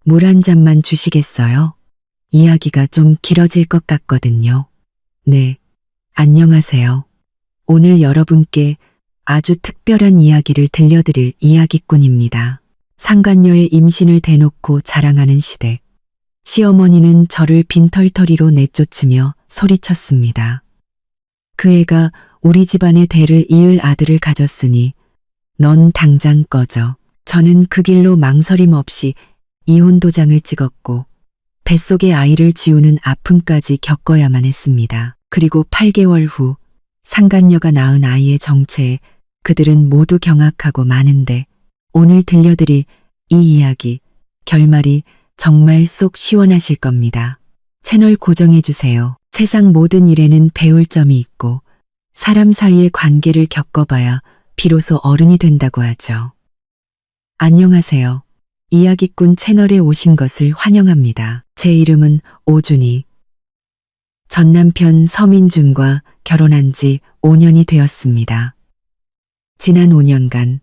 물 한 잔만 주시겠어요? 이야기가 좀 길어질 것 같거든요. 네, 안녕하세요. 오늘 여러분께 아주 특별한 이야기를 들려드릴 이야기꾼입니다. 상간녀의 임신을 대놓고 자랑하는 시댁. 시어머니는 저를 빈털터리로 내쫓으며 소리쳤습니다. 그 애가 우리 집안의 대를 이을 아들을 가졌으니 넌 당장 꺼져. 저는 그 길로 망설임 없이 이혼 도장을 찍었고 뱃속의 아이를 지우는 아픔까지 겪어야만 했습니다. 그리고 8개월 후 상간녀가 낳은 아이의 정체에 그들은 모두 경악하고 마는데 오늘 들려드릴 이 이야기 결말이 정말 속 시원하실 겁니다. 채널 고정해주세요. 세상 모든 일에는 배울 점이 있고 사람 사이의 관계를 겪어봐야 비로소 어른이 된다고 하죠. 안녕하세요. 이야기꾼 채널에 오신 것을 환영합니다. 제 이름은 오준희. 전 남편 서민준과 결혼한 지 5년이 되었습니다. 지난 5년간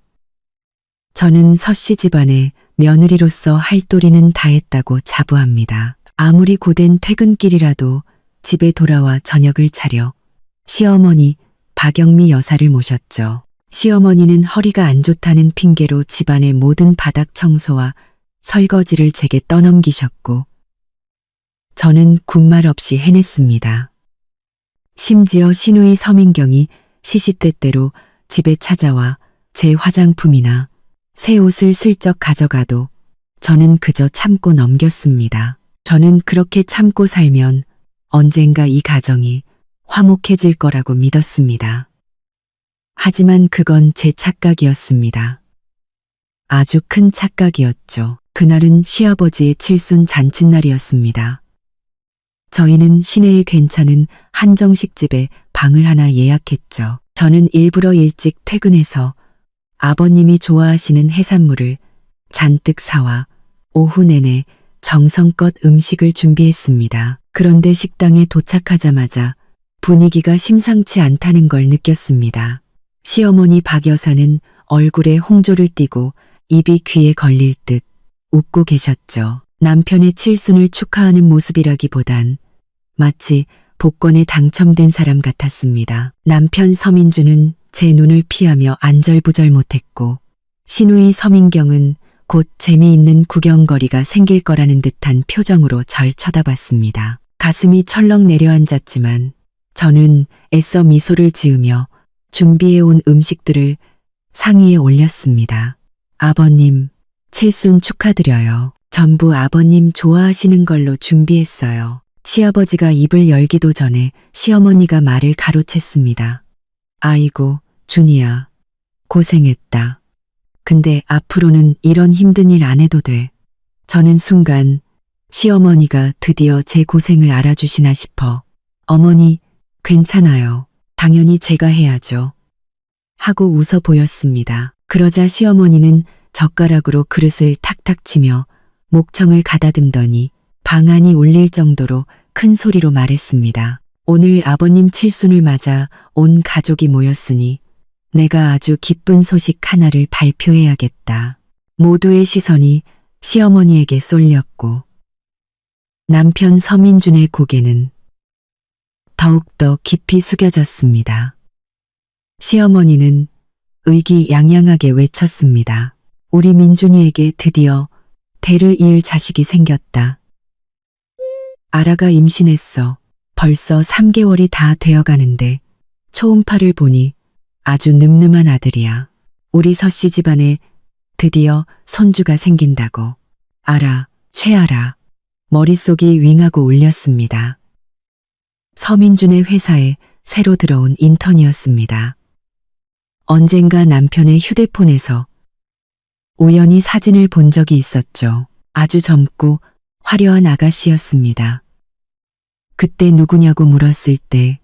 저는 서씨 집안의 며느리로서 할 도리는 다 했다고 자부합니다. 아무리 고된 퇴근길이라도 집에 돌아와 저녁을 차려 시어머니 박영미 여사를 모셨죠. 시어머니는 허리가 안 좋다는 핑계로 집안의 모든 바닥 청소와 설거지를 제게 떠넘기셨고 저는 군말 없이 해냈습니다. 심지어 시누이 서민경이 시시때때로 집에 찾아와 제 화장품이나 새 옷을 슬쩍 가져가도 저는 그저 참고 넘겼습니다. 저는 그렇게 참고 살면 언젠가 이 가정이 화목해질 거라고 믿었습니다. 하지만 그건 제 착각이었습니다. 아주 큰 착각이었죠. 그날은 시아버지의 칠순 잔칫날이었습니다. 저희는 시내의 괜찮은 한정식집에 방을 하나 예약했죠. 저는 일부러 일찍 퇴근해서 아버님이 좋아하시는 해산물을 잔뜩 사와 오후 내내 정성껏 음식을 준비했습니다. 그런데 식당에 도착하자마자 분위기가 심상치 않다는 걸 느꼈습니다. 시어머니 박 여사는 얼굴에 홍조를 띠고 입이 귀에 걸릴 듯 웃고 계셨죠. 남편의 칠순을 축하하는 모습이라기보단 마치 복권에 당첨된 사람 같았습니다. 남편 서민주는 제 눈을 피하며 안절부절 못했고 시누이 서민경은 곧 재미있는 구경거리가 생길 거라는 듯한 표정으로 절 쳐다봤습니다. 가슴이 철렁 내려앉았지만 저는 애써 미소를 지으며 준비해온 음식들을 상위에 올렸습니다. 아버님, 칠순 축하드려요. 전부 아버님 좋아하시는 걸로 준비했어요. 시아버지가 입을 열기도 전에 시어머니가 말을 가로챘습니다. 아이고, 준이야. 고생했다. 근데 앞으로는 이런 힘든 일 안 해도 돼. 저는 순간 시어머니가 드디어 제 고생을 알아주시나 싶어. 어머니, 괜찮아요. 당연히 제가 해야죠. 하고 웃어 보였습니다. 그러자 시어머니는 젓가락으로 그릇을 탁탁 치며 목청을 가다듬더니 방안이 울릴 정도로 큰 소리로 말했습니다. 오늘 아버님 칠순을 맞아 온 가족이 모였으니 내가 아주 기쁜 소식 하나를 발표해야겠다. 모두의 시선이 시어머니에게 쏠렸고 남편 서민준의 고개는 더욱더 깊이 숙여졌습니다. 시어머니는 의기양양하게 외쳤습니다. 우리 민준이에게 드디어 대를 이을 자식이 생겼다. 아라가 임신했어. 벌써 3개월이 다 되어가는데 초음파를 보니 아주 늠름한 아들이야. 우리 서씨 집안에 드디어 손주가 생긴다고. 아라, 최아라. 머릿속이 윙하고 울렸습니다. 서민준의 회사에 새로 들어온 인턴이었습니다. 언젠가 남편의 휴대폰에서 우연히 사진을 본 적이 있었죠. 아주 젊고 화려한 아가씨였습니다. 그때 누구냐고 물었을 때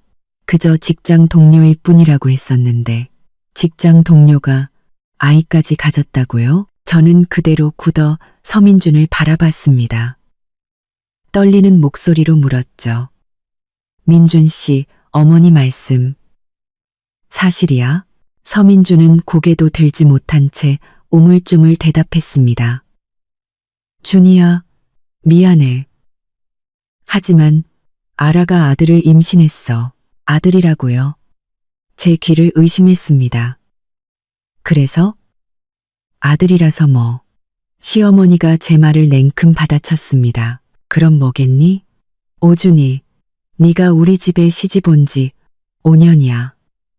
그저 직장 동료일 뿐이라고 했었는데 직장 동료가 아이까지 가졌다고요? 저는 그대로 굳어 서민준을 바라봤습니다. 떨리는 목소리로 물었죠. 민준 씨, 어머니 말씀. 사실이야? 서민준은 고개도 들지 못한 채 우물쭈물 대답했습니다. 준이야, 미안해. 하지만 아라가 아들을 임신했어. 아들이라고요. 제 귀를 의심했습니다. 그래서? 아들이라서 뭐. 시어머니가 제 말을 냉큼 받아쳤습니다. 그럼 뭐겠니? 오준이, 네가 우리 집에 시집 온 지 5년이야.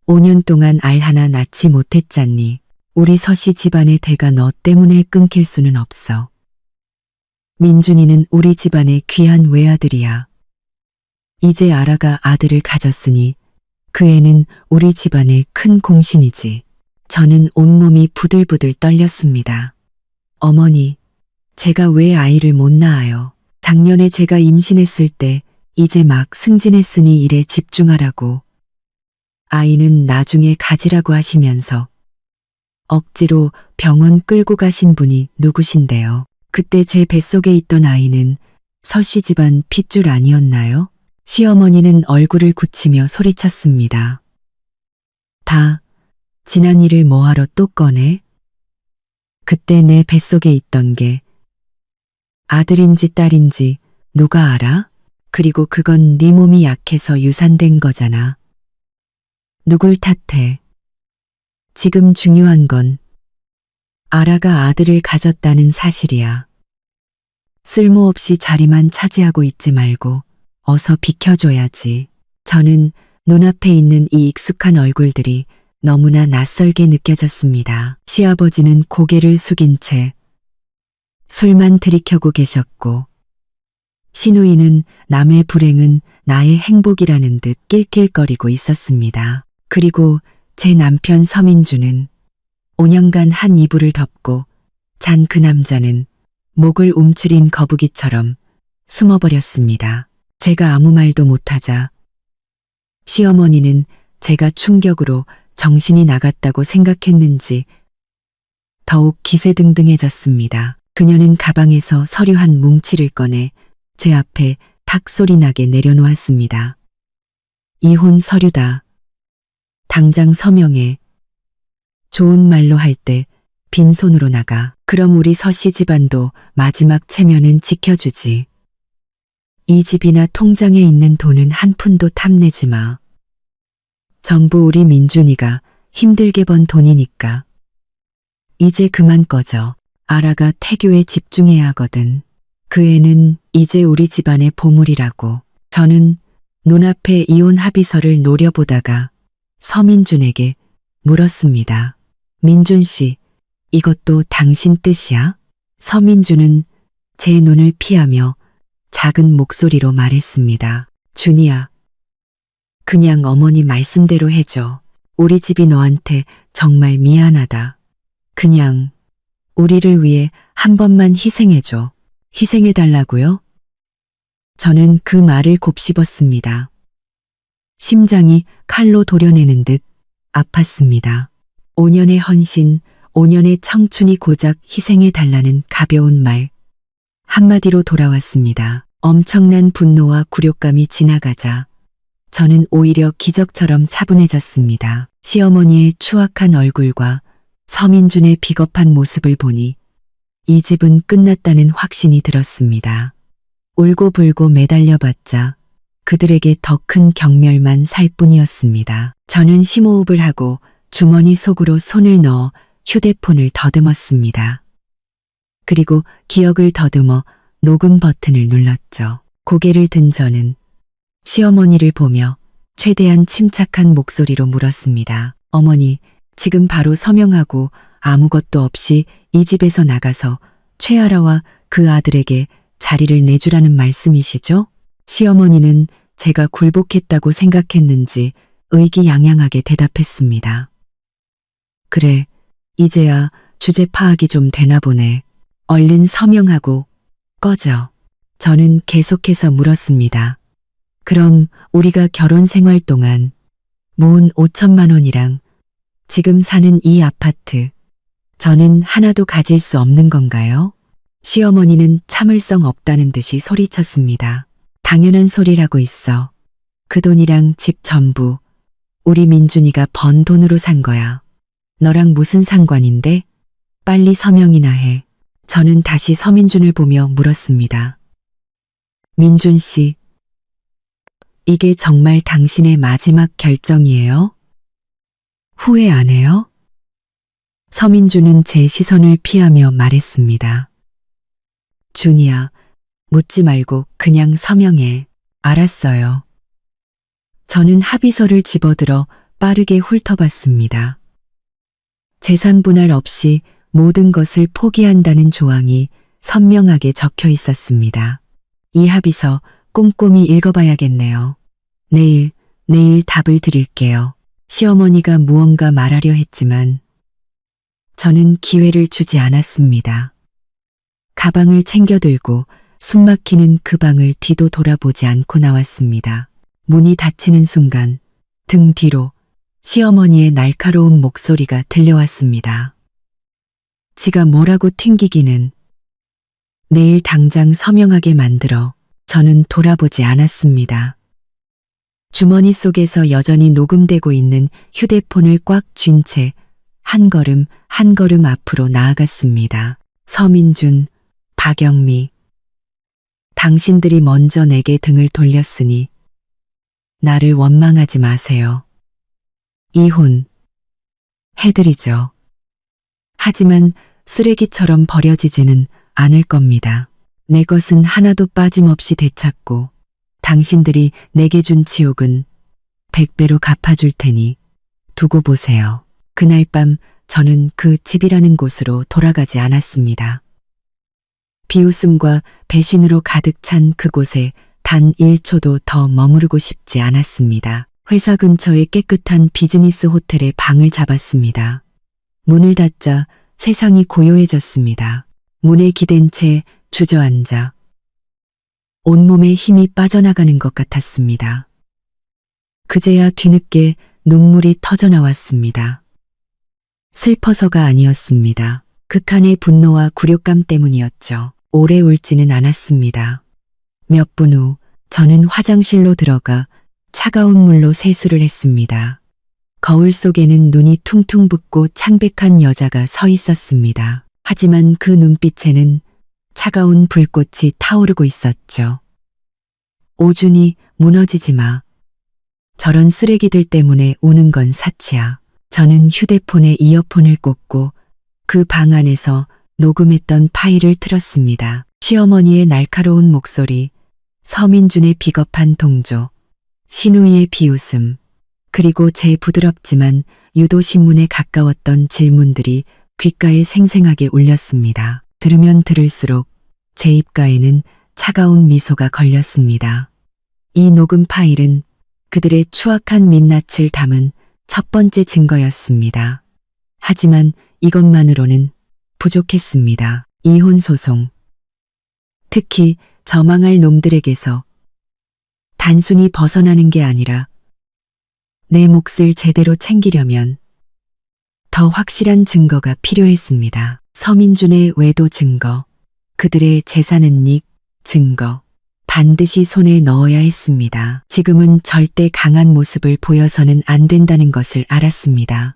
5년 동안 알 하나 낳지 못했잖니. 우리 서씨 집안의 대가 너 때문에 끊길 수는 없어. 민준이는 우리 집안의 귀한 외아들이야. 이제 아라가 아들을 가졌으니 그 애는 우리 집안의 큰 공신이지. 저는 온몸이 부들부들 떨렸습니다. 어머니, 제가 왜 아이를 못 낳아요? 작년에 제가 임신했을 때 이제 막 승진했으니 일에 집중하라고. 아이는 나중에 가지라고 하시면서 억지로 병원 끌고 가신 분이 누구신데요? 그때 제 뱃속에 있던 아이는 서씨 집안 핏줄 아니었나요? 시어머니는 얼굴을 굳히며 소리쳤습니다. 다 지난 일을 뭐하러 또 꺼내? 그때 내 뱃속에 있던 게 아들인지 딸인지 누가 알아? 그리고 그건 네 몸이 약해서 유산된 거잖아. 누굴 탓해? 지금 중요한 건 아라가 아들을 가졌다는 사실이야. 쓸모없이 자리만 차지하고 있지 말고 어서 비켜줘야지. 저는 눈앞에 있는 이 익숙한 얼굴들이 너무나 낯설게 느껴졌습니다. 시아버지는 고개를 숙인 채 술만 들이켜고 계셨고 시누이는 남의 불행은 나의 행복이라는 듯 낄낄거리고 있었습니다. 그리고 제 남편 서민주는 5년간 한 이불을 덮고 잔 그 남자는 목을 움츠린 거북이처럼 숨어버렸습니다. 제가 아무 말도 못하자 시어머니는 제가 충격으로 정신이 나갔다고 생각했는지 더욱 기세등등해졌습니다. 그녀는 가방에서 서류 한 뭉치를 꺼내 제 앞에 탁 소리 나게 내려놓았습니다. 이혼 서류다. 당장 서명해. 좋은 말로 할 때 빈손으로 나가. 그럼 우리 서씨 집안도 마지막 체면은 지켜주지. 이 집이나 통장에 있는 돈은 한 푼도 탐내지 마. 전부 우리 민준이가 힘들게 번 돈이니까. 이제 그만 꺼져. 아라가 태교에 집중해야 하거든. 그 애는 이제 우리 집안의 보물이라고. 저는 눈앞에 이혼 합의서를 노려보다가 서민준에게 물었습니다. 민준 씨, 이것도 당신 뜻이야? 서민준은 제 눈을 피하며 작은 목소리로 말했습니다. 준이야, 그냥 어머니 말씀대로 해줘. 우리 집이 너한테 정말 미안하다. 그냥 우리를 위해 한 번만 희생해줘. 희생해달라고요? 저는 그 말을 곱씹었습니다. 심장이 칼로 도려내는 듯 아팠습니다. 5년의 헌신, 5년의 청춘이 고작 희생해달라는 가벼운 말. 한마디로 돌아왔습니다. 엄청난 분노와 굴욕감이 지나가자 저는 오히려 기적처럼 차분해졌습니다. 시어머니의 추악한 얼굴과 서민준의 비겁한 모습을 보니 이 집은 끝났다는 확신이 들었습니다. 울고불고 매달려봤자 그들에게 더 큰 경멸만 살 뿐이었습니다. 저는 심호흡을 하고 주머니 속으로 손을 넣어 휴대폰을 더듬었습니다. 그리고 기억을 더듬어 녹음 버튼을 눌렀죠. 고개를 든 저는 시어머니를 보며 최대한 침착한 목소리로 물었습니다. 어머니, 지금 바로 서명하고 아무것도 없이 이 집에서 나가서 최아라와 그 아들에게 자리를 내주라는 말씀이시죠? 시어머니는 제가 굴복했다고 생각했는지 의기양양하게 대답했습니다. 그래, 이제야 주제 파악이 좀 되나 보네. 얼른 서명하고 꺼져. 저는 계속해서 물었습니다. 그럼 우리가 결혼 생활 동안 모은 5천만 원이랑 지금 사는 이 아파트, 저는 하나도 가질 수 없는 건가요? 시어머니는 참을성 없다는 듯이 소리쳤습니다. 당연한 소리라고 있어. 그 돈이랑 집 전부 우리 민준이가 번 돈으로 산 거야. 너랑 무슨 상관인데? 빨리 서명이나 해. 저는 다시 서민준을 보며 물었습니다. 민준 씨, 이게 정말 당신의 마지막 결정이에요? 후회 안 해요? 서민준은 제 시선을 피하며 말했습니다. 준이야, 묻지 말고 그냥 서명해. 알았어요. 저는 합의서를 집어들어 빠르게 훑어봤습니다. 재산 분할 없이 모든 것을 포기한다는 조항이 선명하게 적혀 있었습니다. 이 합의서 꼼꼼히 읽어봐야겠네요. 내일 답을 드릴게요. 시어머니가 무언가 말하려 했지만 저는 기회를 주지 않았습니다. 가방을 챙겨 들고 숨막히는 그 방을 뒤도 돌아보지 않고 나왔습니다. 문이 닫히는 순간 등 뒤로 시어머니의 날카로운 목소리가 들려왔습니다. 지가 뭐라고 튕기기는. 내일 당장 서명하게 만들어. 저는 돌아보지 않았습니다. 주머니 속에서 여전히 녹음되고 있는 휴대폰을 꽉 쥔 채 한 걸음 한 걸음 앞으로 나아갔습니다. 서민준, 박영미. 당신들이 먼저 내게 등을 돌렸으니 나를 원망하지 마세요. 이혼 해드리죠. 하지만 쓰레기처럼 버려지지는 않을 겁니다. 내 것은 하나도 빠짐없이 되찾고 당신들이 내게 준 치욕은 100배로 갚아줄 테니 두고 보세요. 그날 밤 저는 그 집이라는 곳으로 돌아가지 않았습니다. 비웃음과 배신으로 가득 찬 그곳에 단 1초도 더 머무르고 싶지 않았습니다. 회사 근처의 깨끗한 비즈니스 호텔에 방을 잡았습니다. 문을 닫자 세상이 고요해졌습니다. 문에 기댄 채 주저앉아 온몸에 힘이 빠져나가는 것 같았습니다. 그제야 뒤늦게 눈물이 터져나왔습니다. 슬퍼서가 아니었습니다. 극한의 분노와 굴욕감 때문이었죠. 오래 울지는 않았습니다. 몇 분 후 저는 화장실로 들어가 차가운 물로 세수를 했습니다. 거울 속에는 눈이 퉁퉁 붓고 창백한 여자가 서 있었습니다. 하지만 그 눈빛에는 차가운 불꽃이 타오르고 있었죠. 오준이, 무너지지 마. 저런 쓰레기들 때문에 우는 건 사치야. 저는 휴대폰에 이어폰을 꽂고 그 방 안에서 녹음했던 파일을 틀었습니다. 시어머니의 날카로운 목소리, 서민준의 비겁한 동조, 신우이의 비웃음, 그리고 제 부드럽지만 유도신문에 가까웠던 질문들이 귓가에 생생하게 울렸습니다. 들으면 들을수록 제 입가에는 차가운 미소가 걸렸습니다. 이 녹음 파일은 그들의 추악한 민낯을 담은 첫 번째 증거였습니다. 하지만 이것만으로는 부족했습니다. 이혼 소송. 특히 저망할 놈들에게서 단순히 벗어나는 게 아니라 내 몫을 제대로 챙기려면 더 확실한 증거가 필요했습니다. 서민준의 외도 증거, 그들의 재산 은닉 증거, 반드시 손에 넣어야 했습니다. 지금은 절대 강한 모습을 보여서는 안 된다는 것을 알았습니다.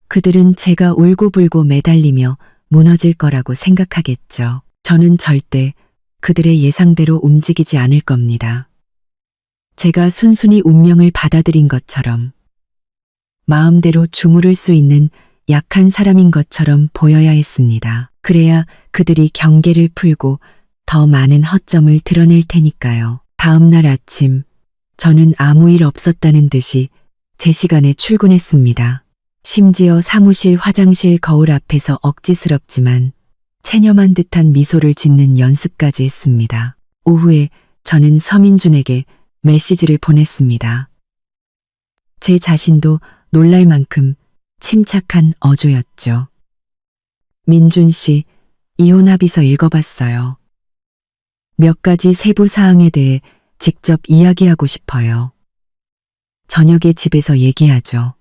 그들은 제가 울고불고 매달리며 무너질 거라고 생각하겠죠. 저는 절대 그들의 예상대로 움직이지 않을 겁니다. 제가 순순히 운명을 받아들인 것처럼 마음대로 주무를 수 있는 약한 사람인 것처럼 보여야 했습니다. 그래야 그들이 경계를 풀고 더 많은 허점을 드러낼 테니까요. 다음 날 아침 저는 아무 일 없었다는 듯이 제 시간에 출근했습니다. 심지어 사무실 화장실 거울 앞에서 억지스럽지만 체념한 듯한 미소를 짓는 연습까지 했습니다. 오후에 저는 서민준에게 메시지를 보냈습니다. 제 자신도 놀랄 만큼 침착한 어조였죠. 민준 씨, 이혼 합의서 읽어봤어요. 몇 가지 세부 사항에 대해 직접 이야기하고 싶어요. 저녁에 집에서 얘기하죠.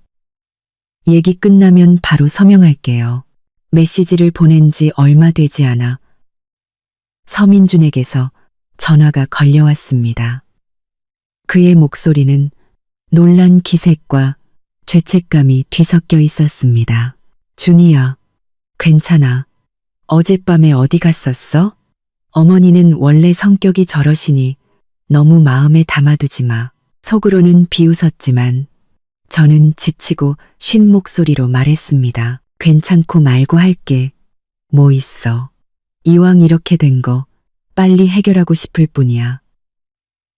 얘기 끝나면 바로 서명할게요. 메시지를 보낸 지 얼마 되지 않아 서민준에게서 전화가 걸려왔습니다. 그의 목소리는 놀란 기색과 죄책감이 뒤섞여 있었습니다. 준이야, 괜찮아. 어젯밤에 어디 갔었어? 어머니는 원래 성격이 저러시니 너무 마음에 담아두지 마. 속으로는 비웃었지만 저는 지치고 쉰 목소리로 말했습니다. 괜찮고 말고 할게. 뭐 있어. 이왕 이렇게 된 거 빨리 해결하고 싶을 뿐이야.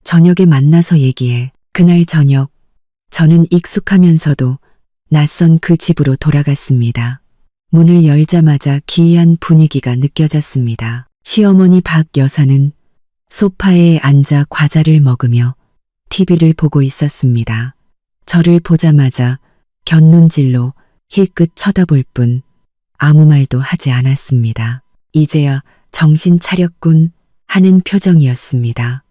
저녁에 만나서 얘기해. 그날 저녁 저는 익숙하면서도 낯선 그 집으로 돌아갔습니다. 문을 열자마자 기이한 분위기가 느껴졌습니다. 시어머니 박 여사는 소파에 앉아 과자를 먹으며 TV를 보고 있었습니다. 저를 보자마자 곁눈질로 힐끗 쳐다볼 뿐 아무 말도 하지 않았습니다. 이제야 정신 차렸군 하는 표정이었습니다.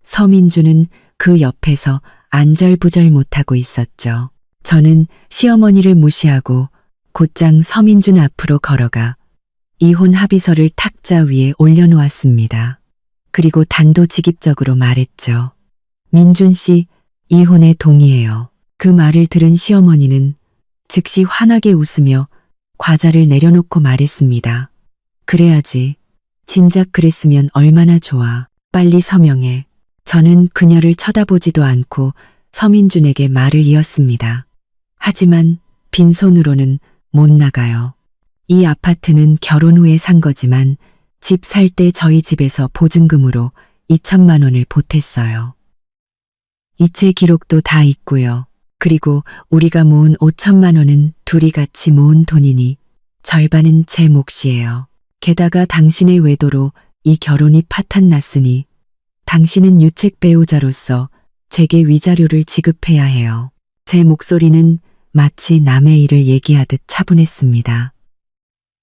서민주는 그 옆에서 안절부절 못하고 있었죠. 저는 시어머니를 무시하고 곧장 서민준 앞으로 걸어가 이혼 합의서를 탁자 위에 올려놓았습니다. 그리고 단도직입적으로 말했죠. 민준 씨, 이혼에 동의해요. 그 말을 들은 시어머니는 즉시 환하게 웃으며 과자를 내려놓고 말했습니다. 그래야지. 진작 그랬으면 얼마나 좋아. 빨리 서명해. 저는 그녀를 쳐다보지도 않고 서민준에게 말을 이었습니다. 하지만 빈손으로는 못 나가요. 이 아파트는 결혼 후에 산 거지만 집 살 때 저희 집에서 보증금으로 2천만 원을 보탰어요. 이체 기록도 다 있고요. 그리고 우리가 모은 5천만 원은 둘이 같이 모은 돈이니 절반은 제 몫이에요. 게다가 당신의 외도로 이 결혼이 파탄났으니 당신은 유책 배우자로서 제게 위자료를 지급해야 해요. 제 목소리는 마치 남의 일을 얘기하듯 차분했습니다.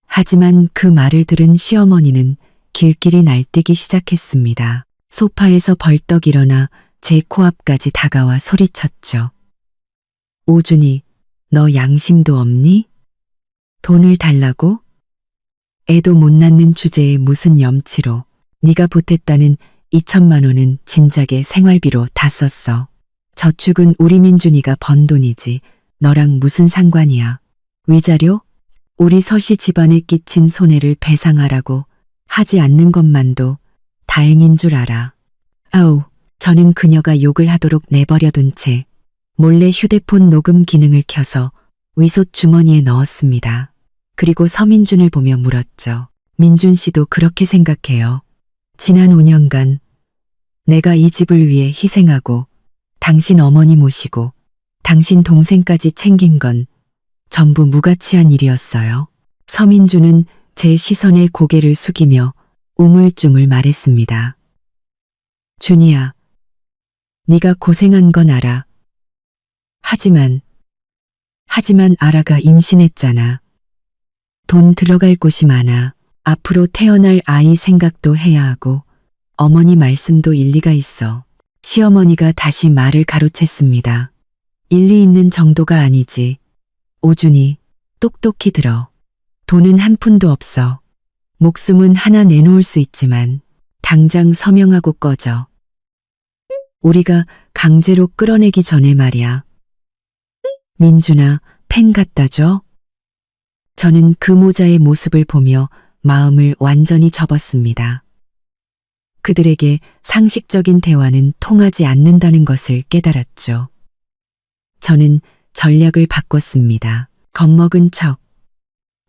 하지만 그 말을 들은 시어머니는 길길이 날뛰기 시작했습니다. 소파에서 벌떡 일어나 제 코앞까지 다가와 소리쳤죠. 오준이, 너 양심도 없니? 돈을 달라고? 애도 못 낳는 주제에 무슨 염치로. 네가 보탰다는 2천만 원은 진작에 생활비로 다 썼어. 저축은 우리 민준이가 번 돈이지 너랑 무슨 상관이야. 위자료? 우리 서씨 집안에 끼친 손해를 배상하라고 하지 않는 것만도 다행인 줄 알아. 아우, 저는 그녀가 욕을 하도록 내버려둔 채 몰래 휴대폰 녹음 기능을 켜서 위솥 주머니에 넣었습니다. 그리고 서민준을 보며 물었죠. 민준 씨도 그렇게 생각해요. 지난 5년간 내가 이 집을 위해 희생하고 당신 어머니 모시고 당신 동생까지 챙긴 건 전부 무가치한 일이었어요. 서민주는 제 시선에 고개를 숙이며 우물쭈물 말했습니다. 준이야, 네가 고생한 건 알아. 하지만 아라가 임신했잖아. 돈 들어갈 곳이 많아. 앞으로 태어날 아이 생각도 해야 하고 어머니 말씀도 일리가 있어. 시어머니가 다시 말을 가로챘습니다. 일리 있는 정도가 아니지. 오준이, 똑똑히 들어. 돈은 한 푼도 없어. 목숨은 하나 내놓을 수 있지만 당장 서명하고 꺼져. 우리가 강제로 끌어내기 전에 말이야. 민준아, 펜 갖다 줘. 저는 그 모자의 모습을 보며 마음을 완전히 접었습니다. 그들에게 상식적인 대화는 통하지 않는다는 것을 깨달았죠. 저는 전략을 바꿨습니다. 겁먹은 척.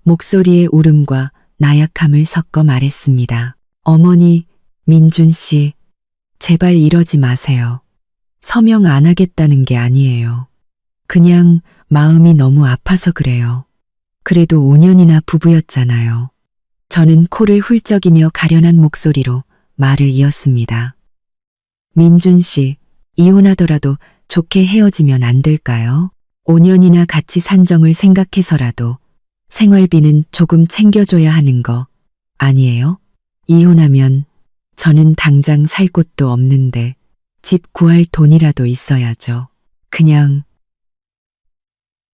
목소리의 울음과 나약함을 섞어 말했습니다. 어머니, 민준 씨, 제발 이러지 마세요. 서명 안 하겠다는 게 아니에요. 그냥 마음이 너무 아파서 그래요. 그래도 5년이나 부부였잖아요. 저는 코를 훌쩍이며 가련한 목소리로 말을 이었습니다. 민준 씨, 이혼하더라도 좋게 헤어지면 안 될까요? 5년이나 같이 산 정을 생각해서라도 생활비는 조금 챙겨줘야 하는 거 아니에요? 이혼하면 저는 당장 살 곳도 없는데 집 구할 돈이라도 있어야죠. 그냥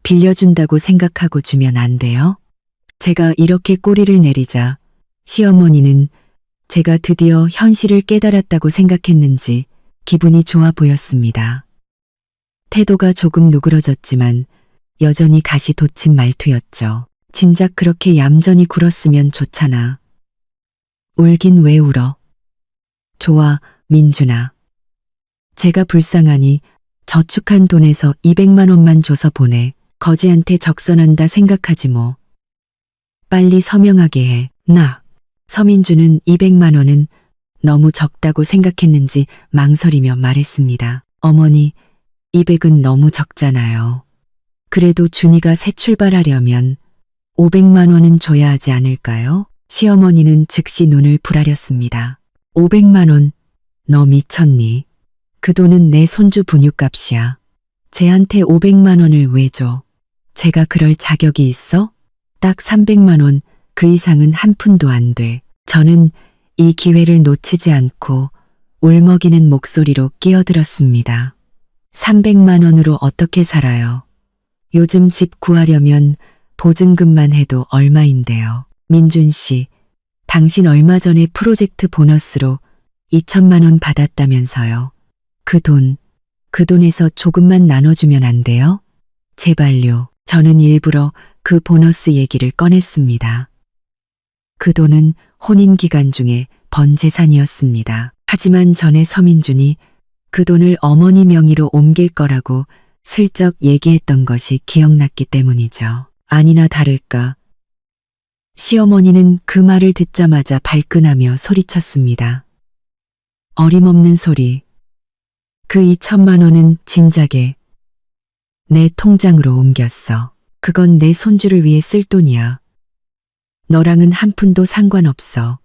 빌려준다고 생각하고 주면 안 돼요? 제가 이렇게 꼬리를 내리자 시어머니는 제가 드디어 현실을 깨달았다고 생각했는지 기분이 좋아 보였습니다. 태도가 조금 누그러졌지만 여전히 가시 돋친 말투였죠. 진작 그렇게 얌전히 굴었으면 좋잖아. 울긴 왜 울어? 좋아, 민준아. 제가 불쌍하니 저축한 돈에서 200만 원만 줘서 보내. 거지한테 적선한다 생각하지 뭐. 빨리 서명하게 해. 나. 서민주는 200만 원은 너무 적다고 생각했는지 망설이며 말했습니다. 어머니, 200은 너무 적잖아요. 그래도 준이가 새 출발하려면 500만 원은 줘야 하지 않을까요? 시어머니는 즉시 눈을 부라렸습니다. 500만 원, 너 미쳤니? 그 돈은 내 손주 분유값이야. 쟤한테 500만 원을 왜 줘? 제가 그럴 자격이 있어? 딱 300만 원, 그 이상은 한 푼도 안 돼. 저는 이 기회를 놓치지 않고 울먹이는 목소리로 끼어들었습니다. 300만 원으로 어떻게 살아요? 요즘 집 구하려면 보증금만 해도 얼마인데요. 민준 씨, 당신 얼마 전에 프로젝트 보너스로 2천만 원 받았다면서요. 그 돈에서 조금만 나눠주면 안 돼요? 제발요. 저는 일부러 그 보너스 얘기를 꺼냈습니다. 그 돈은 혼인 기간 중에 번 재산이었습니다. 하지만 전에 서민준이 그 돈을 어머니 명의로 옮길 거라고 슬쩍 얘기했던 것이 기억났기 때문이죠. 아니나 다를까. 시어머니는 그 말을 듣자마자 발끈하며 소리쳤습니다. 어림없는 소리. 그 2천만 원은 진작에 내 통장으로 옮겼어. 그건 내 손주를 위해 쓸 돈이야. 너랑은 한 푼도 상관없어.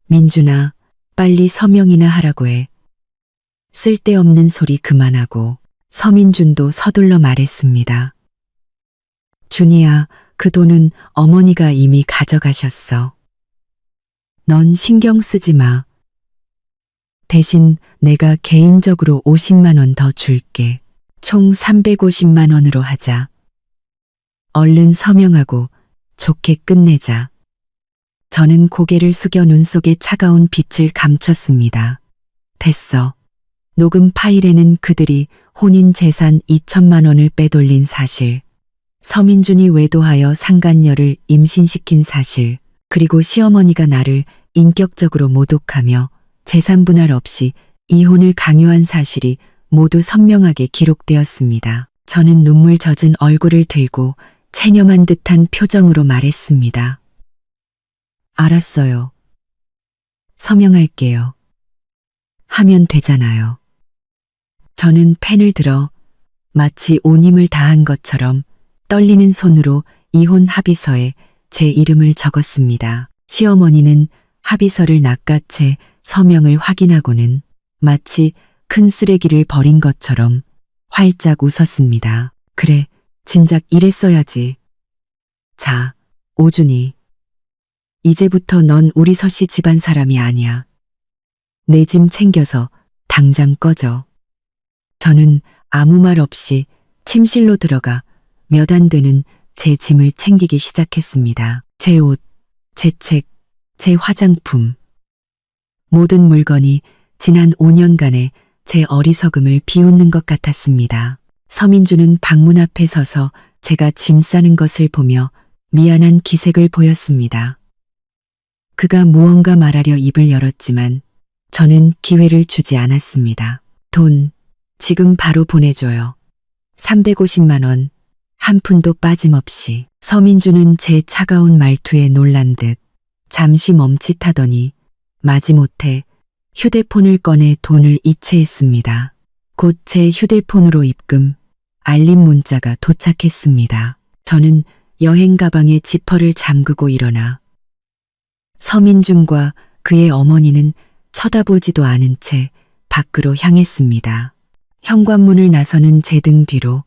민준아, 빨리 서명이나 하라고 해. 쓸데없는 소리 그만하고. 서민준도 서둘러 말했습니다. 준이야, 그 돈은 어머니가 이미 가져가셨어. 넌 신경 쓰지 마. 대신 내가 개인적으로 50만 원 더 줄게. 총 350만 원으로 하자. 얼른 서명하고 좋게 끝내자. 저는 고개를 숙여 눈 속에 차가운 빛을 감췄습니다. 됐어. 녹음 파일에는 그들이 혼인 재산 2천만 원을 빼돌린 사실, 서민준이 외도하여 상간녀를 임신시킨 사실, 그리고 시어머니가 나를 인격적으로 모독하며 재산 분할 없이 이혼을 강요한 사실이 모두 선명하게 기록되었습니다. 저는 눈물 젖은 얼굴을 들고 체념한 듯한 표정으로 말했습니다. 알았어요. 서명할게요. 하면 되잖아요. 저는 펜을 들어 마치 온 힘을 다한 것처럼 떨리는 손으로 이혼 합의서에 제 이름을 적었습니다. 시어머니는 합의서를 낚아채 서명을 확인하고는 마치 큰 쓰레기를 버린 것처럼 활짝 웃었습니다. 그래, 진작 이랬어야지. 자, 오준이. 이제부터 넌 우리 서씨 집안 사람이 아니야. 내 짐 챙겨서 당장 꺼져. 저는 아무 말 없이 침실로 들어가 몇 안 되는 제 짐을 챙기기 시작했습니다. 제 옷, 제 책, 제 화장품. 모든 물건이 지난 5년간의 제 어리석음을 비웃는 것 같았습니다. 서민주는 방문 앞에 서서 제가 짐 싸는 것을 보며 미안한 기색을 보였습니다. 그가 무언가 말하려 입을 열었지만 저는 기회를 주지 않았습니다. 돈, 지금 바로 보내줘요. 350만 원, 한 푼도 빠짐없이. 서민주는 제 차가운 말투에 놀란 듯 잠시 멈칫하더니 마지못해 휴대폰을 꺼내 돈을 이체했습니다. 곧 제 휴대폰으로 입금, 알림 문자가 도착했습니다. 저는 여행 가방에 지퍼를 잠그고 일어나 서민준과 그의 어머니는 쳐다보지도 않은 채 밖으로 향했습니다. 현관문을 나서는 제 등 뒤로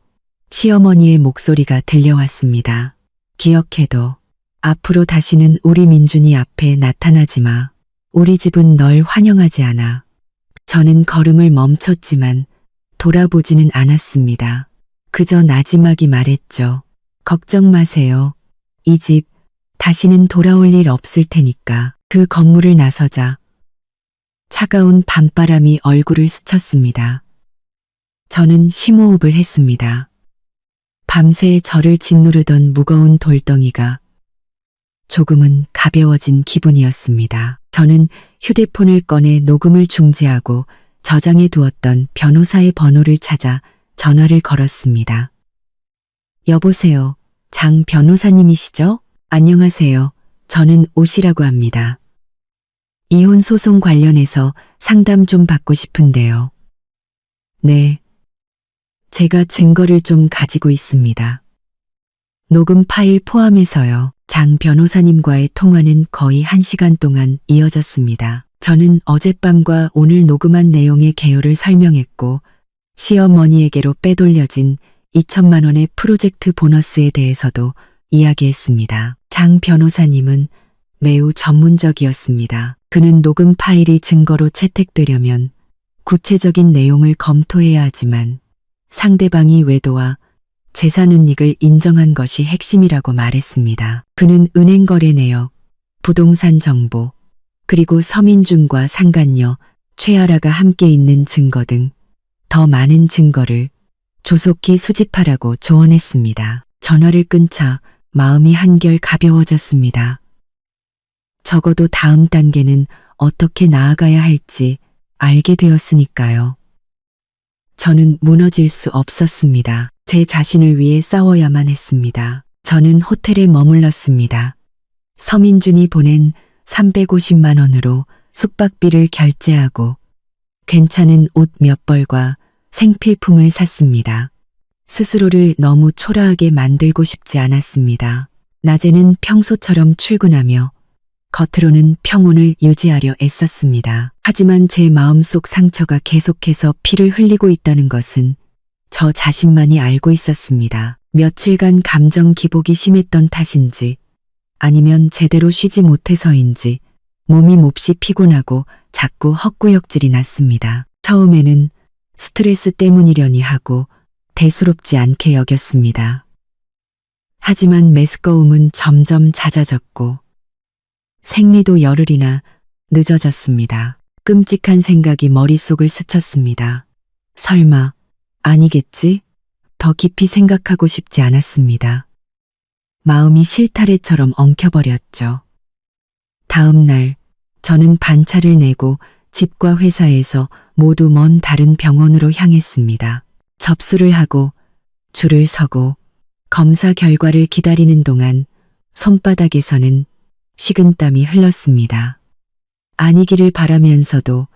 시어머니의 목소리가 들려왔습니다. 기억해둬. 앞으로 다시는 우리 민준이 앞에 나타나지 마. 우리 집은 널 환영하지 않아. 저는 걸음을 멈췄지만 돌아보지는 않았습니다. 그저 나지막이 말했죠. 걱정 마세요. 이 집 다시는 돌아올 일 없을 테니까. 그 건물을 나서자 차가운 밤바람이 얼굴을 스쳤습니다. 저는 심호흡을 했습니다. 밤새 저를 짓누르던 무거운 돌덩이가 조금은 가벼워진 기분이었습니다. 저는 휴대폰을 꺼내 녹음을 중지하고 저장해 두었던 변호사의 번호를 찾아 전화를 걸었습니다. 여보세요. 장 변호사님이시죠? 안녕하세요. 저는 오씨라고 합니다. 이혼 소송 관련해서 상담 좀 받고 싶은데요. 네. 제가 증거를 좀 가지고 있습니다. 녹음 파일 포함해서요. 장 변호사님과의 통화는 거의 1시간 동안 이어졌습니다. 저는 어젯밤과 오늘 녹음한 내용의 개요를 설명했고 시어머니에게로 빼돌려진 2천만 원의 프로젝트 보너스에 대해서도 이야기했습니다. 장 변호사님은 매우 전문적이었습니다. 그는 녹음 파일이 증거로 채택되려면 구체적인 내용을 검토해야 하지만 상대방이 외도와 재산 은닉을 인정한 것이 핵심이라고 말했습니다. 그는 은행 거래 내역, 부동산 정보, 그리고 서민준과 상간녀, 최아라가 함께 있는 증거 등 더 많은 증거를 조속히 수집하라고 조언했습니다. 전화를 끊자 마음이 한결 가벼워졌습니다. 적어도 다음 단계는 어떻게 나아가야 할지 알게 되었으니까요. 저는 무너질 수 없었습니다. 제 자신을 위해 싸워야만 했습니다. 저는 호텔에 머물렀습니다. 서민준이 보낸 350만 원으로 숙박비를 결제하고 괜찮은 옷 몇 벌과 생필품을 샀습니다. 스스로를 너무 초라하게 만들고 싶지 않았습니다. 낮에는 평소처럼 출근하며 겉으로는 평온을 유지하려 애썼습니다. 하지만 제 마음속 상처가 계속해서 피를 흘리고 있다는 것은 저 자신만이 알고 있었습니다. 며칠간 감정 기복이 심했던 탓인지 아니면 제대로 쉬지 못해서인지 몸이 몹시 피곤하고 자꾸 헛구역질이 났습니다. 처음에는 스트레스 때문이려니 하고 대수롭지 않게 여겼습니다. 하지만 메스꺼움은 점점 잦아졌고 생리도 열흘이나 늦어졌습니다. 끔찍한 생각이 머릿속을 스쳤습니다. 설마 아니겠지? 더 깊이 생각하고 싶지 않았습니다. 마음이 실타래처럼 엉켜버렸죠. 다음 날 저는 반차를 내고 집과 회사에서 모두 먼 다른 병원으로 향했습니다. 접수를 하고 줄을 서고 검사 결과를 기다리는 동안 손바닥에서는 식은땀이 흘렀습니다. 아니기를 바라면서도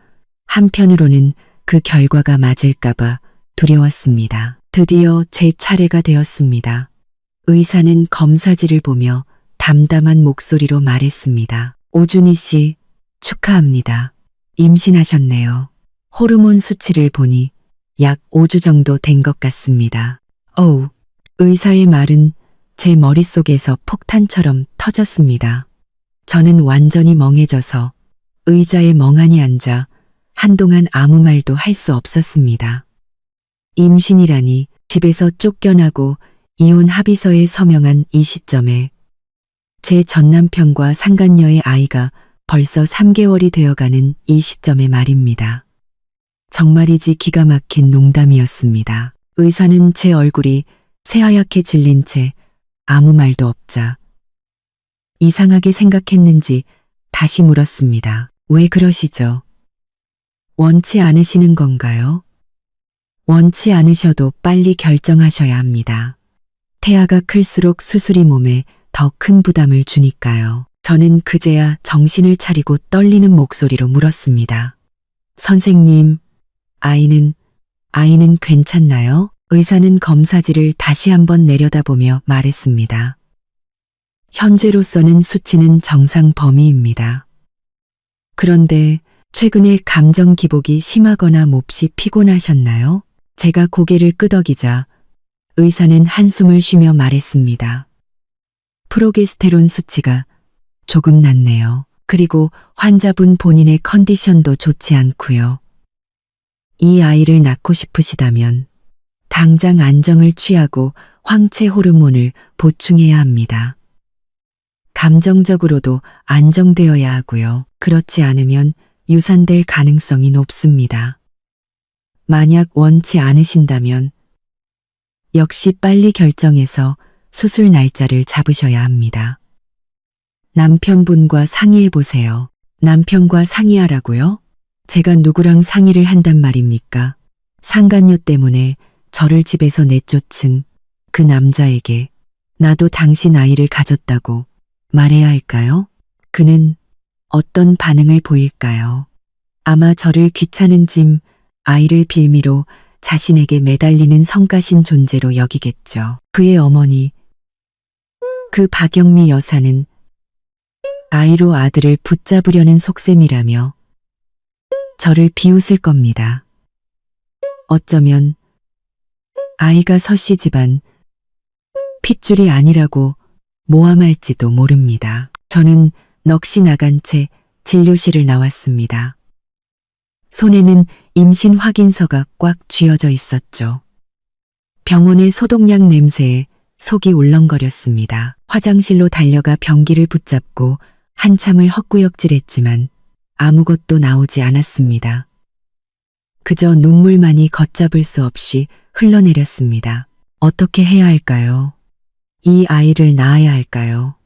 한편으로는 그 결과가 맞을까봐 두려웠습니다. 드디어 제 차례가 되었습니다. 의사는 검사지를 보며 담담한 목소리로 말했습니다. 오준희 씨, 축하합니다. 임신하셨네요. 호르몬 수치를 보니 약 5주 정도 된 것 같습니다. 어우, 의사의 말은 제 머릿속에서 폭탄처럼 터졌습니다. 저는 완전히 멍해져서 의자에 멍하니 앉아 한동안 아무 말도 할 수 없었습니다. 임신이라니, 집에서 쫓겨나고 이혼 합의서에 서명한 이 시점에 제 전남편과 상간녀의 아이가 벌써 3개월이 되어가는 이 시점에 말입니다. 정말이지 기가 막힌 농담이었습니다. 의사는 제 얼굴이 새하얗게 질린 채 아무 말도 없자 이상하게 생각했는지 다시 물었습니다. 왜 그러시죠? 원치 않으시는 건가요? 원치 않으셔도 빨리 결정하셔야 합니다. 태아가 클수록 수술이 몸에 더 큰 부담을 주니까요. 저는 그제야 정신을 차리고 떨리는 목소리로 물었습니다. 선생님, 아이는 괜찮나요? 의사는 검사지를 다시 한번 내려다보며 말했습니다. 현재로서는 수치는 정상 범위입니다. 그런데 최근에 감정 기복이 심하거나 몹시 피곤하셨나요? 제가 고개를 끄덕이자 의사는 한숨을 쉬며 말했습니다. 프로게스테론 수치가 조금 낮네요. 그리고 환자분 본인의 컨디션도 좋지 않고요. 이 아이를 낳고 싶으시다면 당장 안정을 취하고 황체 호르몬을 보충해야 합니다. 감정적으로도 안정되어야 하고요. 그렇지 않으면 유산될 가능성이 높습니다. 만약 원치 않으신다면 역시 빨리 결정해서 수술 날짜를 잡으셔야 합니다. 남편분과 상의해 보세요. 남편과 상의하라고요? 제가 누구랑 상의를 한단 말입니까? 상간녀 때문에 저를 집에서 내쫓은 그 남자에게 나도 당신 아이를 가졌다고 말해야 할까요? 그는 어떤 반응을 보일까요? 아마 저를 귀찮은 짐, 아이를 빌미로 자신에게 매달리는 성가신 존재로 여기겠죠. 그의 어머니, 그 박영미 여사는 아이로 아들을 붙잡으려는 속셈이라며 저를 비웃을 겁니다. 어쩌면 아이가 서씨 집안 핏줄이 아니라고 모함할지도 모릅니다. 저는 넋이 나간 채 진료실을 나왔습니다. 손에는 임신 확인서가 꽉 쥐어져 있었죠. 병원의 소독약 냄새에 속이 울렁거렸습니다. 화장실로 달려가 변기를 붙잡고 한참을 헛구역질했지만 아무것도 나오지 않았습니다. 그저 눈물만이 걷잡을 수 없이 흘러내렸습니다. 어떻게 해야 할까요? 이 아이를 낳아야 할까요?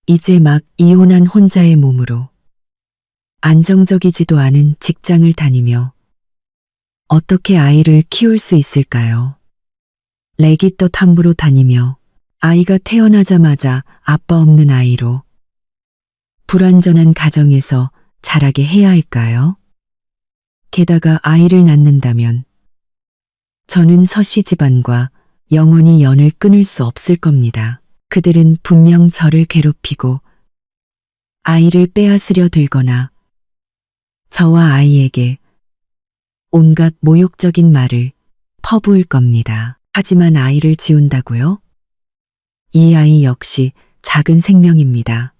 이제 막 이혼한 혼자의 몸으로 안정적이지도 않은 직장을 다니며 어떻게 아이를 키울 수 있을까요? 레기떠 탐부로 다니며 아이가 태어나자마자 아빠 없는 아이로 불완전한 가정에서 자라게 해야 할까요? 게다가 아이를 낳는다면 저는 서씨 집안과 영원히 연을 끊을 수 없을 겁니다. 그들은 분명 저를 괴롭히고 아이를 빼앗으려 들거나 저와 아이에게 온갖 모욕적인 말을 퍼부을 겁니다. 하지만 아이를 지운다고요? 이 아이 역시 작은 생명입니다.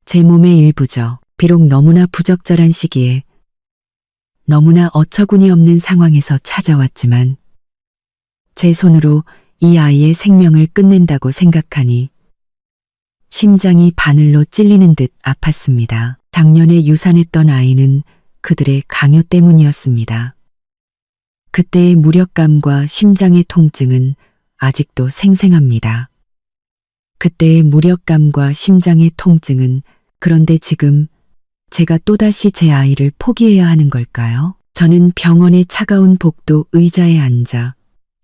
제 몸의 일부죠. 비록 너무나 부적절한 시기에 너무나 어처구니 없는 상황에서 찾아왔지만 제 손으로 이 아이의 생명을 끝낸다고 생각하니 심장이 바늘로 찔리는 듯 아팠습니다. 작년에 유산했던 아이는 그들의 강요 때문이었습니다. 그때의 무력감과 심장의 통증은 아직도 생생합니다. 그때의 무력감과 심장의 통증은 그런데 지금 제가 또다시 제 아이를 포기해야 하는 걸까요? 저는 병원의 차가운 복도 의자에 앉아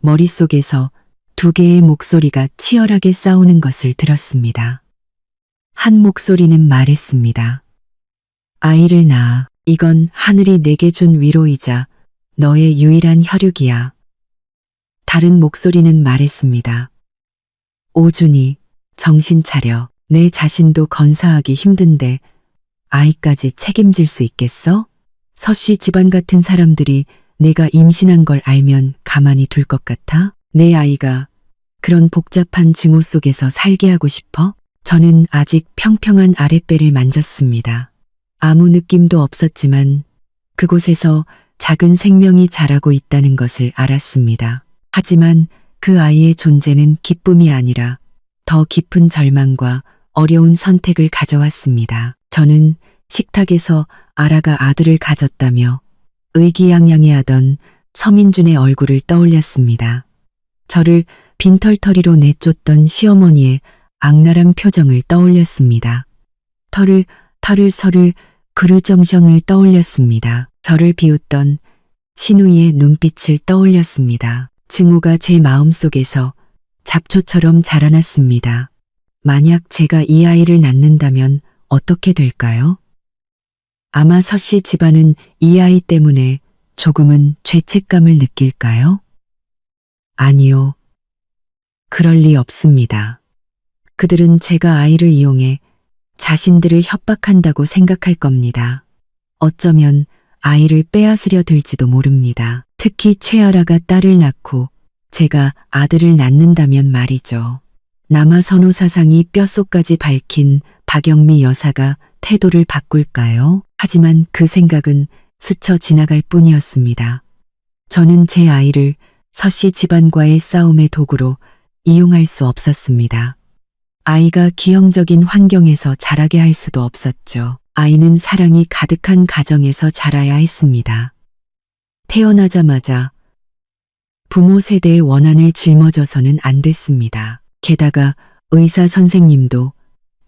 머릿속에서 두 개의 목소리가 치열하게 싸우는 것을 들었습니다. 한 목소리는 말했습니다. 아이를 낳아. 이건 하늘이 내게 준 위로이자 너의 유일한 혈육이야. 다른 목소리는 말했습니다. 오준이, 정신 차려. 내 자신도 건사하기 힘든데 아이까지 책임질 수 있겠어? 서씨 집안 같은 사람들이 내가 임신한 걸 알면 가만히 둘 것 같아? 내 아이가 그런 복잡한 증오 속에서 살게 하고 싶어? 저는 아직 평평한 아랫배를 만졌습니다. 아무 느낌도 없었지만 그곳에서 작은 생명이 자라고 있다는 것을 알았습니다. 하지만 그 아이의 존재는 기쁨이 아니라 더 깊은 절망과 어려운 선택을 가져왔습니다. 저는 식탁에서 아라가 아들을 가졌다며 의기양양해하던 서민준의 얼굴을 떠올렸습니다. 저를 빈털터리로 내쫓던 시어머니의 악랄한 표정을 떠올렸습니다. 털을 설을 그르정성을 떠올렸습니다. 저를 비웃던 신우이의 눈빛을 떠올렸습니다. 증오가 제 마음속에서 잡초처럼 자라났습니다. 만약 제가 이 아이를 낳는다면 어떻게 될까요? 아마 서씨 집안은 이 아이 때문에 조금은 죄책감을 느낄까요? 아니요. 그럴 리 없습니다. 그들은 제가 아이를 이용해 자신들을 협박한다고 생각할 겁니다. 어쩌면 아이를 빼앗으려 들지도 모릅니다. 특히 최아라가 딸을 낳고 제가 아들을 낳는다면 말이죠. 남아선호 사상이 뼛속까지 밝힌 박영미 여사가 태도를 바꿀까요? 하지만 그 생각은 스쳐 지나갈 뿐이었습니다. 저는 제 아이를 서씨 집안과의 싸움의 도구로 이용할 수 없었습니다. 아이가 기형적인 환경에서 자라게 할 수도 없었죠. 아이는 사랑이 가득한 가정에서 자라야 했습니다. 태어나자마자 부모 세대의 원한을 짊어져서는 안 됐습니다. 게다가 의사 선생님도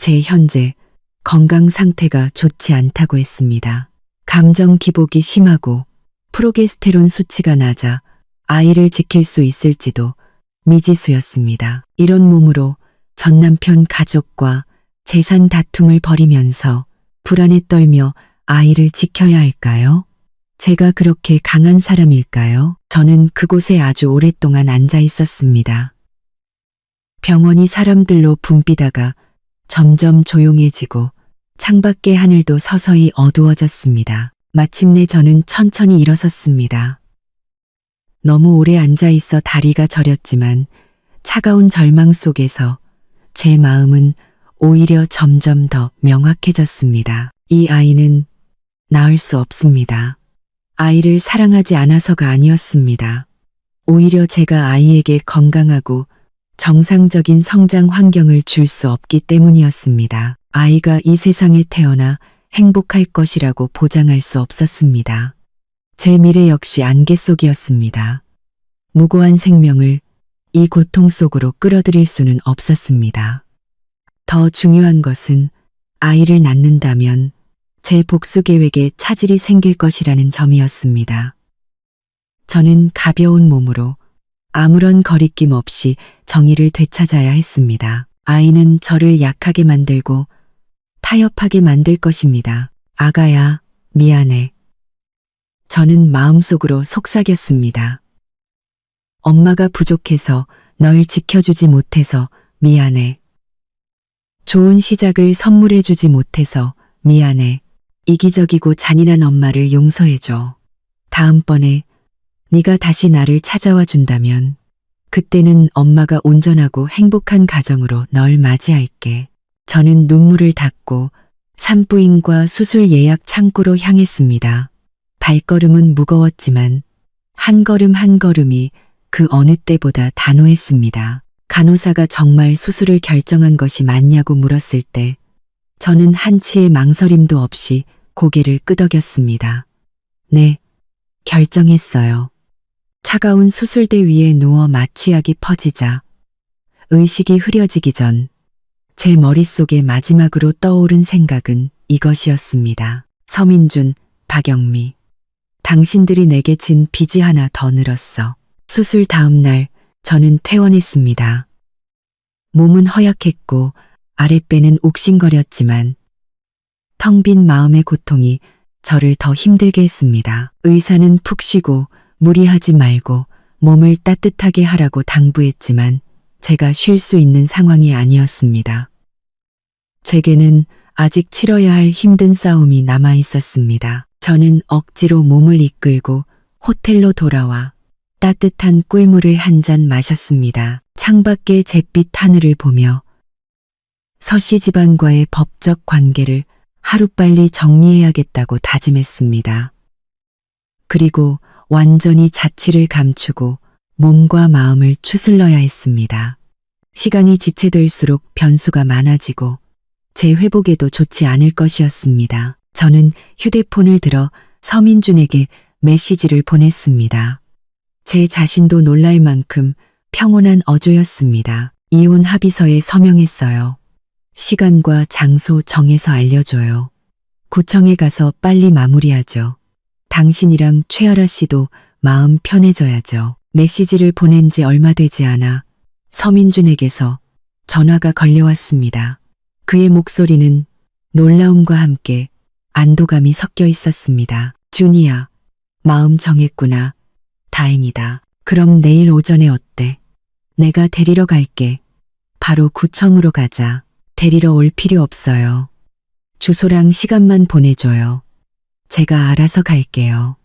제 현재 건강 상태가 좋지 않다고 했습니다. 감정 기복이 심하고 프로게스테론 수치가 낮아 아이를 지킬 수 있을지도 미지수였습니다. 이런 몸으로 전 남편 가족과 재산 다툼을 벌이면서 불안에 떨며 아이를 지켜야 할까요? 제가 그렇게 강한 사람일까요? 저는 그곳에 아주 오랫동안 앉아 있었습니다. 병원이 사람들로 붐비다가 점점 조용해지고 창밖의 하늘도 서서히 어두워졌습니다. 마침내 저는 천천히 일어섰습니다. 너무 오래 앉아 있어 다리가 저렸지만 차가운 절망 속에서 제 마음은 오히려 점점 더 명확해졌습니다. 이 아이는 낳을 수 없습니다. 아이를 사랑하지 않아서가 아니었습니다. 오히려 제가 아이에게 건강하고 정상적인 성장 환경을 줄 수 없기 때문이었습니다. 아이가 이 세상에 태어나 행복할 것이라고 보장할 수 없었습니다. 제 미래 역시 안개 속이었습니다. 무고한 생명을 이 고통 속으로 끌어들일 수는 없었습니다. 더 중요한 것은 아이를 낳는다면 제 복수 계획에 차질이 생길 것이라는 점이었습니다. 저는 가벼운 몸으로 아무런 거리낌 없이 정의를 되찾아야 했습니다. 아이는 저를 약하게 만들고 타협하게 만들 것입니다. 아가야, 미안해. 저는 마음속으로 속삭였습니다. 엄마가 부족해서 널 지켜주지 못해서 미안해. 좋은 시작을 선물해주지 못해서 미안해. 이기적이고 잔인한 엄마를 용서해줘. 다음번에 네가 다시 나를 찾아와 준다면 그때는 엄마가 온전하고 행복한 가정으로 널 맞이할게. 저는 눈물을 닦고 산부인과 수술 예약 창구로 향했습니다. 발걸음은 무거웠지만 한 걸음 한 걸음이 그 어느 때보다 단호했습니다. 간호사가 정말 수술을 결정한 것이 맞냐고 물었을 때 저는 한치의 망설임도 없이 고개를 끄덕였습니다. 네, 결정했어요. 차가운 수술대 위에 누워 마취약이 퍼지자 의식이 흐려지기 전 제 머릿속에 마지막으로 떠오른 생각은 이것이었습니다. 서민준, 박영미. 당신들이 내게 진 빚이 하나 더 늘었어. 수술 다음 날 저는 퇴원했습니다. 몸은 허약했고 아랫배는 욱신거렸지만 텅 빈 마음의 고통이 저를 더 힘들게 했습니다. 의사는 푹 쉬고 무리하지 말고 몸을 따뜻하게 하라고 당부했지만 제가 쉴 수 있는 상황이 아니었습니다. 제게는 아직 치러야 할 힘든 싸움이 남아 있었습니다. 저는 억지로 몸을 이끌고 호텔로 돌아와 따뜻한 꿀물을 한 잔 마셨습니다. 창밖의 잿빛 하늘을 보며 서씨 집안과의 법적 관계를 하루빨리 정리해야겠다고 다짐했습니다. 그리고 완전히 자취를 감추고 몸과 마음을 추슬러야 했습니다. 시간이 지체될수록 변수가 많아지고 제 회복에도 좋지 않을 것이었습니다. 저는 휴대폰을 들어 서민준에게 메시지를 보냈습니다. 제 자신도 놀랄 만큼 평온한 어조였습니다. 이혼 합의서에 서명했어요. 시간과 장소 정해서 알려줘요. 구청에 가서 빨리 마무리하죠. 당신이랑 최아라 씨도 마음 편해져야죠. 메시지를 보낸 지 얼마 되지 않아 서민준에게서 전화가 걸려왔습니다. 그의 목소리는 놀라움과 함께 안도감이 섞여 있었습니다. 준이야, 마음 정했구나. 다행이다. 그럼 내일 오전에 어때? 내가 데리러 갈게. 바로 구청으로 가자. 데리러 올 필요 없어요. 주소랑 시간만 보내줘요. 제가 알아서 갈게요.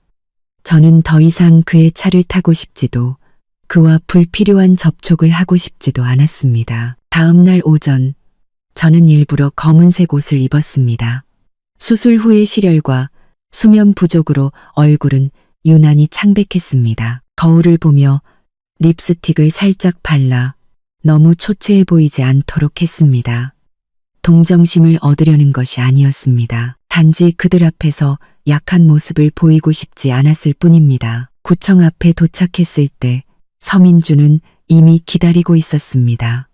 저는 더 이상 그의 차를 타고 싶지도 그와 불필요한 접촉을 하고 싶지도 않았습니다. 다음 날 오전 저는 일부러 검은색 옷을 입었습니다. 수술 후의 실혈과 수면 부족으로 얼굴은 유난히 창백했습니다. 거울을 보며 립스틱을 살짝 발라 너무 초췌해 보이지 않도록 했습니다. 동정심을 얻으려는 것이 아니었습니다. 단지 그들 앞에서 약한 모습을 보이고 싶지 않았을 뿐입니다. 구청 앞에 도착했을 때 서민주는 이미 기다리고 있었습니다.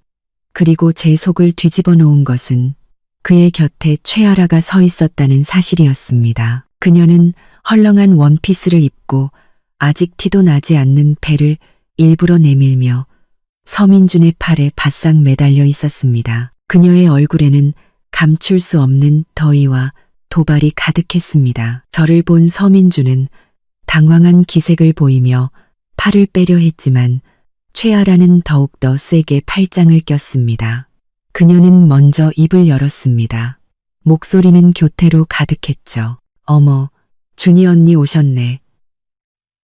그리고 제 속을 뒤집어 놓은 것은 그의 곁에 최아라가 서 있었다는 사실이었습니다. 그녀는 헐렁한 원피스를 입고 아직 티도 나지 않는 배를 일부러 내밀며 서민준의 팔에 바싹 매달려 있었습니다. 그녀의 얼굴에는 감출 수 없는 더위와 도발이 가득했습니다. 저를 본 서민준은 당황한 기색을 보이며 팔을 빼려 했지만 최아라는 더욱더 세게 팔짱을 꼈습니다. 그녀는 먼저 입을 열었습니다. 목소리는 교태로 가득했죠. 어머, 준이 언니 오셨네.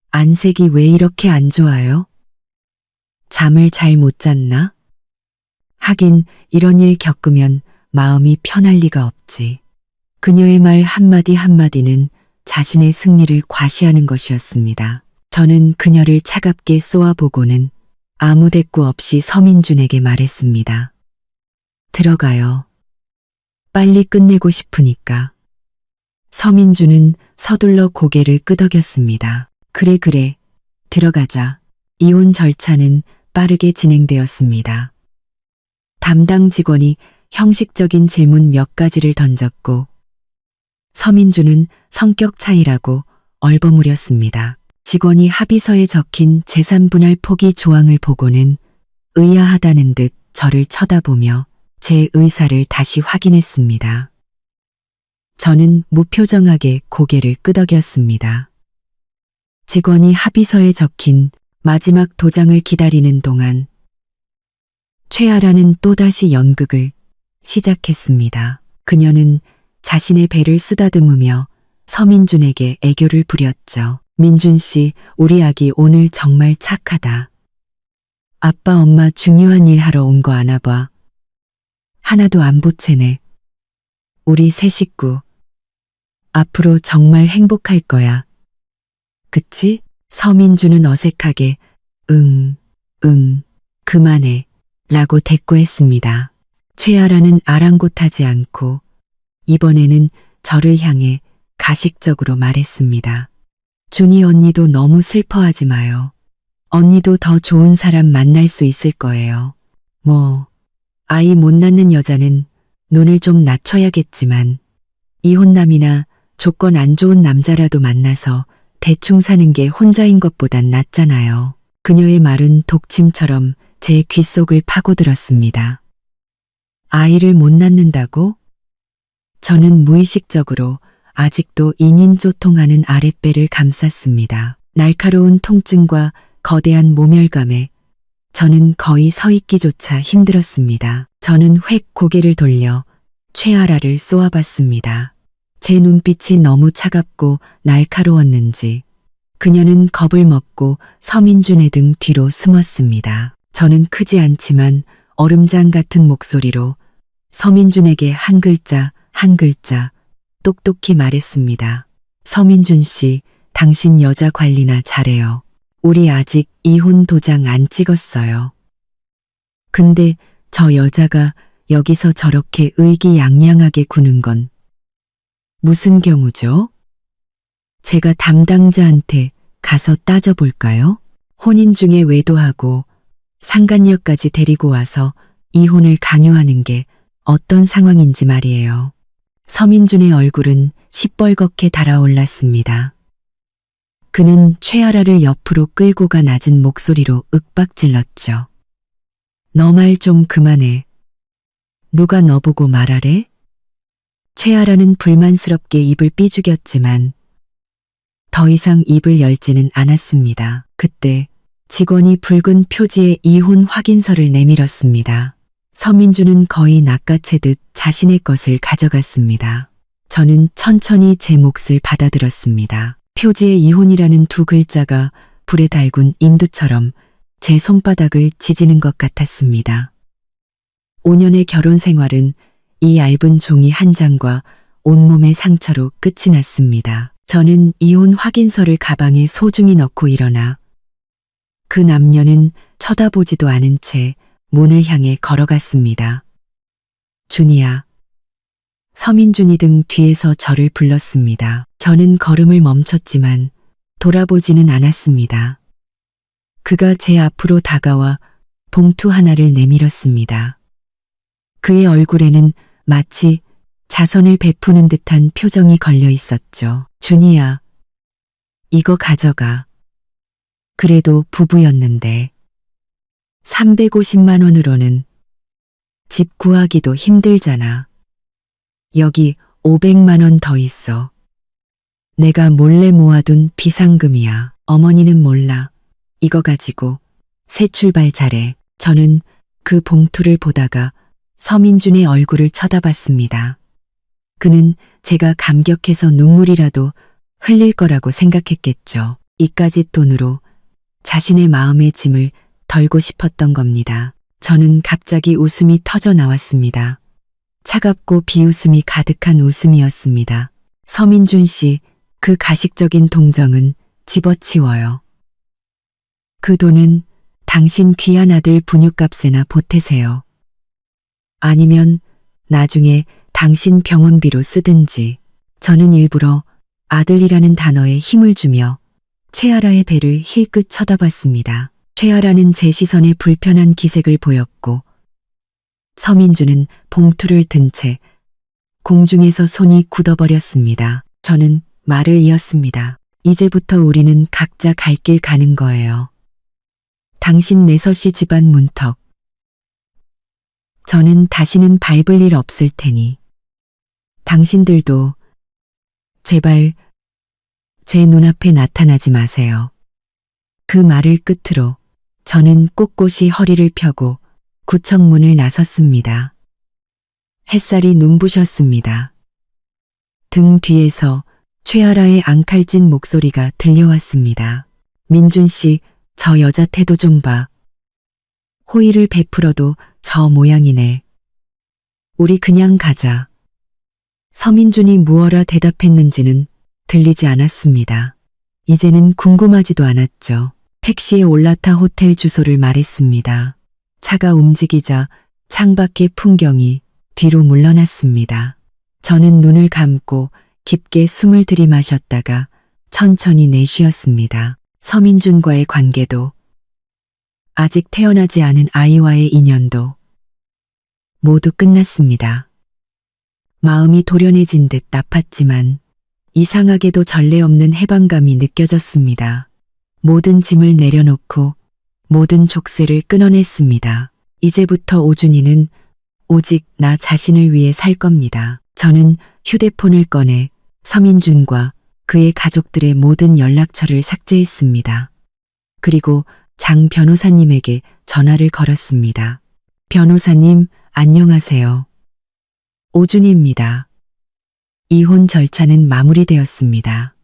안색이 왜 이렇게 안 좋아요? 잠을 잘 못 잤나? 하긴 이런 일 겪으면 마음이 편할 리가 없지. 그녀의 말 한마디 한마디는 자신의 승리를 과시하는 것이었습니다. 저는 그녀를 차갑게 쏘아보고는 아무 대꾸 없이 서민준에게 말했습니다. 들어가요. 빨리 끝내고 싶으니까. 서민준은 서둘러 고개를 끄덕였습니다. 그래, 들어가자. 이혼 절차는 빠르게 진행되었습니다. 담당 직원이 형식적인 질문 몇 가지를 던졌고 서민준은 성격 차이라고 얼버무렸습니다. 직원이 합의서에 적힌 재산분할 포기 조항을 보고는 의아하다는 듯 저를 쳐다보며 제 의사를 다시 확인했습니다. 저는 무표정하게 고개를 끄덕였습니다. 직원이 합의서에 적힌 마지막 도장을 기다리는 동안 최아라는 또다시 연극을 시작했습니다. 그녀는 자신의 배를 쓰다듬으며 서민준에게 애교를 부렸죠. 민준 씨, 우리 아기 오늘 정말 착하다. 아빠 엄마 중요한 일 하러 온 거 아나 봐. 하나도 안 보채네. 우리 새 식구. 앞으로 정말 행복할 거야. 그치? 서민준은 어색하게 응, 그만해 라고 대꾸했습니다. 최아라는 아랑곳하지 않고 이번에는 저를 향해 가식적으로 말했습니다. 준이 언니도 너무 슬퍼하지 마요. 언니도 더 좋은 사람 만날 수 있을 거예요. 아이 못 낳는 여자는 눈을 좀 낮춰야겠지만 이혼남이나 조건 안 좋은 남자라도 만나서 대충 사는 게 혼자인 것보단 낫잖아요. 그녀의 말은 독침처럼 제 귓속을 파고들었습니다. 아이를 못 낳는다고? 저는 무의식적으로 아직도 인인조통하는 아랫배를 감쌌습니다. 날카로운 통증과 거대한 모멸감에 저는 거의 서 있기조차 힘들었습니다. 저는 획 고개를 돌려 최아라를 쏘아봤습니다. 제 눈빛이 너무 차갑고 날카로웠는지 그녀는 겁을 먹고 서민준의 등 뒤로 숨었습니다. 저는 크지 않지만 얼음장 같은 목소리로 서민준에게 한 글자 한 글자 똑똑히 말했습니다. 서민준 씨, 당신 여자 관리나 잘해요. 우리 아직 이혼 도장 안 찍었어요. 근데 저 여자가 여기서 저렇게 의기양양하게 구는 건 무슨 경우죠? 제가 담당자한테 가서 따져볼까요? 혼인 중에 외도하고 상간녀까지 데리고 와서 이혼을 강요하는 게 어떤 상황인지 말이에요. 서민준의 얼굴은 시뻘겋게 달아올랐습니다. 그는 최아라를 옆으로 끌고 가 낮은 목소리로 윽박질렀죠. 너 말 좀 그만해. 누가 너보고 말하래? 최아라는 불만스럽게 입을 삐죽였지만 더 이상 입을 열지는 않았습니다. 그때 직원이 붉은 표지에 이혼 확인서를 내밀었습니다. 서민준은 거의 낚아채듯 자신의 것을 가져갔습니다. 저는 천천히 제 몫을 받아들었습니다. 표지에 이혼이라는 두 글자가 불에 달군 인두처럼 제 손바닥을 지지는 것 같았습니다. 5년의 결혼 생활은 이 얇은 종이 한 장과 온몸의 상처로 끝이 났습니다. 저는 이혼 확인서를 가방에 소중히 넣고 일어나 그 남녀는 쳐다보지도 않은 채 문을 향해 걸어갔습니다. 준이야. 서민준이 등 뒤에서 저를 불렀습니다. 저는 걸음을 멈췄지만 돌아보지는 않았습니다. 그가 제 앞으로 다가와 봉투 하나를 내밀었습니다. 그의 얼굴에는 마치 자선을 베푸는 듯한 표정이 걸려 있었죠. 준이야, 이거 가져가. 그래도 부부였는데 350만 원으로는 집 구하기도 힘들잖아. 여기 500만 원 더 있어. 내가 몰래 모아둔 비상금이야. 어머니는 몰라. 이거 가지고 새 출발 잘해. 저는 그 봉투를 보다가 서민준의 얼굴을 쳐다봤습니다. 그는 제가 감격해서 눈물이라도 흘릴 거라고 생각했겠죠. 이까짓 돈으로 자신의 마음의 짐을 덜고 싶었던 겁니다. 저는 갑자기 웃음이 터져 나왔습니다. 차갑고 비웃음이 가득한 웃음이었습니다. 서민준 씨, 그 가식적인 동정은 집어치워요. 그 돈은 당신 귀한 아들 분유값에나 보태세요. 아니면 나중에 당신 병원비로 쓰든지. 저는 일부러 아들이라는 단어에 힘을 주며 최아라의 배를 힐끗 쳐다봤습니다. 최아라는 제 시선에 불편한 기색을 보였고 서민주는 봉투를 든 채 공중에서 손이 굳어버렸습니다. 저는 말을 이었습니다. 이제부터 우리는 각자 갈 길 가는 거예요. 당신 내서씨 집안 문턱. 저는 다시는 밟을 일 없을 테니 당신들도 제발 제 눈앞에 나타나지 마세요. 그 말을 끝으로 저는 꼿꼿이 허리를 펴고 구청문을 나섰습니다. 햇살이 눈부셨습니다. 등 뒤에서 최아라의 앙칼진 목소리가 들려왔습니다. 민준 씨, 저 여자 태도 좀 봐. 호의를 베풀어도 저 모양이네. 우리 그냥 가자. 서민준이 무어라 대답했는지는 들리지 않았습니다. 이제는 궁금하지도 않았죠. 택시에 올라타 호텔 주소를 말했습니다. 차가 움직이자 창밖의 풍경이 뒤로 물러났습니다. 저는 눈을 감고 깊게 숨을 들이마셨다가 천천히 내쉬었습니다. 서민준과의 관계도 아직 태어나지 않은 아이와의 인연도 모두 끝났습니다. 마음이 도련해진 듯 아팠지만 이상하게도 전례 없는 해방감이 느껴졌습니다. 모든 짐을 내려놓고 모든 족쇄를 끊어냈습니다. 이제부터 오준이는 오직 나 자신을 위해 살 겁니다. 저는 휴대폰을 꺼내 서민준과 그의 가족들의 모든 연락처를 삭제했습니다. 그리고 장 변호사님에게 전화를 걸었습니다. 변호사님, 안녕하세요. 오준희입니다. 이혼 절차는 마무리되었습니다.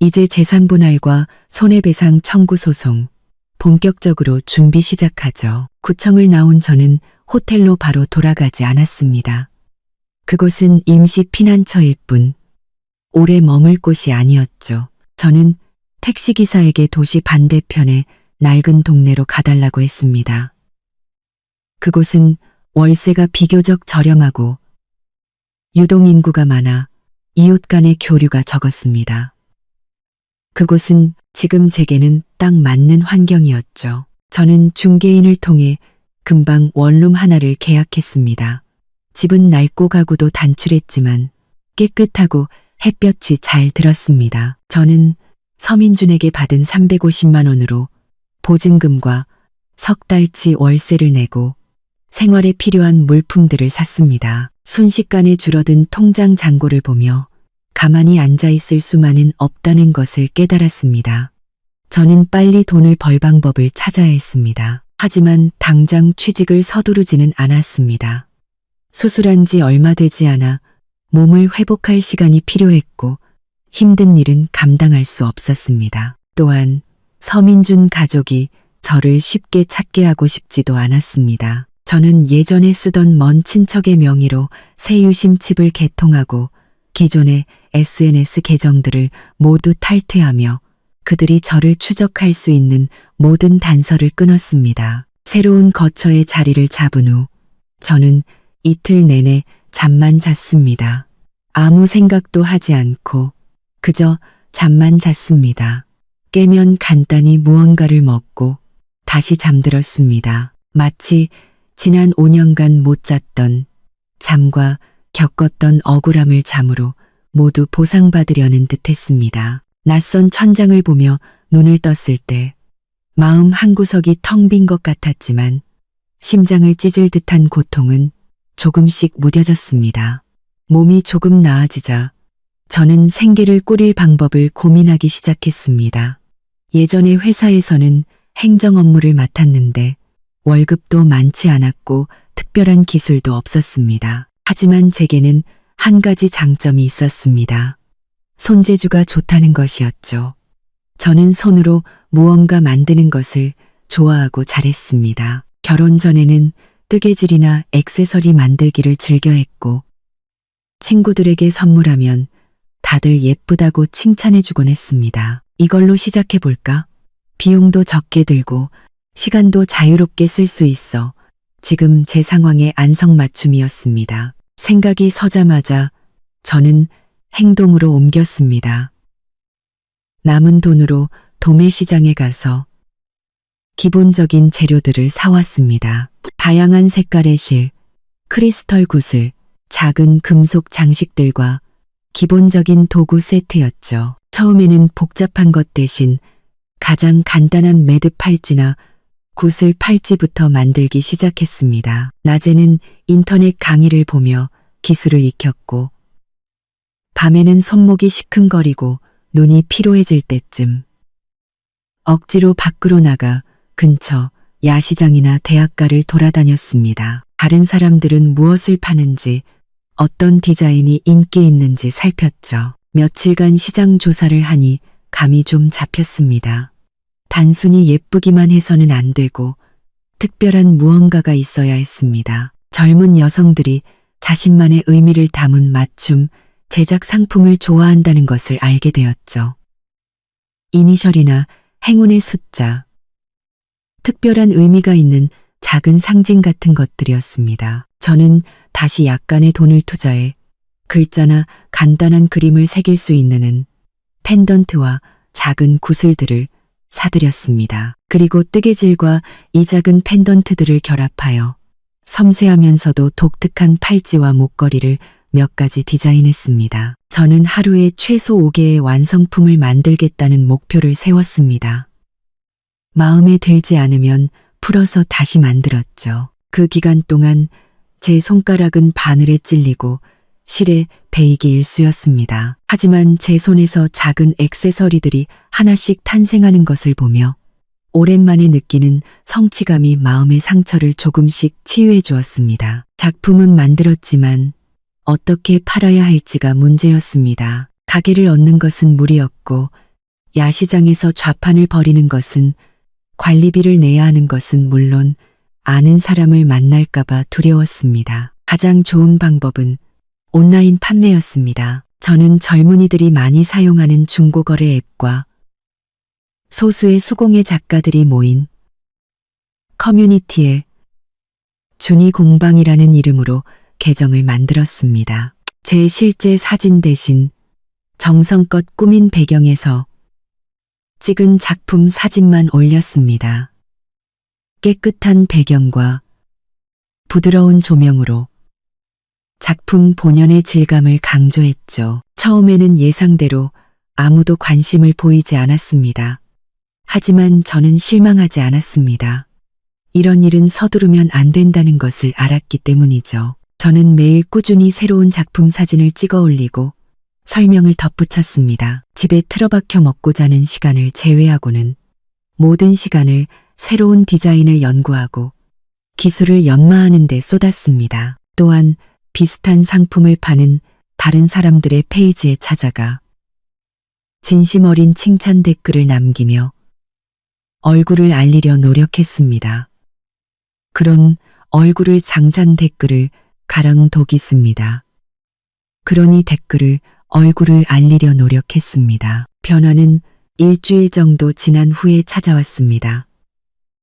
이제 재산분할과 손해배상 청구 소송 본격적으로 준비 시작하죠. 구청을 나온 저는 호텔로 바로 돌아가지 않았습니다. 그곳은 임시 피난처일 뿐 오래 머물 곳이 아니었죠. 저는 택시기사에게 도시 반대편의 낡은 동네로 가달라고 했습니다. 그곳은 월세가 비교적 저렴하고 유동인구가 많아 이웃 간의 교류가 적었습니다. 그곳은 지금 제게는 딱 맞는 환경이었죠. 저는 중개인을 통해 금방 원룸 하나를 계약했습니다. 집은 낡고 가구도 단출했지만 깨끗하고 햇볕이 잘 들었습니다. 저는 서민준에게 받은 350만 원으로 보증금과 석 달치 월세를 내고 생활에 필요한 물품들을 샀습니다. 순식간에 줄어든 통장 잔고를 보며 가만히 앉아있을 수만은 없다는 것을 깨달았습니다. 저는 빨리 돈을 벌 방법을 찾아야 했습니다. 하지만 당장 취직을 서두르지는 않았습니다. 수술한 지 얼마 되지 않아 몸을 회복할 시간이 필요했고 힘든 일은 감당할 수 없었습니다. 또한 서민준 가족이 저를 쉽게 찾게 하고 싶지도 않았습니다. 저는 예전에 쓰던 먼 친척의 명의로 새 유심칩을 개통하고 기존의 SNS 계정들을 모두 탈퇴하며 그들이 저를 추적할 수 있는 모든 단서를 끊었습니다. 새로운 거처의 자리를 잡은 후 저는 이틀 내내 잠만 잤습니다. 아무 생각도 하지 않고 그저 잠만 잤습니다. 깨면 간단히 무언가를 먹고 다시 잠들었습니다. 마치 지난 5년간 못 잤던 잠과 겪었던 억울함을 잠으로 모두 보상받으려는 듯 했습니다. 낯선 천장을 보며 눈을 떴을 때 마음 한구석이 텅 빈 것 같았지만 심장을 찢을 듯한 고통은 조금씩 무뎌졌습니다. 몸이 조금 나아지자 저는 생계를 꾸릴 방법을 고민하기 시작했습니다. 예전에 회사에서는 행정 업무를 맡았는데 월급도 많지 않았고 특별한 기술도 없었습니다. 하지만 제게는 한 가지 장점이 있었습니다. 손재주가 좋다는 것이었죠. 저는 손으로 무언가 만드는 것을 좋아하고 잘했습니다. 결혼 전에는 뜨개질이나 액세서리 만들기를 즐겨 했고 친구들에게 선물하면 다들 예쁘다고 칭찬해주곤 했습니다. 이걸로 시작해볼까? 비용도 적게 들고 시간도 자유롭게 쓸 수 있어 지금 제 상황에 안성맞춤이었습니다. 생각이 서자마자 저는 행동으로 옮겼습니다. 남은 돈으로 도매시장에 가서 기본적인 재료들을 사왔습니다. 다양한 색깔의 실, 크리스털 구슬, 작은 금속 장식들과 기본적인 도구 세트였죠. 처음에는 복잡한 것 대신 가장 간단한 매듭 팔찌나 구슬 팔찌부터 만들기 시작했습니다. 낮에는 인터넷 강의를 보며 기술을 익혔고 밤에는 손목이 시큰거리고 눈이 피로해질 때쯤 억지로 밖으로 나가 근처 야시장이나 대학가를 돌아다녔습니다. 다른 사람들은 무엇을 파는지 어떤 디자인이 인기 있는지 살폈죠. 며칠간 시장 조사를 하니 감이 좀 잡혔습니다. 단순히 예쁘기만 해서는 안 되고 특별한 무언가가 있어야 했습니다. 젊은 여성들이 자신만의 의미를 담은 맞춤, 제작 상품을 좋아한다는 것을 알게 되었죠. 이니셜이나 행운의 숫자, 특별한 의미가 있는 작은 상징 같은 것들이었습니다. 저는 다시 약간의 돈을 투자해 글자나 간단한 그림을 새길 수 있는 펜던트와 작은 구슬들을 사들였습니다. 그리고 뜨개질과 이 작은 펜던트들을 결합하여 섬세하면서도 독특한 팔찌와 목걸이를 몇 가지 디자인했습니다. 저는 하루에 최소 5개의 완성품을 만들겠다는 목표를 세웠습니다. 마음에 들지 않으면 풀어서 다시 만들었죠. 그 기간 동안 제 손가락은 바늘에 찔리고 실에 베이기 일쑤였습니다. 하지만 제 손에서 작은 액세서리들이 하나씩 탄생하는 것을 보며 오랜만에 느끼는 성취감이 마음의 상처를 조금씩 치유해 주었습니다. 작품은 만들었지만 어떻게 팔아야 할지가 문제였습니다. 가게를 얻는 것은 무리였고 야시장에서 좌판을 벌이는 것은 관리비를 내야 하는 것은 물론 아는 사람을 만날까봐 두려웠습니다. 가장 좋은 방법은 온라인 판매였습니다. 저는 젊은이들이 많이 사용하는 중고거래 앱과 소수의 수공예 작가들이 모인 커뮤니티에 준이 공방이라는 이름으로 계정을 만들었습니다. 제 실제 사진 대신 정성껏 꾸민 배경에서 찍은 작품 사진만 올렸습니다. 깨끗한 배경과 부드러운 조명으로 작품 본연의 질감을 강조했죠. 처음에는 예상대로 아무도 관심을 보이지 않았습니다. 하지만 저는 실망하지 않았습니다. 이런 일은 서두르면 안 된다는 것을 알았기 때문이죠. 저는 매일 꾸준히 새로운 작품 사진을 찍어 올리고 설명을 덧붙였습니다. 집에 틀어박혀 먹고 자는 시간을 제외하고는 모든 시간을 새로운 디자인을 연구하고 기술을 연마하는 데 쏟았습니다. 또한 비슷한 상품을 파는 다른 사람들의 페이지에 찾아가 진심 어린 칭찬 댓글을 남기며 얼굴을 알리려 노력했습니다. 그런 얼굴을 장잔 댓글을 가랑 독이 씁니다. 그러니 댓글을 얼굴을 알리려 노력했습니다. 변화는 일주일 정도 지난 후에 찾아왔습니다.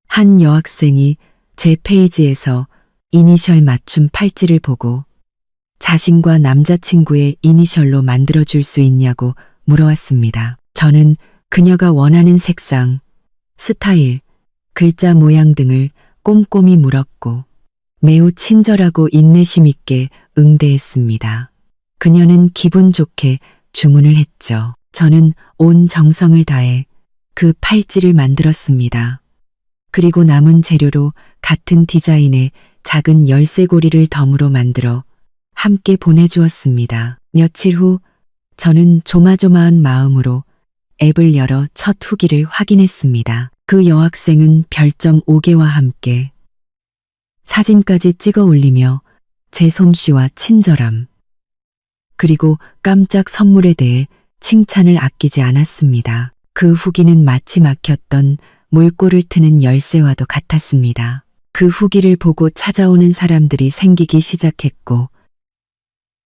한 여학생이 제 페이지에서 이니셜 맞춤 팔찌를 보고 자신과 남자친구의 이니셜로 만들어줄 수 있냐고 물어왔습니다. 저는 그녀가 원하는 색상, 스타일, 글자 모양 등을 꼼꼼히 물었고 매우 친절하고 인내심 있게 응대했습니다. 그녀는 기분 좋게 주문을 했죠. 저는 온 정성을 다해 그 팔찌를 만들었습니다. 그리고 남은 재료로 같은 디자인의 작은 열쇠고리를 덤으로 만들어 함께 보내주었습니다. 며칠 후 저는 조마조마한 마음으로 앱을 열어 첫 후기를 확인했습니다. 그 여학생은 별점 5개와 함께 사진까지 찍어 올리며 제 솜씨와 친절함, 그리고 깜짝 선물에 대해 칭찬을 아끼지 않았습니다. 그 후기는 마치 막혔던 물꼬를 트는 열쇠와도 같았습니다. 그 후기를 보고 찾아오는 사람들이 생기기 시작했고,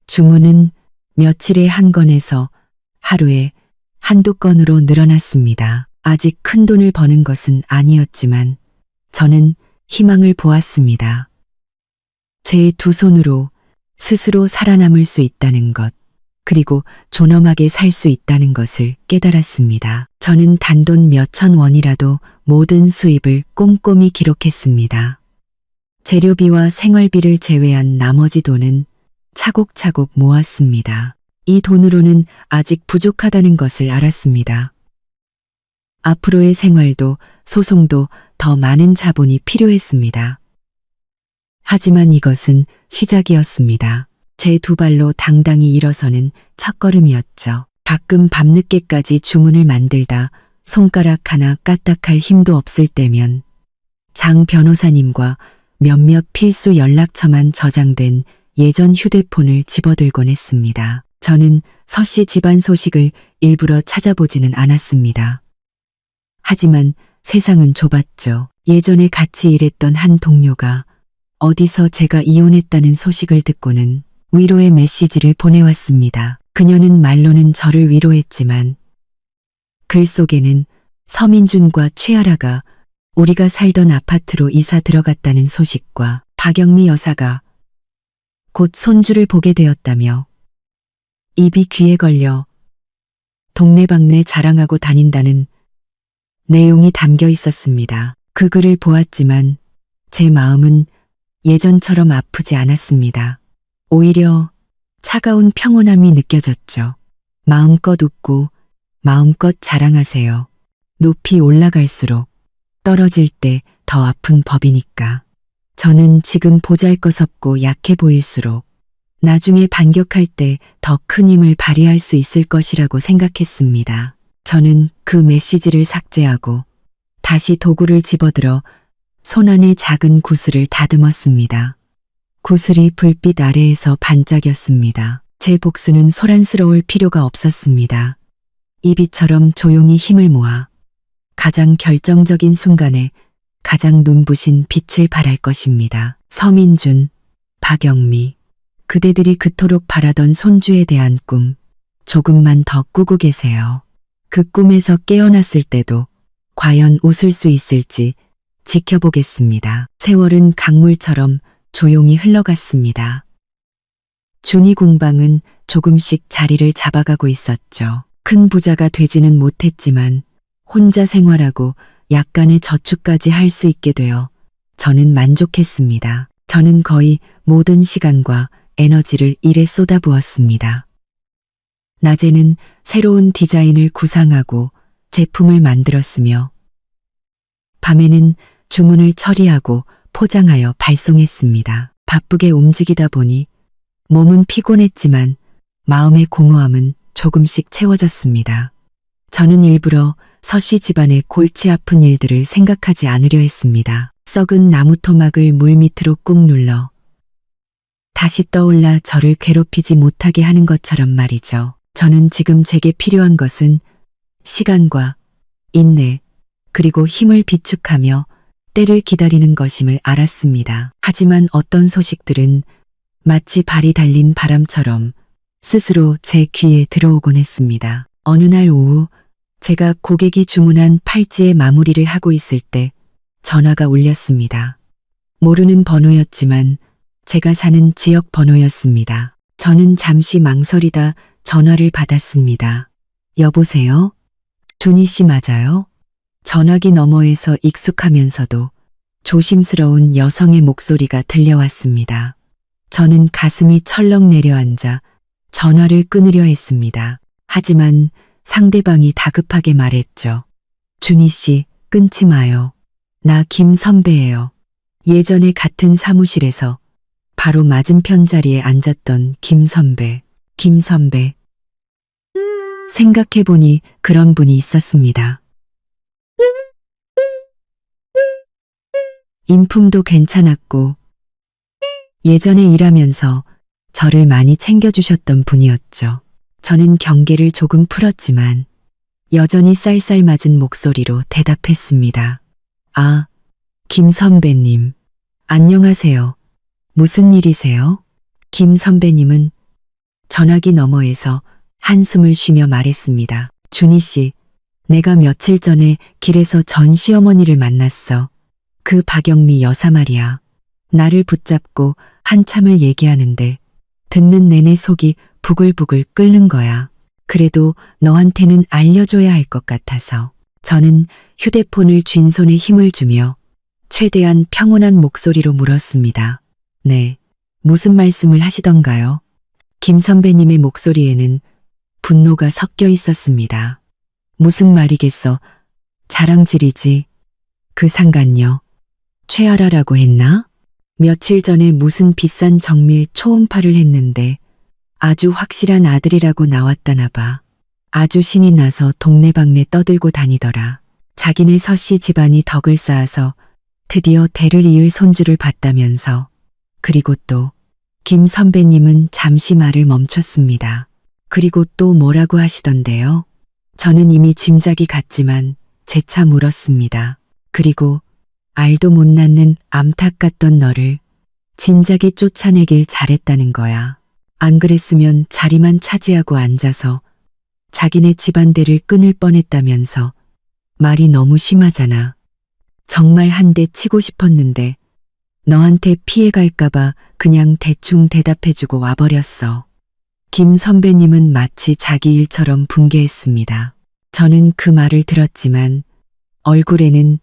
주문은 며칠에 한 건에서 하루에 한두 건으로 늘어났습니다. 아직 큰 돈을 버는 것은 아니었지만 저는 희망을 보았습니다. 제 두 손으로 스스로 살아남을 수 있다는 것, 그리고 존엄하게 살 수 있다는 것을 깨달았습니다. 저는 단돈 몇천 원이라도 모든 수입을 꼼꼼히 기록했습니다. 재료비와 생활비를 제외한 나머지 돈은 차곡차곡 모았습니다. 이 돈으로는 아직 부족하다는 것을 알았습니다. 앞으로의 생활도 소송도 더 많은 자본이 필요했습니다. 하지만 이것은 시작이었습니다. 제 두 발로 당당히 일어서는 첫걸음이었죠. 가끔 밤늦게까지 주문을 만들다 손가락 하나 까딱할 힘도 없을 때면 장 변호사님과 몇몇 필수 연락처만 저장된 예전 휴대폰을 집어들곤 했습니다. 저는 서씨 집안 소식을 일부러 찾아보지는 않았습니다. 하지만 세상은 좁았죠. 예전에 같이 일했던 한 동료가 어디서 제가 이혼했다는 소식을 듣고는 위로의 메시지를 보내왔습니다. 그녀는 말로는 저를 위로했지만 글 속에는 서민준과 최아라가 우리가 살던 아파트로 이사 들어갔다는 소식과 박영미 여사가 곧 손주를 보게 되었다며 입이 귀에 걸려 동네방네 자랑하고 다닌다는 내용이 담겨 있었습니다. 그 글을 보았지만 제 마음은 예전처럼 아프지 않았습니다. 오히려 차가운 평온함이 느껴졌죠. 마음껏 웃고 마음껏 자랑하세요. 높이 올라갈수록 떨어질 때 더 아픈 법이니까. 저는 지금 보잘것없고 약해 보일수록 나중에 반격할 때 더 큰 힘을 발휘할 수 있을 것이라고 생각했습니다. 저는 그 메시지를 삭제하고 다시 도구를 집어들어 손안에 작은 구슬을 다듬었습니다. 구슬이 불빛 아래에서 반짝였습니다. 제 복수는 소란스러울 필요가 없었습니다. 이비처럼 조용히 힘을 모아 가장 결정적인 순간에 가장 눈부신 빛을 발할 것입니다. 서민준, 박영미, 그대들이 그토록 바라던 손주에 대한 꿈, 조금만 더 꾸고 계세요. 그 꿈에서 깨어났을 때도 과연 웃을 수 있을지 지켜보겠습니다. 세월은 강물처럼 조용히 흘러갔습니다. 준이 공방은 조금씩 자리를 잡아가고 있었죠. 큰 부자가 되지는 못했지만 혼자 생활하고 약간의 저축까지 할 수 있게 되어 저는 만족했습니다. 저는 거의 모든 시간과 에너지를 일에 쏟아부었습니다. 낮에는 새로운 디자인을 구상하고 제품을 만들었으며 밤에는 주문을 처리하고 포장하여 발송했습니다. 바쁘게 움직이다 보니 몸은 피곤했지만 마음의 공허함은 조금씩 채워졌습니다. 저는 일부러 서씨 집안의 골치 아픈 일들을 생각하지 않으려 했습니다. 썩은 나무 토막을 물밑으로 꾹 눌러 다시 떠올라 저를 괴롭히지 못하게 하는 것처럼 말이죠. 저는 지금 제게 필요한 것은 시간과 인내, 그리고 힘을 비축하며 때를 기다리는 것임을 알았습니다. 하지만 어떤 소식들은 마치 발이 달린 바람처럼 스스로 제 귀에 들어오곤 했습니다. 어느 날 오후 제가 고객이 주문한 팔찌의 마무리를 하고 있을 때 전화가 울렸습니다. 모르는 번호였지만 제가 사는 지역 번호였습니다. 저는 잠시 망설이다 전화를 받았습니다. 여보세요? 준희 씨 맞아요? 전화기 너머에서 익숙하면서도 조심스러운 여성의 목소리가 들려왔습니다. 저는 가슴이 철렁 내려앉아 전화를 끊으려 했습니다. 하지만 상대방이 다급하게 말했죠. 준희 씨, 끊지 마요. 나 김 선배예요. 예전에 같은 사무실에서 바로 맞은편 자리에 앉았던 김 선배. 김 선배. 생각해보니 그런 분이 있었습니다. 인품도 괜찮았고 예전에 일하면서 저를 많이 챙겨주셨던 분이었죠. 저는 경계를 조금 풀었지만 여전히 쌀쌀맞은 목소리로 대답했습니다. 아, 김 선배님. 안녕하세요. 무슨 일이세요? 김 선배님은 전화기 너머에서 한숨을 쉬며 말했습니다. 준희 씨, 내가 며칠 전에 길에서 전 시어머니를 만났어. 그 박영미 여사 말이야. 나를 붙잡고 한참을 얘기하는데 듣는 내내 속이 부글부글 끓는 거야. 그래도 너한테는 알려줘야 할 것 같아서. 저는 휴대폰을 쥔 손에 힘을 주며 최대한 평온한 목소리로 물었습니다. 네, 무슨 말씀을 하시던가요? 김 선배님의 목소리에는 분노가 섞여 있었습니다. 무슨 말이겠어. 자랑질이지. 그 상간녀. 최아라라고 했나? 며칠 전에 무슨 비싼 정밀 초음파를 했는데 아주 확실한 아들이라고 나왔다나 봐. 아주 신이 나서 동네방네 떠들고 다니더라. 자기네 서씨 집안이 덕을 쌓아서 드디어 대를 이을 손주를 봤다면서. 그리고 또 김 선배님은 잠시 말을 멈췄습니다. 그리고 또 뭐라고 하시던데요? 저는 이미 짐작이 갔지만 재차 물었습니다. 그리고 알도 못 낳는 암탉 같던 너를 진작에 쫓아내길 잘했다는 거야. 안 그랬으면 자리만 차지하고 앉아서 자기네 집안대를 끊을 뻔했다면서. 말이 너무 심하잖아. 정말 한 대 치고 싶었는데 너한테 피해갈까봐 그냥 대충 대답해주고 와버렸어. 김 선배님은 마치 자기 일처럼 분개했습니다. 저는 그 말을 들었지만 얼굴에는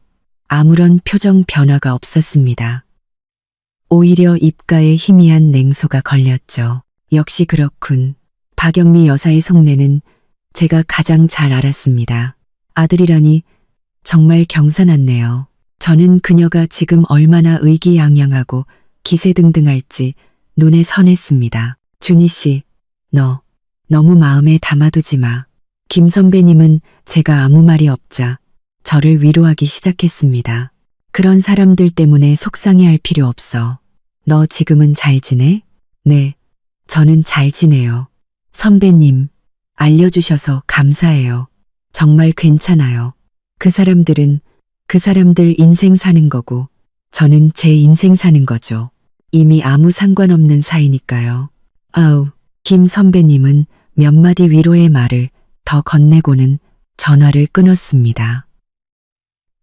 아무런 표정 변화가 없었습니다. 오히려 입가에 희미한 냉소가 걸렸죠. 역시 그렇군. 박영미 여사의 속내는 제가 가장 잘 알았습니다. 아들이라니 정말 경사났네요. 저는 그녀가 지금 얼마나 의기양양하고 기세등등할지 눈에 선했습니다. 준희 씨, 너 너무 마음에 담아두지 마. 김 선배님은 제가 아무 말이 없자 저를 위로하기 시작했습니다. 그런 사람들 때문에 속상해할 필요 없어. 너 지금은 잘 지내? 네, 저는 잘 지내요. 선배님, 알려주셔서 감사해요. 정말 괜찮아요. 그 사람들은 그 사람들 인생 사는 거고 저는 제 인생 사는 거죠. 이미 아무 상관없는 사이니까요. 아우, 김 선배님은 몇 마디 위로의 말을 더 건네고는 전화를 끊었습니다.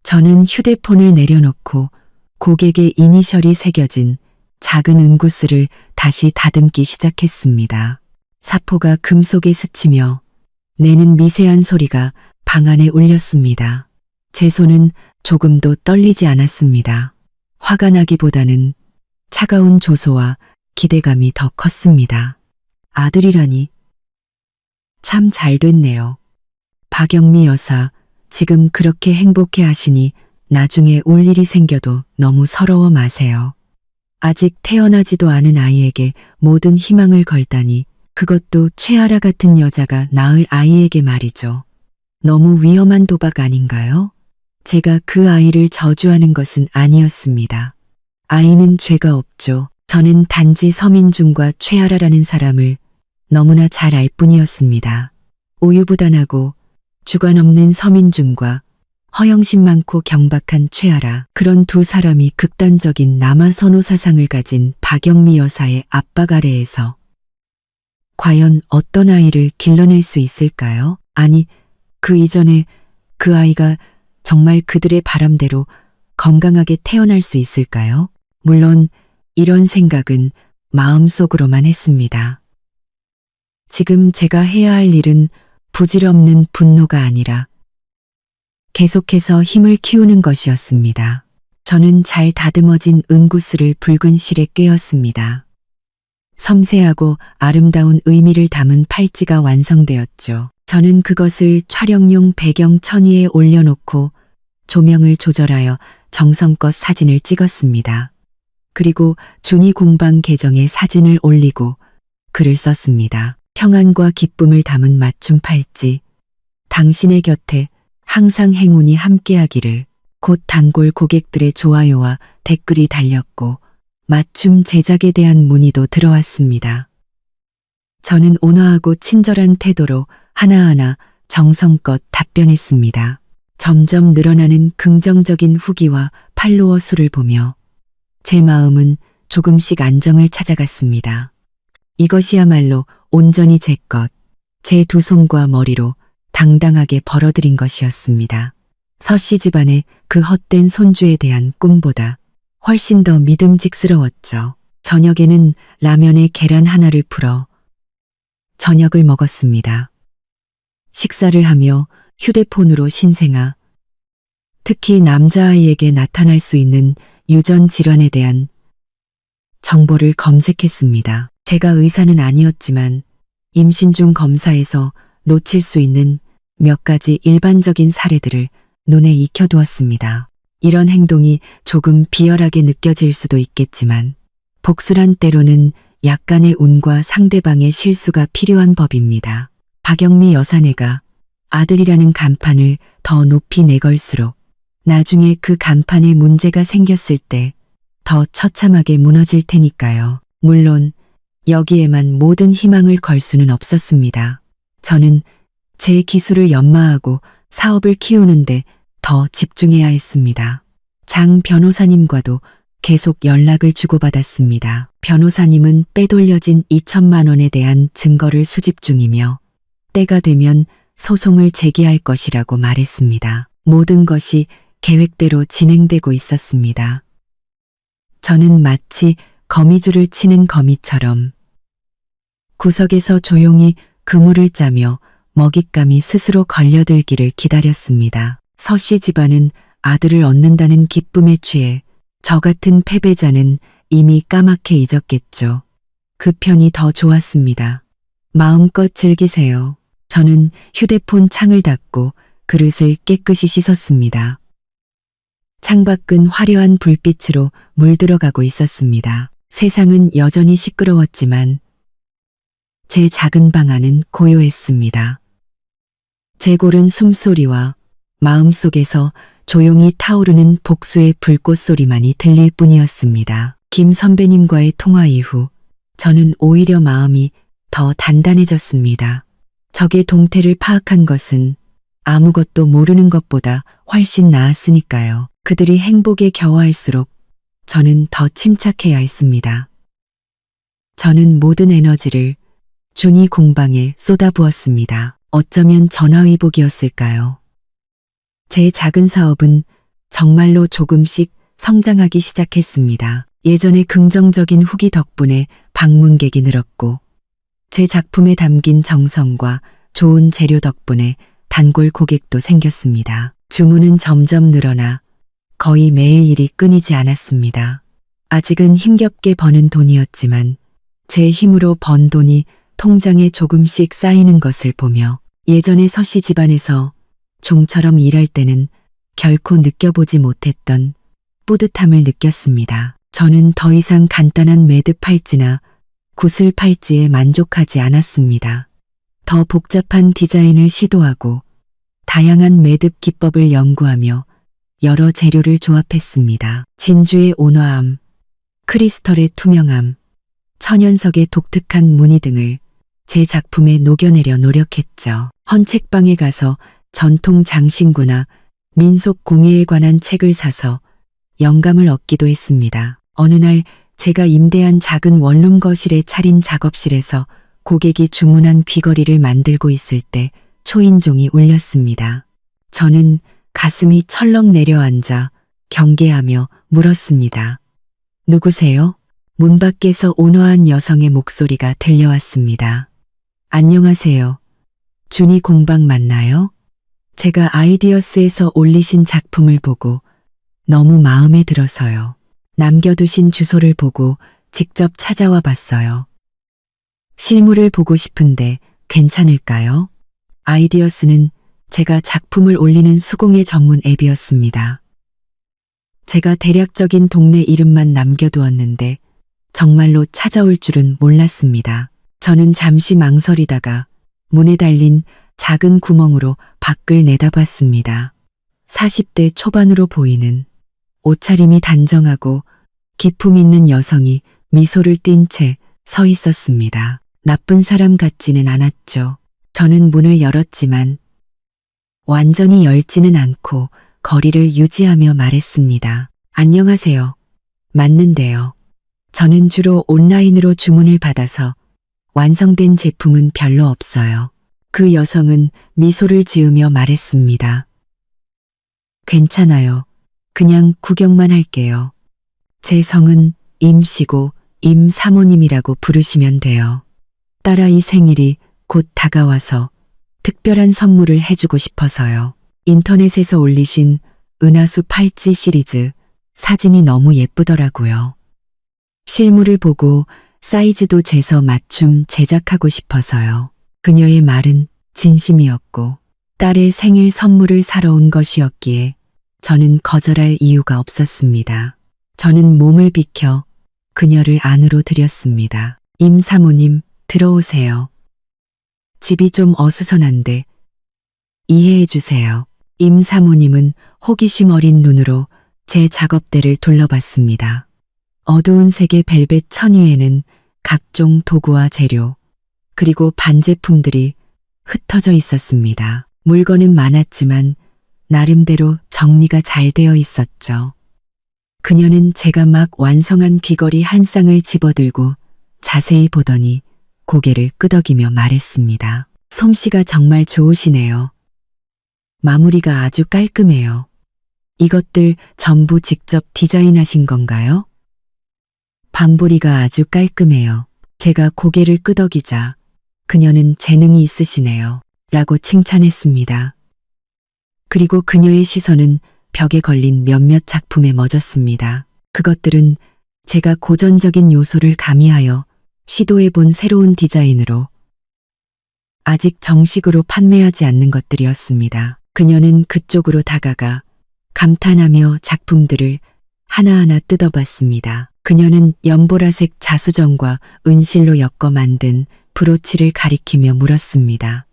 저는 휴대폰을 내려놓고 고객의 이니셜이 새겨진 작은 응구스를 다시 다듬기 시작했습니다. 사포가 금속에 스치며 내는 미세한 소리가 방 안에 울렸습니다. 제 손은 조금도 떨리지 않았습니다. 화가 나기보다는 차가운 조소와 기대감이 더 컸습니다. 아들이라니. 참 잘 됐네요. 박영미 여사, 지금 그렇게 행복해 하시니 나중에 올 일이 생겨도 너무 서러워 마세요. 아직 태어나지도 않은 아이에게 모든 희망을 걸다니, 그것도 최아라 같은 여자가 낳을 아이에게 말이죠. 너무 위험한 도박 아닌가요? 제가 그 아이를 저주하는 것은 아니었습니다. 아이는 죄가 없죠. 저는 단지 서민중과 최아라라는 사람을 너무나 잘 알 뿐이었습니다. 우유부단하고 주관 없는 서민중과 허영심 많고 경박한 최아라, 그런 두 사람이 극단적인 남아 선호 사상을 가진 박영미 여사의 압박 아래에서 과연 어떤 아이를 길러낼 수 있을까요? 아니, 그 이전에 그 아이가 정말 그들의 바람대로 건강하게 태어날 수 있을까요? 물론 이런 생각은 마음속으로만 했습니다. 지금 제가 해야 할 일은 부질없는 분노가 아니라 계속해서 힘을 키우는 것이었습니다. 저는 잘 다듬어진 은구슬을 붉은 실에 꿰었습니다. 섬세하고 아름다운 의미를 담은 팔찌가 완성되었죠. 저는 그것을 촬영용 배경 천위에 올려놓고 조명을 조절하여 정성껏 사진을 찍었습니다. 그리고 준이 공방 계정에 사진을 올리고 글을 썼습니다. 평안과 기쁨을 담은 맞춤 팔찌. 당신의 곁에 항상 행운이 함께하기를. 곧 단골 고객들의 좋아요와 댓글이 달렸고 맞춤 제작에 대한 문의도 들어왔습니다. 저는 온화하고 친절한 태도로 하나하나 정성껏 답변했습니다. 점점 늘어나는 긍정적인 후기와 팔로워 수를 보며 제 마음은 조금씩 안정을 찾아갔습니다. 이것이야말로 온전히 제 것, 제 두 손과 머리로 당당하게 벌어들인 것이었습니다. 서씨 집안의 그 헛된 손주에 대한 꿈보다 훨씬 더 믿음직스러웠죠. 저녁에는 라면에 계란 하나를 풀어 저녁을 먹었습니다. 식사를 하며 휴대폰으로 신생아, 특히 남자아이에게 나타날 수 있는 유전 질환에 대한 정보를 검색했습니다. 제가 의사는 아니었지만 임신 중 검사에서 놓칠 수 있는 몇 가지 일반적인 사례들을 눈에 익혀두었습니다. 이런 행동이 조금 비열하게 느껴질 수도 있겠지만 복수란 때로는 약간의 운과 상대방의 실수가 필요한 법입니다. 박영미 여사네가 아들이라는 간판을 더 높이 내걸수록 나중에 그 간판에 문제가 생겼을 때 더 처참하게 무너질 테니까요. 물론 여기에만 모든 희망을 걸 수는 없었습니다. 저는 제 기술을 연마하고 사업을 키우는데 더 집중해야 했습니다. 장 변호사님과도 계속 연락을 주고받았습니다. 변호사님은 빼돌려진 2천만 원에 대한 증거를 수집 중이며 때가 되면 소송을 제기할 것이라고 말했습니다. 모든 것이 계획대로 진행되고 있었습니다. 저는 마치 거미줄을 치는 거미처럼 구석에서 조용히 그물을 짜며 먹잇감이 스스로 걸려들기를 기다렸습니다. 서씨 집안은 아들을 얻는다는 기쁨에 취해 저 같은 패배자는 이미 까맣게 잊었겠죠. 그 편이 더 좋았습니다. 마음껏 즐기세요. 저는 휴대폰 창을 닫고 그릇을 깨끗이 씻었습니다. 창밖은 화려한 불빛으로 물들어가고 있었습니다. 세상은 여전히 시끄러웠지만 제 작은 방 안은 고요했습니다. 제 고른 숨소리와 마음속에서 조용히 타오르는 복수의 불꽃 소리만이 들릴 뿐이었습니다. 김 선배님과의 통화 이후 저는 오히려 마음이 더 단단해졌습니다. 적의 동태를 파악한 것은 아무것도 모르는 것보다 훨씬 나았으니까요. 그들이 행복에 겨워할수록 저는 더 침착해야 했습니다. 저는 모든 에너지를 준이 공방에 쏟아부었습니다. 어쩌면 전화위복이었을까요? 제 작은 사업은 정말로 조금씩 성장하기 시작했습니다. 예전의 긍정적인 후기 덕분에 방문객이 늘었고 제 작품에 담긴 정성과 좋은 재료 덕분에 단골 고객도 생겼습니다. 주문은 점점 늘어나 거의 매일 일이 끊이지 않았습니다. 아직은 힘겹게 버는 돈이었지만 제 힘으로 번 돈이 통장에 조금씩 쌓이는 것을 보며 예전의 서씨 집안에서 종처럼 일할 때는 결코 느껴보지 못했던 뿌듯함을 느꼈습니다. 저는 더 이상 간단한 매듭 팔찌나 구슬 팔찌에 만족하지 않았습니다. 더 복잡한 디자인을 시도하고 다양한 매듭 기법을 연구하며 여러 재료를 조합했습니다. 진주의 온화함, 크리스털의 투명함, 천연석의 독특한 무늬 등을 제 작품에 녹여내려 노력했죠. 헌책방에 가서 전통 장신구나 민속 공예에 관한 책을 사서 영감을 얻기도 했습니다. 어느 날 제가 임대한 작은 원룸 거실에 차린 작업실에서 고객이 주문한 귀걸이를 만들고 있을 때 초인종이 울렸습니다. 저는 가슴이 철렁 내려앉아 경계하며 물었습니다. 누구세요? 문 밖에서 온화한 여성의 목소리가 들려왔습니다. 안녕하세요. 준이 공방 맞나요? 제가 아이디어스에서 올리신 작품을 보고 너무 마음에 들어서요. 남겨두신 주소를 보고 직접 찾아와 봤어요. 실물을 보고 싶은데 괜찮을까요? 아이디어스는 제가 작품을 올리는 수공예 전문 앱이었습니다. 제가 대략적인 동네 이름만 남겨두었는데 정말로 찾아올 줄은 몰랐습니다. 저는 잠시 망설이다가 문에 달린 작은 구멍으로 밖을 내다봤습니다. 40대 초반으로 보이는 옷차림이 단정하고 기품 있는 여성이 미소를 띤 채 서 있었습니다. 나쁜 사람 같지는 않았죠. 저는 문을 열었지만 완전히 열지는 않고 거리를 유지하며 말했습니다. 안녕하세요. 맞는데요. 저는 주로 온라인으로 주문을 받아서 완성된 제품은 별로 없어요. 그 여성은 미소를 지으며 말했습니다. 괜찮아요. 그냥 구경만 할게요. 제 성은 임씨고 임 사모님이라고 부르시면 돼요. 딸아이 생일이 곧 다가와서 특별한 선물을 해주고 싶어서요. 인터넷에서 올리신 은하수 팔찌 시리즈 사진이 너무 예쁘더라고요. 실물을 보고 사이즈도 재서 맞춤 제작하고 싶어서요. 그녀의 말은 진심이었고 딸의 생일 선물을 사러 온 것이었기에 저는 거절할 이유가 없었습니다. 저는 몸을 비켜 그녀를 안으로 들였습니다. 임 사모님, 들어오세요. 집이 좀 어수선한데 이해해 주세요. 임 사모님은 호기심 어린 눈으로 제 작업대를 둘러봤습니다. 어두운 색의 벨벳 천위에는 각종 도구와 재료, 그리고 반제품들이 흩어져 있었습니다. 물건은 많았지만 나름대로 정리가 잘 되어 있었죠. 그녀는 제가 막 완성한 귀걸이 한 쌍을 집어들고 자세히 보더니 고개를 끄덕이며 말했습니다. 솜씨가 정말 좋으시네요. 마무리가 아주 깔끔해요. 이것들 전부 직접 디자인하신 건가요? 반보리가 아주 깔끔해요. 제가 고개를 끄덕이자 그녀는 재능이 있으시네요. 라고 칭찬했습니다. 그리고 그녀의 시선은 벽에 걸린 몇몇 작품에 멎었습니다. 그것들은 제가 고전적인 요소를 가미하여 시도해본 새로운 디자인으로 아직 정식으로 판매하지 않는 것들이었습니다. 그녀는 그쪽으로 다가가 감탄하며 작품들을 하나하나 뜯어봤습니다. 그녀는 연보라색 자수정과 은실로 엮어 만든 브로치를 가리키며 물었습니다.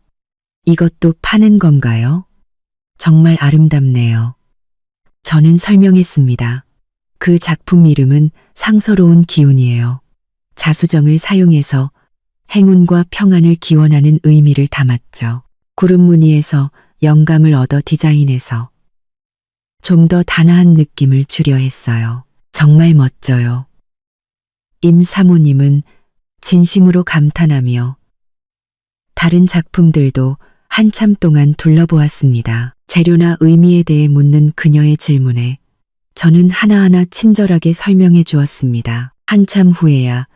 이것도 파는 건가요? 정말 아름답네요. 저는 설명했습니다. 그 작품 이름은 상서로운 기운이에요. 자수정을 사용해서 행운과 평안을 기원하는 의미를 담았죠. 구름 무늬에서 영감을 얻어 디자인해서 좀 더 단아한 느낌을 주려 했어요. 정말 멋져요. 임 사모님은 진심으로 감탄하며 다른 작품들도 한참 동안 둘러보았습니다. 재료나 의미에 대해 묻는 그녀의 질문에 저는 하나하나 친절하게 설명해 주었습니다. 한참 후에야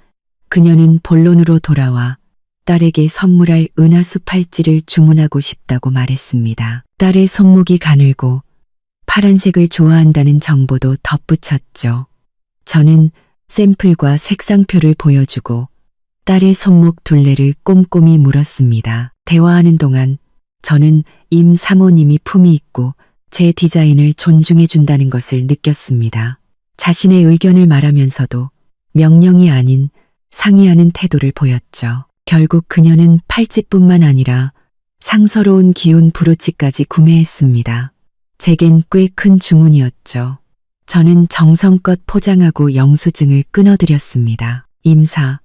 그녀는 본론으로 돌아와 딸에게 선물할 은하수 팔찌를 주문하고 싶다고 말했습니다. 딸의 손목이 가늘고 파란색을 좋아한다는 정보도 덧붙였죠. 저는 샘플과 색상표를 보여주고 딸의 손목 둘레를 꼼꼼히 물었습니다. 대화하는 동안 저는 임 사모님이 품이 있고 제 디자인을 존중해 준다는 것을 느꼈습니다. 자신의 의견을 말하면서도 명령이 아닌 상의하는 태도를 보였죠. 결국 그녀는 팔찌뿐만 아니라 상서로운 기운 브로치까지 구매했습니다. 제겐 꽤 큰 주문이었죠. 저는 정성껏 포장하고 영수증을 끊어드렸습니다. 임사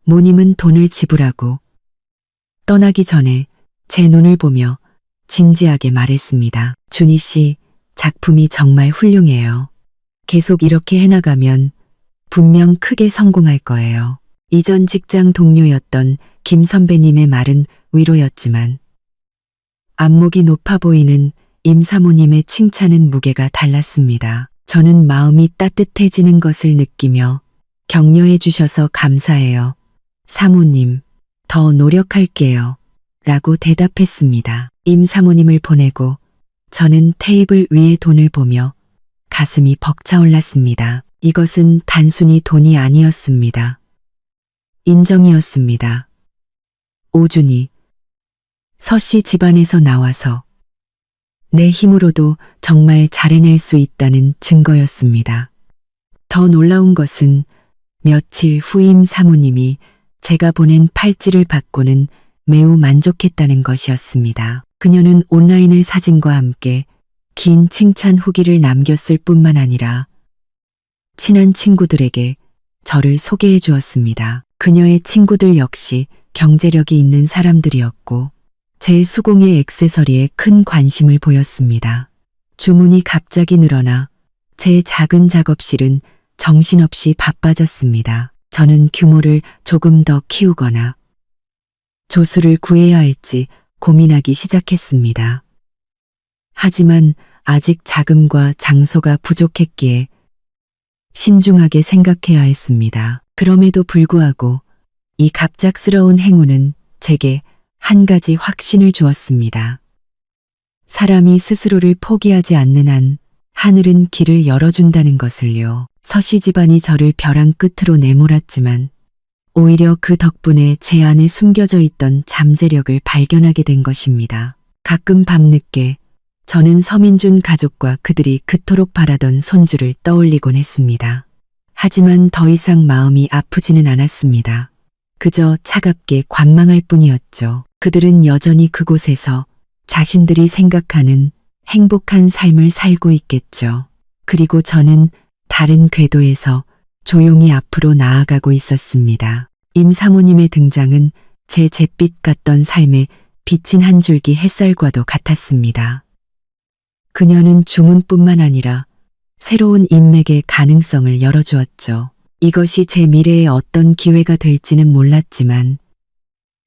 모님은 돈을 지불하고 떠나기 전에 제 눈을 보며 진지하게 말했습니다. 준희 씨, 작품이 정말 훌륭해요. 계속 이렇게 해나가면 분명 크게 성공할 거예요. 이전 직장 동료였던 김 선배님의 말은 위로였지만 안목이 높아 보이는 임 사모님의 칭찬은 무게가 달랐습니다. 저는 마음이 따뜻해지는 것을 느끼며 격려해 주셔서 감사해요. 사모님, 더 노력할게요. 라고 대답했습니다. 임 사모님을 보내고 저는 테이블 위에 돈을 보며 가슴이 벅차올랐습니다. 이것은 단순히 돈이 아니었습니다. 인정이었습니다. 오준이, 서씨 집안에서 나와서 내 힘으로도 정말 잘해낼 수 있다는 증거였습니다. 더 놀라운 것은 며칠 후임 사모님이 제가 보낸 팔찌를 받고는 매우 만족했다는 것이었습니다. 그녀는 온라인의 사진과 함께 긴 칭찬 후기를 남겼을 뿐만 아니라 친한 친구들에게 저를 소개해 주었습니다. 그녀의 친구들 역시 경제력이 있는 사람들이었고 제 수공예 액세서리에 큰 관심을 보였습니다. 주문이 갑자기 늘어나 제 작은 작업실은 정신없이 바빠졌습니다. 저는 규모를 조금 더 키우거나 조수를 구해야 할지 고민하기 시작했습니다. 하지만 아직 자금과 장소가 부족했기에 신중하게 생각해야 했습니다. 그럼에도 불구하고 이 갑작스러운 행운은 제게 한 가지 확신을 주었습니다. 사람이 스스로를 포기하지 않는 한 하늘은 길을 열어준다는 것을요. 서씨 집안이 저를 벼랑 끝으로 내몰았지만 오히려 그 덕분에 제 안에 숨겨져 있던 잠재력을 발견하게 된 것입니다. 가끔 밤늦게 저는 서민준 가족과 그들이 그토록 바라던 손주를 떠올리곤 했습니다. 하지만 더 이상 마음이 아프지는 않았습니다. 그저 차갑게 관망할 뿐이었죠. 그들은 여전히 그곳에서 자신들이 생각하는 행복한 삶을 살고 있겠죠. 그리고 저는 다른 궤도에서 조용히 앞으로 나아가고 있었습니다. 임 사모님의 등장은 제 잿빛 같던 삶에 비친 한 줄기 햇살과도 같았습니다. 그녀는 주문뿐만 아니라 새로운 인맥의 가능성을 열어주었죠. 이것이 제 미래에 어떤 기회가 될지는 몰랐지만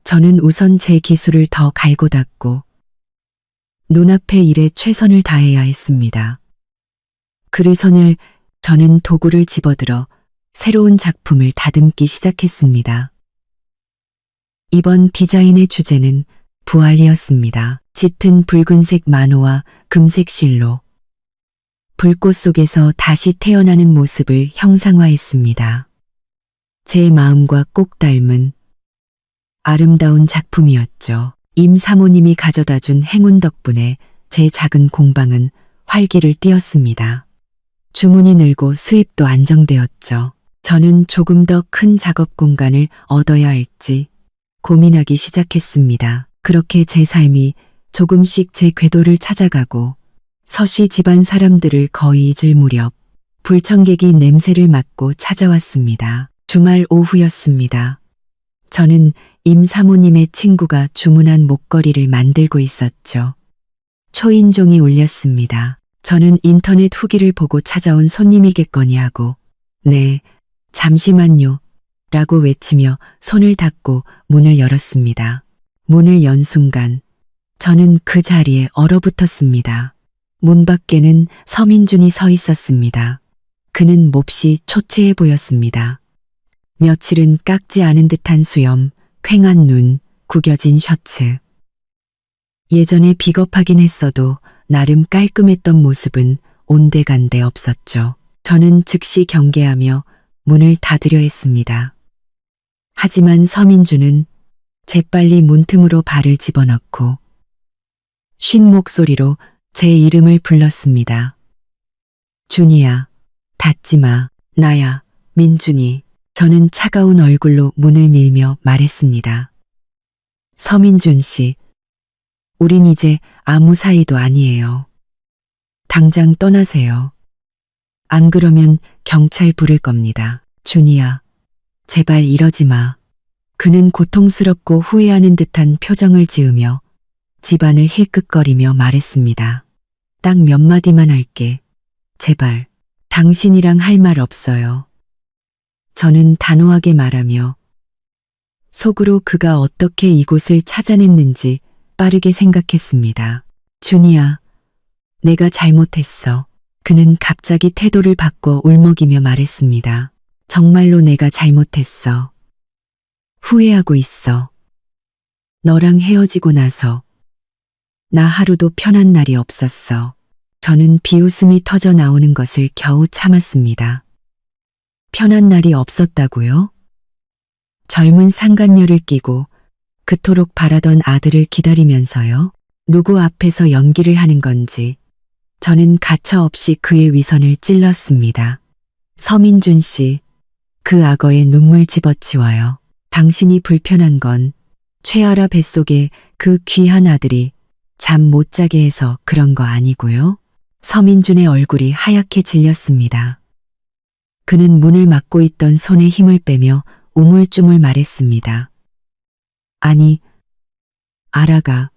저는 우선 제 기술을 더 갈고 닦고 눈앞의 일에 최선을 다해야 했습니다. 그리서늘 저는 도구를 집어들어 새로운 작품을 다듬기 시작했습니다. 이번 디자인의 주제는 부활이었습니다. 짙은 붉은색 만호와 금색 실로 불꽃 속에서 다시 태어나는 모습을 형상화했습니다. 제 마음과 꼭 닮은 아름다운 작품이었죠. 임 사모님이 가져다준 행운 덕분에 제 작은 공방은 활기를 띠었습니다. 주문이 늘고 수입도 안정되었죠. 저는 조금 더 큰 작업 공간을 얻어야 할지 고민하기 시작했습니다. 그렇게 제 삶이 조금씩 제 궤도를 찾아가고 서씨 집안 사람들을 거의 잊을 무렵 불청객이 냄새를 맡고 찾아왔습니다. 주말 오후였습니다. 저는 임 사모님의 친구가 주문한 목걸이를 만들고 있었죠. 초인종이 울렸습니다. 저는 인터넷 후기를 보고 찾아온 손님이겠거니 하고 네, 잠시만요 라고 외치며 손을 닫고 문을 열었습니다. 문을 연 순간 저는 그 자리에 얼어붙었습니다. 문 밖에는 서민준이 서 있었습니다. 그는 몹시 초췌해 보였습니다. 며칠은 깎지 않은 듯한 수염, 퀭한 눈, 구겨진 셔츠. 예전에 비겁하긴 했어도 나름 깔끔했던 모습은 온데간데 없었죠. 저는 즉시 경계하며 문을 닫으려 했습니다. 하지만 서민주는 재빨리 문틈으로 발을 집어넣고 쉰 목소리로 제 이름을 불렀습니다. 준이야, 닫지 마. 나야, 민준이. 저는 차가운 얼굴로 문을 밀며 말했습니다. 서민준 씨, 우린 이제 아무 사이도 아니에요. 당장 떠나세요. 안 그러면 경찰 부를 겁니다. 준이야, 제발 이러지 마. 그는 고통스럽고 후회하는 듯한 표정을 지으며 집안을 힐끗거리며 말했습니다. 딱 몇 마디만 할게. 제발, 당신이랑 할 말 없어요. 저는 단호하게 말하며 속으로 그가 어떻게 이곳을 찾아냈는지 빠르게 생각했습니다. 준이야, 내가 잘못했어. 그는 갑자기 태도를 바꿔 울먹이며 말했습니다. 정말로 내가 잘못했어. 후회하고 있어. 너랑 헤어지고 나서 나 하루도 편한 날이 없었어. 저는 비웃음이 터져 나오는 것을 겨우 참았습니다. 편한 날이 없었다고요? 젊은 상간녀를 끼고 그토록 바라던 아들을 기다리면서요. 누구 앞에서 연기를 하는 건지 저는 가차없이 그의 위선을 찔렀습니다. 서민준 씨, 그 악어의 눈물 집어치워요. 당신이 불편한 건 최아라 뱃속에 그 귀한 아들이 잠 못 자게 해서 그런 거 아니고요. 서민준의 얼굴이 하얗게 질렸습니다. 그는 문을 막고 있던 손에 힘을 빼며 우물쭈물 말했습니다. 아니, 아라가.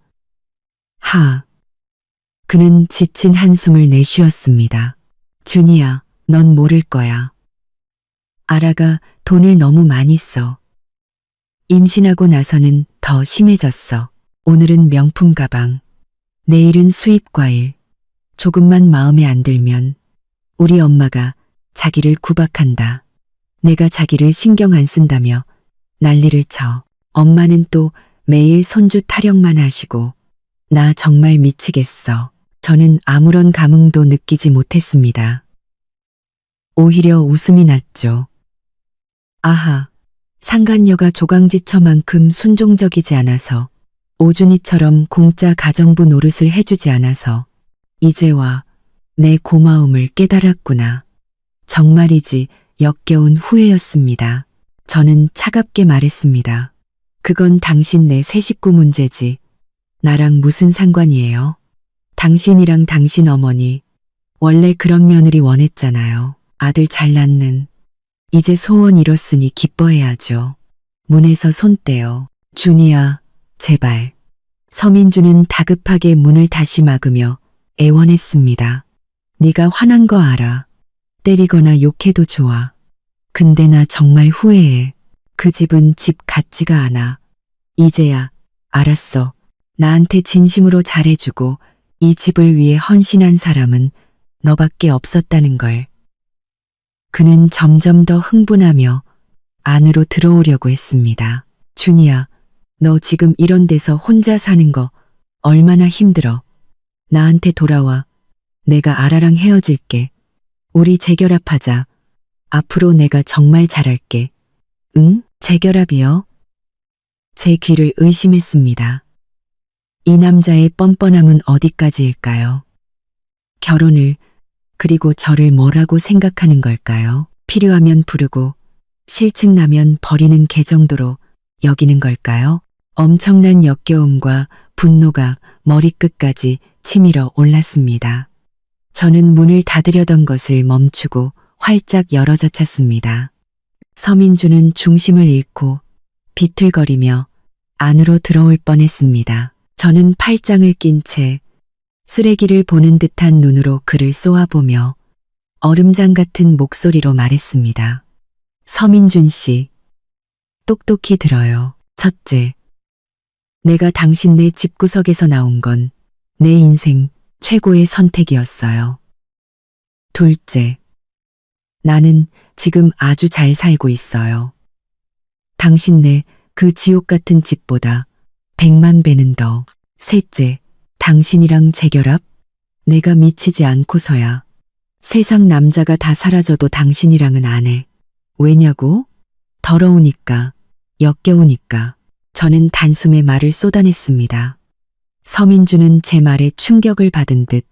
그는 지친 한숨을 내쉬었습니다. 준이야, 넌 모를 거야. 아라가 돈을 너무 많이 써. 임신하고 나서는 더 심해졌어. 오늘은 명품 가방, 내일은 수입 과일. 조금만 마음에 안 들면 우리 엄마가 자기를 구박한다. 내가 자기를 신경 안 쓴다며 난리를 쳐. 엄마는 또 매일 손주 타령만 하시고 나 정말 미치겠어. 저는 아무런 감흥도 느끼지 못했습니다. 오히려 웃음이 났죠. 아하, 상간녀가 조강지처만큼 순종적이지 않아서, 오준이처럼 공짜 가정부 노릇을 해주지 않아서 이제와 내 고마움을 깨달았구나. 정말이지 역겨운 후회였습니다. 저는 차갑게 말했습니다. 그건 당신 내 새 식구 문제지. 나랑 무슨 상관이에요? 당신이랑 당신 어머니 원래 그런 며느리 원했잖아요. 아들 잘 낳는. 이제 소원 이뤘으니 기뻐해야죠. 문에서 손 떼어. 준이야, 제발. 서민주는 다급하게 문을 다시 막으며 애원했습니다. 네가 화난 거 알아. 때리거나 욕해도 좋아. 근데 나 정말 후회해. 그 집은 집 같지가 않아. 이제야 알았어. 나한테 진심으로 잘해주고 이 집을 위해 헌신한 사람은 너밖에 없었다는 걸. 그는 점점 더 흥분하며 안으로 들어오려고 했습니다. 준이야, 너 지금 이런 데서 혼자 사는 거 얼마나 힘들어. 나한테 돌아와. 내가 아라랑 헤어질게. 우리 재결합하자. 앞으로 내가 정말 잘할게. 응? 재결합이요? 제 귀를 의심했습니다. 이 남자의 뻔뻔함은 어디까지일까요? 결혼을, 그리고 저를 뭐라고 생각하는 걸까요? 필요하면 부르고 실증나면 버리는 개 정도로 여기는 걸까요? 엄청난 역겨움과 분노가 머리끝까지 치밀어 올랐습니다. 저는 문을 닫으려던 것을 멈추고 활짝 열어젖혔습니다. 서민주는 중심을 잃고 비틀거리며 안으로 들어올 뻔했습니다. 저는 팔짱을 낀 채 쓰레기를 보는 듯한 눈으로 그를 쏘아보며 얼음장 같은 목소리로 말했습니다. 서민준 씨, 똑똑히 들어요. 첫째, 내가 당신네 집구석에서 나온 건 내 인생 최고의 선택이었어요. 둘째, 나는 지금 아주 잘 살고 있어요. 당신네 그 지옥 같은 집보다 100만 배는 더. 셋째, 당신이랑 재결합? 내가 미치지 않고서야. 세상 남자가 다 사라져도 당신이랑은 안 해. 왜냐고? 더러우니까, 역겨우니까. 저는 단숨에 말을 쏟아냈습니다. 서민주는 제 말에 충격을 받은 듯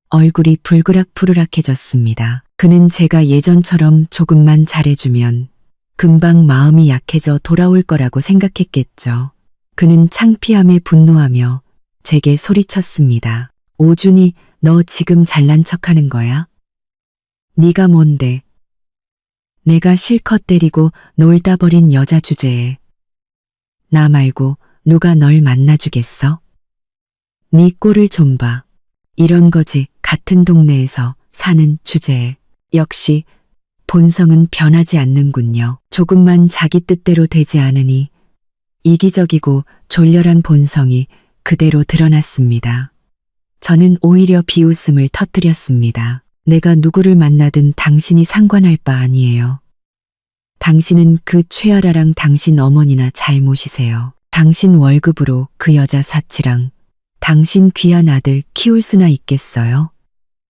얼굴이 불그락푸르락해졌습니다. 그는 제가 예전처럼 조금만 잘해주면 금방 마음이 약해져 돌아올 거라고 생각했겠죠. 그는 창피함에 분노하며 제게 소리쳤습니다. 오준이, 너 지금 잘난 척하는 거야? 네가 뭔데? 내가 실컷 때리고 놀다 버린 여자 주제에 나 말고 누가 널 만나주겠어? 네 꼴을 좀 봐. 이런 거지 같은 동네에서 사는 주제에. 역시 본성은 변하지 않는군요. 조금만 자기 뜻대로 되지 않으니 이기적이고 졸렬한 본성이 그대로 드러났습니다. 저는 오히려 비웃음을 터뜨렸습니다. 내가 누구를 만나든 당신이 상관할 바 아니에요. 당신은 그 최아라랑 당신 어머니나 잘 모시세요. 당신 월급으로 그 여자 사치랑 당신 귀한 아들 키울 수나 있겠어요?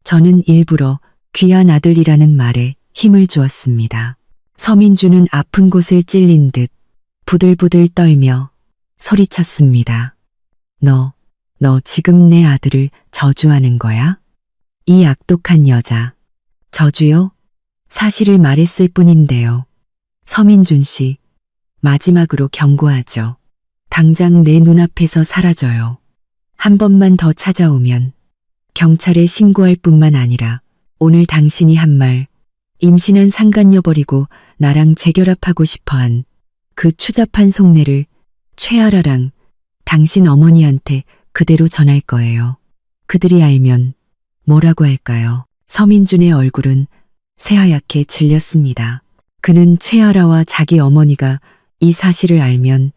저는 일부러 귀한 아들이라는 말에 힘을 주었습니다. 서민주는 아픈 곳을 찔린 듯 부들부들 떨며 소리쳤습니다. 너 지금 내 아들을 저주하는 거야? 이 악독한 여자. 저주요? 사실을 말했을 뿐인데요. 서민준 씨, 마지막으로 경고하죠. 당장 내 눈앞에서 사라져요. 한 번만 더 찾아오면 경찰에 신고할 뿐만 아니라 오늘 당신이 한 말, 임신한 상간녀 버리고 나랑 재결합하고 싶어한 그 추잡한 속내를 최아라랑 당신 어머니한테 그대로 전할 거예요. 그들이 알면 뭐라고 할까요? 서민준의 얼굴은 새하얗게 질렸습니다. 그는 최아라와 자기 어머니가 이 사실을 알면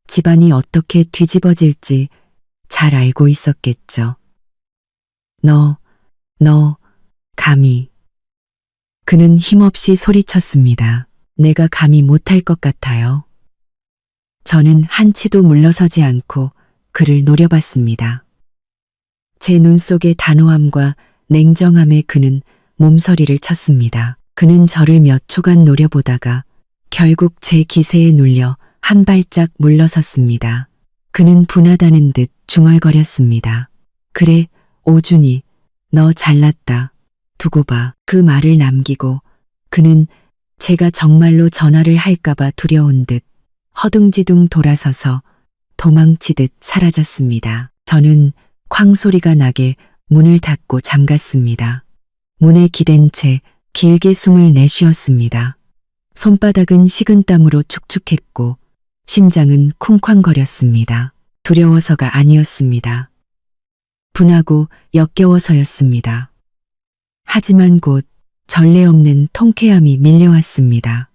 집안이 어떻게 뒤집어질지 잘 알고 있었겠죠. 너, 감히. 그는 힘없이 소리쳤습니다. 내가 감히 못할 것 같아요. 저는 한치도 물러서지 않고 그를 노려봤습니다. 제 눈 속의 단호함과 냉정함에 그는 몸서리를 쳤습니다. 그는 저를 몇 초간 노려보다가 결국 제 기세에 눌려 한 발짝 물러섰습니다. 그는 분하다는 듯 중얼거렸습니다. 그래, 오준이, 너 잘났다. 두고 봐. 그 말을 남기고 그는 제가 정말로 전화를 할까봐 두려운 듯 허둥지둥 돌아서서 도망치듯 사라졌습니다. 저는 쾅 소리가 나게 문을 닫고 잠갔습니다. 문에 기댄 채 길게 숨을 내쉬었습니다. 손바닥은 식은땀으로 축축했고 심장은 쿵쾅거렸습니다. 두려워서가 아니었습니다. 분하고 역겨워서였습니다. 하지만 곧 전례 없는 통쾌함이 밀려왔습니다.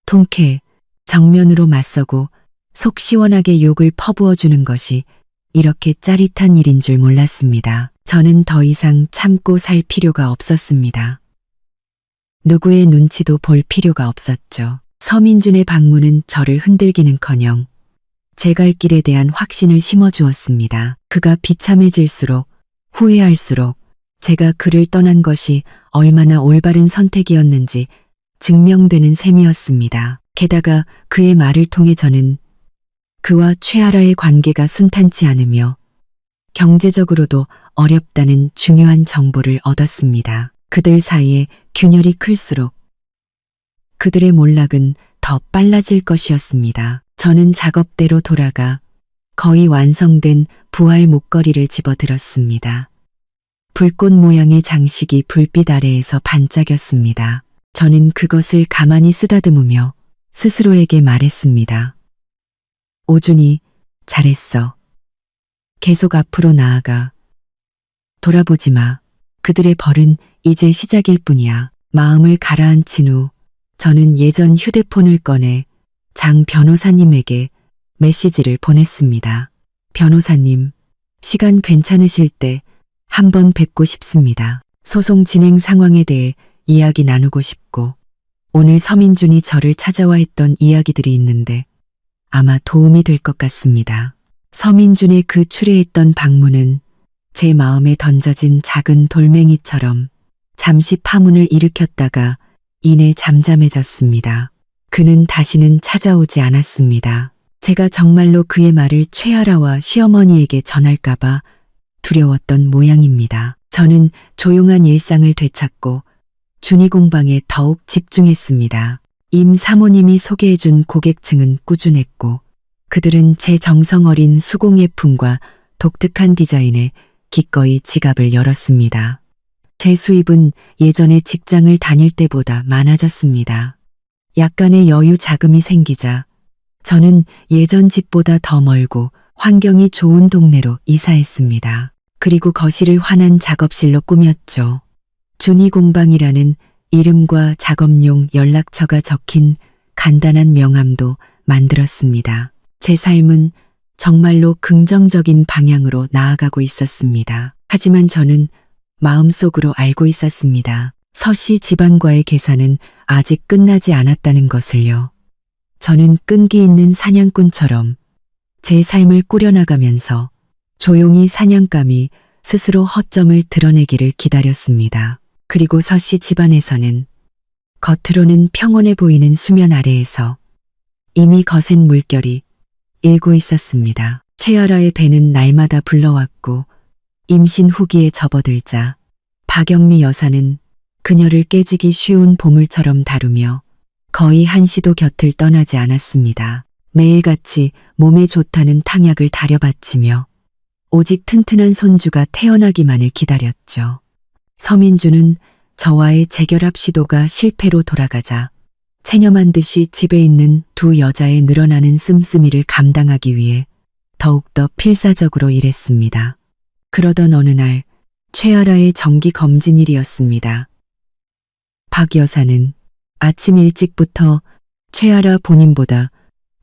통쾌, 정면으로 맞서고 속 시원하게 욕을 퍼부어주는 것이 이렇게 짜릿한 일인 줄 몰랐습니다. 저는 더 이상 참고 살 필요가 없었습니다. 누구의 눈치도 볼 필요가 없었죠. 서민준의 방문은 저를 흔들기는커녕 제 갈 길에 대한 확신을 심어주었습니다. 그가 비참해질수록 후회할수록 제가 그를 떠난 것이 얼마나 올바른 선택이었는지 증명되는 셈이었습니다. 게다가 그의 말을 통해 저는 그와 최아라의 관계가 순탄치 않으며 경제적으로도 어렵다는 중요한 정보를 얻었습니다. 그들 사이에 균열이 클수록 그들의 몰락은 더 빨라질 것이었습니다. 저는 작업대로 돌아가 거의 완성된 부활 목걸이를 집어들었습니다. 불꽃 모양의 장식이 불빛 아래에서 반짝였습니다. 저는 그것을 가만히 쓰다듬으며 스스로에게 말했습니다. 오준이, 잘했어. 계속 앞으로 나아가. 돌아보지 마. 그들의 벌은 이제 시작일 뿐이야. 마음을 가라앉힌 후 저는 예전 휴대폰을 꺼내 장 변호사님에게 메시지를 보냈습니다. 변호사님, 시간 괜찮으실 때 한번 뵙고 싶습니다. 소송 진행 상황에 대해 이야기 나누고 싶고 오늘 서민준이 저를 찾아와 했던 이야기들이 있는데 아마 도움이 될 것 같습니다. 서민준의 그 추레했던 방문은 제 마음에 던져진 작은 돌멩이처럼 잠시 파문을 일으켰다가 이내 잠잠해졌습니다. 그는 다시는 찾아오지 않았습니다. 제가 정말로 그의 말을 최아라와 시어머니에게 전할까봐 두려웠던 모양입니다. 저는 조용한 일상을 되찾고 준이 공방에 더욱 집중했습니다. 임 사모님이 소개해준 고객층은 꾸준했고 그들은 제 정성 어린 수공예품과 독특한 디자인에 기꺼이 지갑을 열었습니다. 제 수입은 예전에 직장을 다닐 때보다 많아졌습니다. 약간의 여유 자금이 생기자 저는 예전 집보다 더 멀고 환경이 좋은 동네로 이사했습니다. 그리고 거실을 환한 작업실로 꾸몄죠. 준이 공방이라는 이름과 작업용 연락처가 적힌 간단한 명함도 만들었습니다. 제 삶은 정말로 긍정적인 방향으로 나아가고 있었습니다. 하지만 저는 마음속으로 알고 있었습니다. 서씨 집안과의 계산은 아직 끝나지 않았다는 것을요. 저는 끈기 있는 사냥꾼처럼 제 삶을 꾸려나가면서 조용히 사냥감이 스스로 허점을 드러내기를 기다렸습니다. 그리고 서씨 집안에서는 겉으로는 평온해 보이는 수면 아래에서 이미 거센 물결이 일고 있었습니다. 최아라의 배는 날마다 불러왔고 임신 후기에 접어들자 박영미 여사는 그녀를 깨지기 쉬운 보물처럼 다루며 거의 한시도 곁을 떠나지 않았습니다. 매일같이 몸에 좋다는 탕약을 다려바치며 오직 튼튼한 손주가 태어나기만을 기다렸죠. 서민주는 저와의 재결합 시도가 실패로 돌아가자 체념한 듯이 집에 있는 두 여자의 늘어나는 씀씀이를 감당하기 위해 더욱더 필사적으로 일했습니다. 그러던 어느 날 최아라의 정기 검진일이었습니다. 박 여사는 아침 일찍부터 최아라 본인보다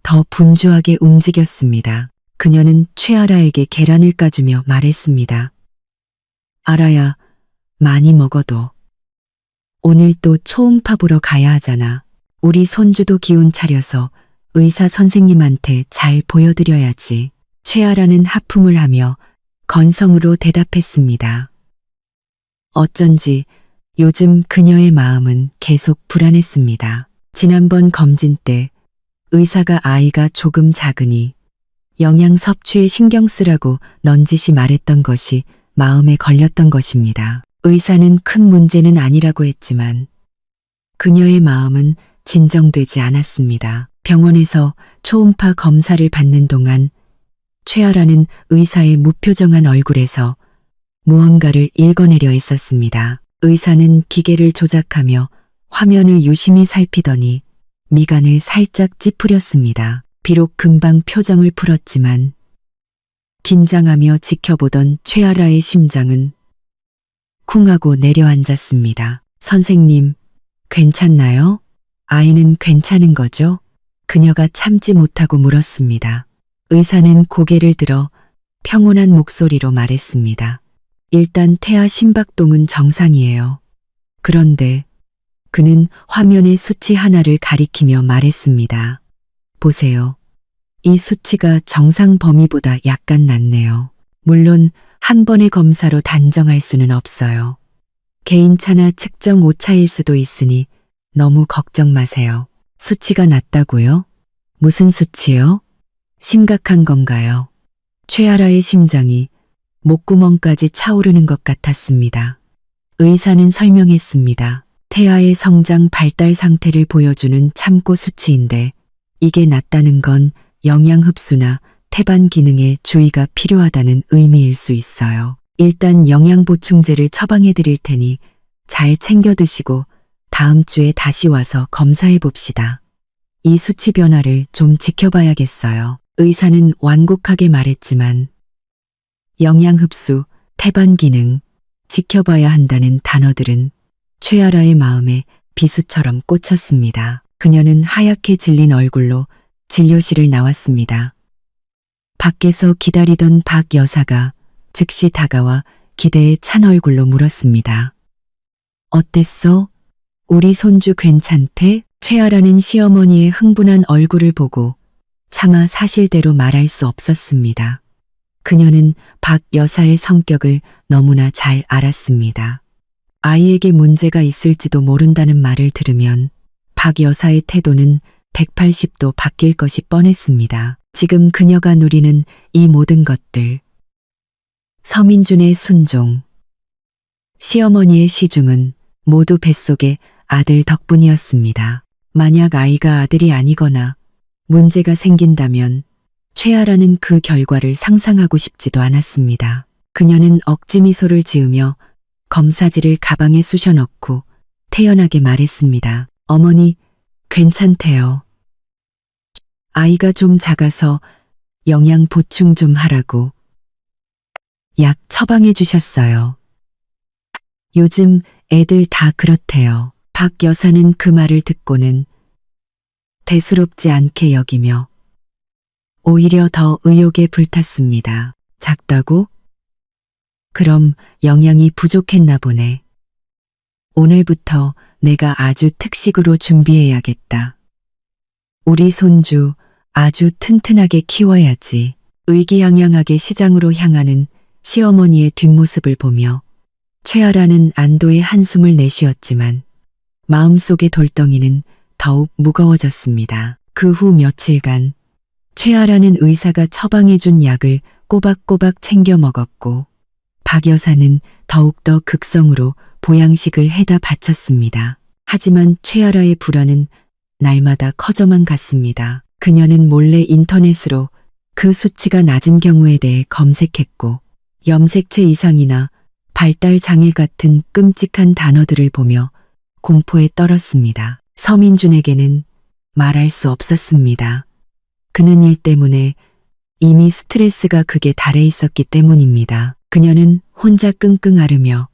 더 분주하게 움직였습니다. 그녀는 최아라에게 계란을 까주며 말했습니다. 아라야, 많이 먹어도 오늘 또 초음파 보러 가야 하잖아. 우리 손주도 기운 차려서 의사 선생님한테 잘 보여드려야지. 최아라는 하품을 하며 건성으로 대답했습니다. 어쩐지 요즘 그녀의 마음은 계속 불안했습니다. 지난번 검진 때 의사가 아이가 조금 작으니 영양 섭취에 신경 쓰라고 넌지시 말했던 것이 마음에 걸렸던 것입니다. 의사는 큰 문제는 아니라고 했지만 그녀의 마음은 진정되지 않았습니다. 병원에서 초음파 검사를 받는 동안 최아라는 의사의 무표정한 얼굴에서 무언가를 읽어내려 했었습니다. 의사는 기계를 조작하며 화면을 유심히 살피더니 미간을 살짝 찌푸렸습니다. 비록 금방 표정을 풀었지만 긴장하며 지켜보던 최아라의 심장은 쿵 하고 내려앉았습니다. 선생님, 괜찮나요? 아이는 괜찮은 거죠? 그녀가 참지 못하고 물었습니다. 의사는 고개를 들어 평온한 목소리로 말했습니다. 일단 태아 심박동은 정상이에요. 그런데 그는 화면의 수치 하나를 가리키며 말했습니다. 보세요. 이 수치가 정상 범위보다 약간 낮네요. 물론 한 번의 검사로 단정할 수는 없어요. 개인차나 측정 오차일 수도 있으니 너무 걱정 마세요. 수치가 낮다고요? 무슨 수치요? 심각한 건가요? 최아라의 심장이 목구멍까지 차오르는 것 같았습니다. 의사는 설명했습니다. 태아의 성장 발달 상태를 보여주는 참고 수치인데 이게 낮다는 건 영양 흡수나 태반 기능에 주의가 필요하다는 의미일 수 있어요. 일단 영양 보충제를 처방해 드릴 테니 잘 챙겨 드시고 다음 주에 다시 와서 검사해 봅시다. 이 수치 변화를 좀 지켜봐야겠어요. 의사는 완곡하게 말했지만 영양 흡수, 태반 기능, 지켜봐야 한다는 단어들은 최아라의 마음에 비수처럼 꽂혔습니다. 그녀는 하얗게 질린 얼굴로 진료실을 나왔습니다. 밖에서 기다리던 박 여사가 즉시 다가와 기대에 찬 얼굴로 물었습니다. 어땠어? 우리 손주 괜찮대? 최아라는 시어머니의 흥분한 얼굴을 보고 차마 사실대로 말할 수 없었습니다. 그녀는 박 여사의 성격을 너무나 잘 알았습니다. 아이에게 문제가 있을지도 모른다는 말을 들으면 박 여사의 태도는 180도 바뀔 것이 뻔했습니다. 지금 그녀가 누리는 이 모든 것들, 서민준의 순종, 시어머니의 시중은 모두 뱃속의 아들 덕분이었습니다. 만약 아이가 아들이 아니거나 문제가 생긴다면 최아라는 그 결과를 상상하고 싶지도 않았습니다. 그녀는 억지 미소를 지으며 검사지를 가방에 쑤셔 넣고 태연하게 말했습니다. 어머니, 괜찮대요. 아이가 좀 작아서 영양 보충 좀 하라고 약 처방해 주셨어요. 요즘 애들 다 그렇대요. 박 여사는 그 말을 듣고는 대수롭지 않게 여기며 오히려 더 의욕에 불탔습니다. 작다고? 그럼 영양이 부족했나 보네. 오늘부터 내가 아주 특식으로 준비해야겠다. 우리 손주 아주 튼튼하게 키워야지. 의기양양하게 시장으로 향하는 시어머니의 뒷모습을 보며 최아라는 안도의 한숨을 내쉬었지만 마음속의 돌덩이는 더욱 무거워졌습니다. 그 후 며칠간 최아라는 의사가 처방해준 약을 꼬박꼬박 챙겨 먹었고 박 여사는 더욱더 극성으로 보양식을 해다 바쳤습니다. 하지만 최아라의 불안은 날마다 커져만 갔습니다. 그녀는 몰래 인터넷으로 그 수치가 낮은 경우에 대해 검색했고 염색체 이상이나 발달 장애 같은 끔찍한 단어들을 보며 공포에 떨었습니다. 서민준에게는 말할 수 없었습니다. 그는 일 때문에 이미 스트레스가 극에 달해 있었기 때문입니다. 그녀는 혼자 끙끙 앓으며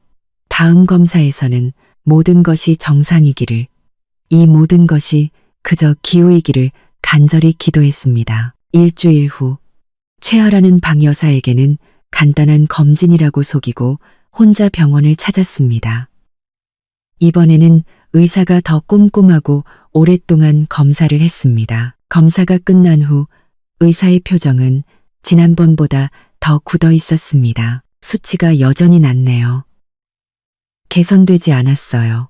다음 검사에서는 모든 것이 정상이기를, 이 모든 것이 그저 기우이기를 간절히 기도했습니다. 일주일 후 최아라는 박 여사에게는 간단한 검진이라고 속이고 혼자 병원을 찾았습니다. 이번에는 의사가 더 꼼꼼하고 오랫동안 검사를 했습니다. 검사가 끝난 후 의사의 표정은 지난번보다 더 굳어 있었습니다. 수치가 여전히 낮네요. 개선되지 않았어요.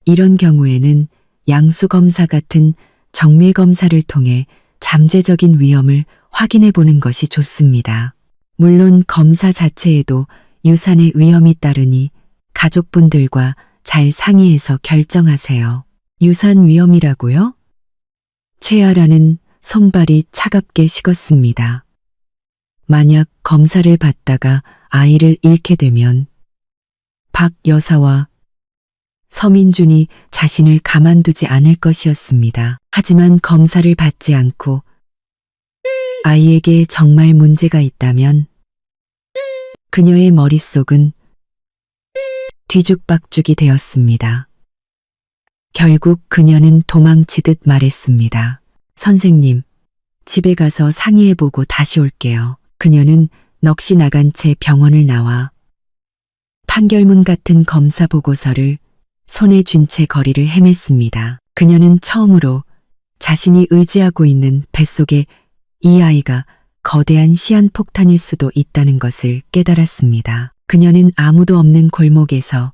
이런 경우에는 양수 검사 같은 정밀 검사를 통해 잠재적인 위험을 확인해 보는 것이 좋습니다. 물론 검사 자체에도 유산의 위험이 따르니 가족분들과 잘 상의해서 결정하세요. 유산 위험이라고요? 최아라는 손발이 차갑게 식었습니다. 만약 검사를 받다가 아이를 잃게 되면 박 여사와 서민준이 자신을 가만두지 않을 것이었습니다. 하지만 검사를 받지 않고 아이에게 정말 문제가 있다면 그녀의 머릿속은 뒤죽박죽이 되었습니다. 결국 그녀는 도망치듯 말했습니다. 선생님, 집에 가서 상의해보고 다시 올게요. 그녀는 넋이 나간 채 병원을 나와 판결문 같은 검사 보고서를 손에 쥔 채 거리를 헤맸습니다. 그녀는 처음으로 자신이 의지하고 있는 뱃속에 이 아이가 거대한 시한폭탄일 수도 있다는 것을 깨달았습니다. 그녀는 아무도 없는 골목에서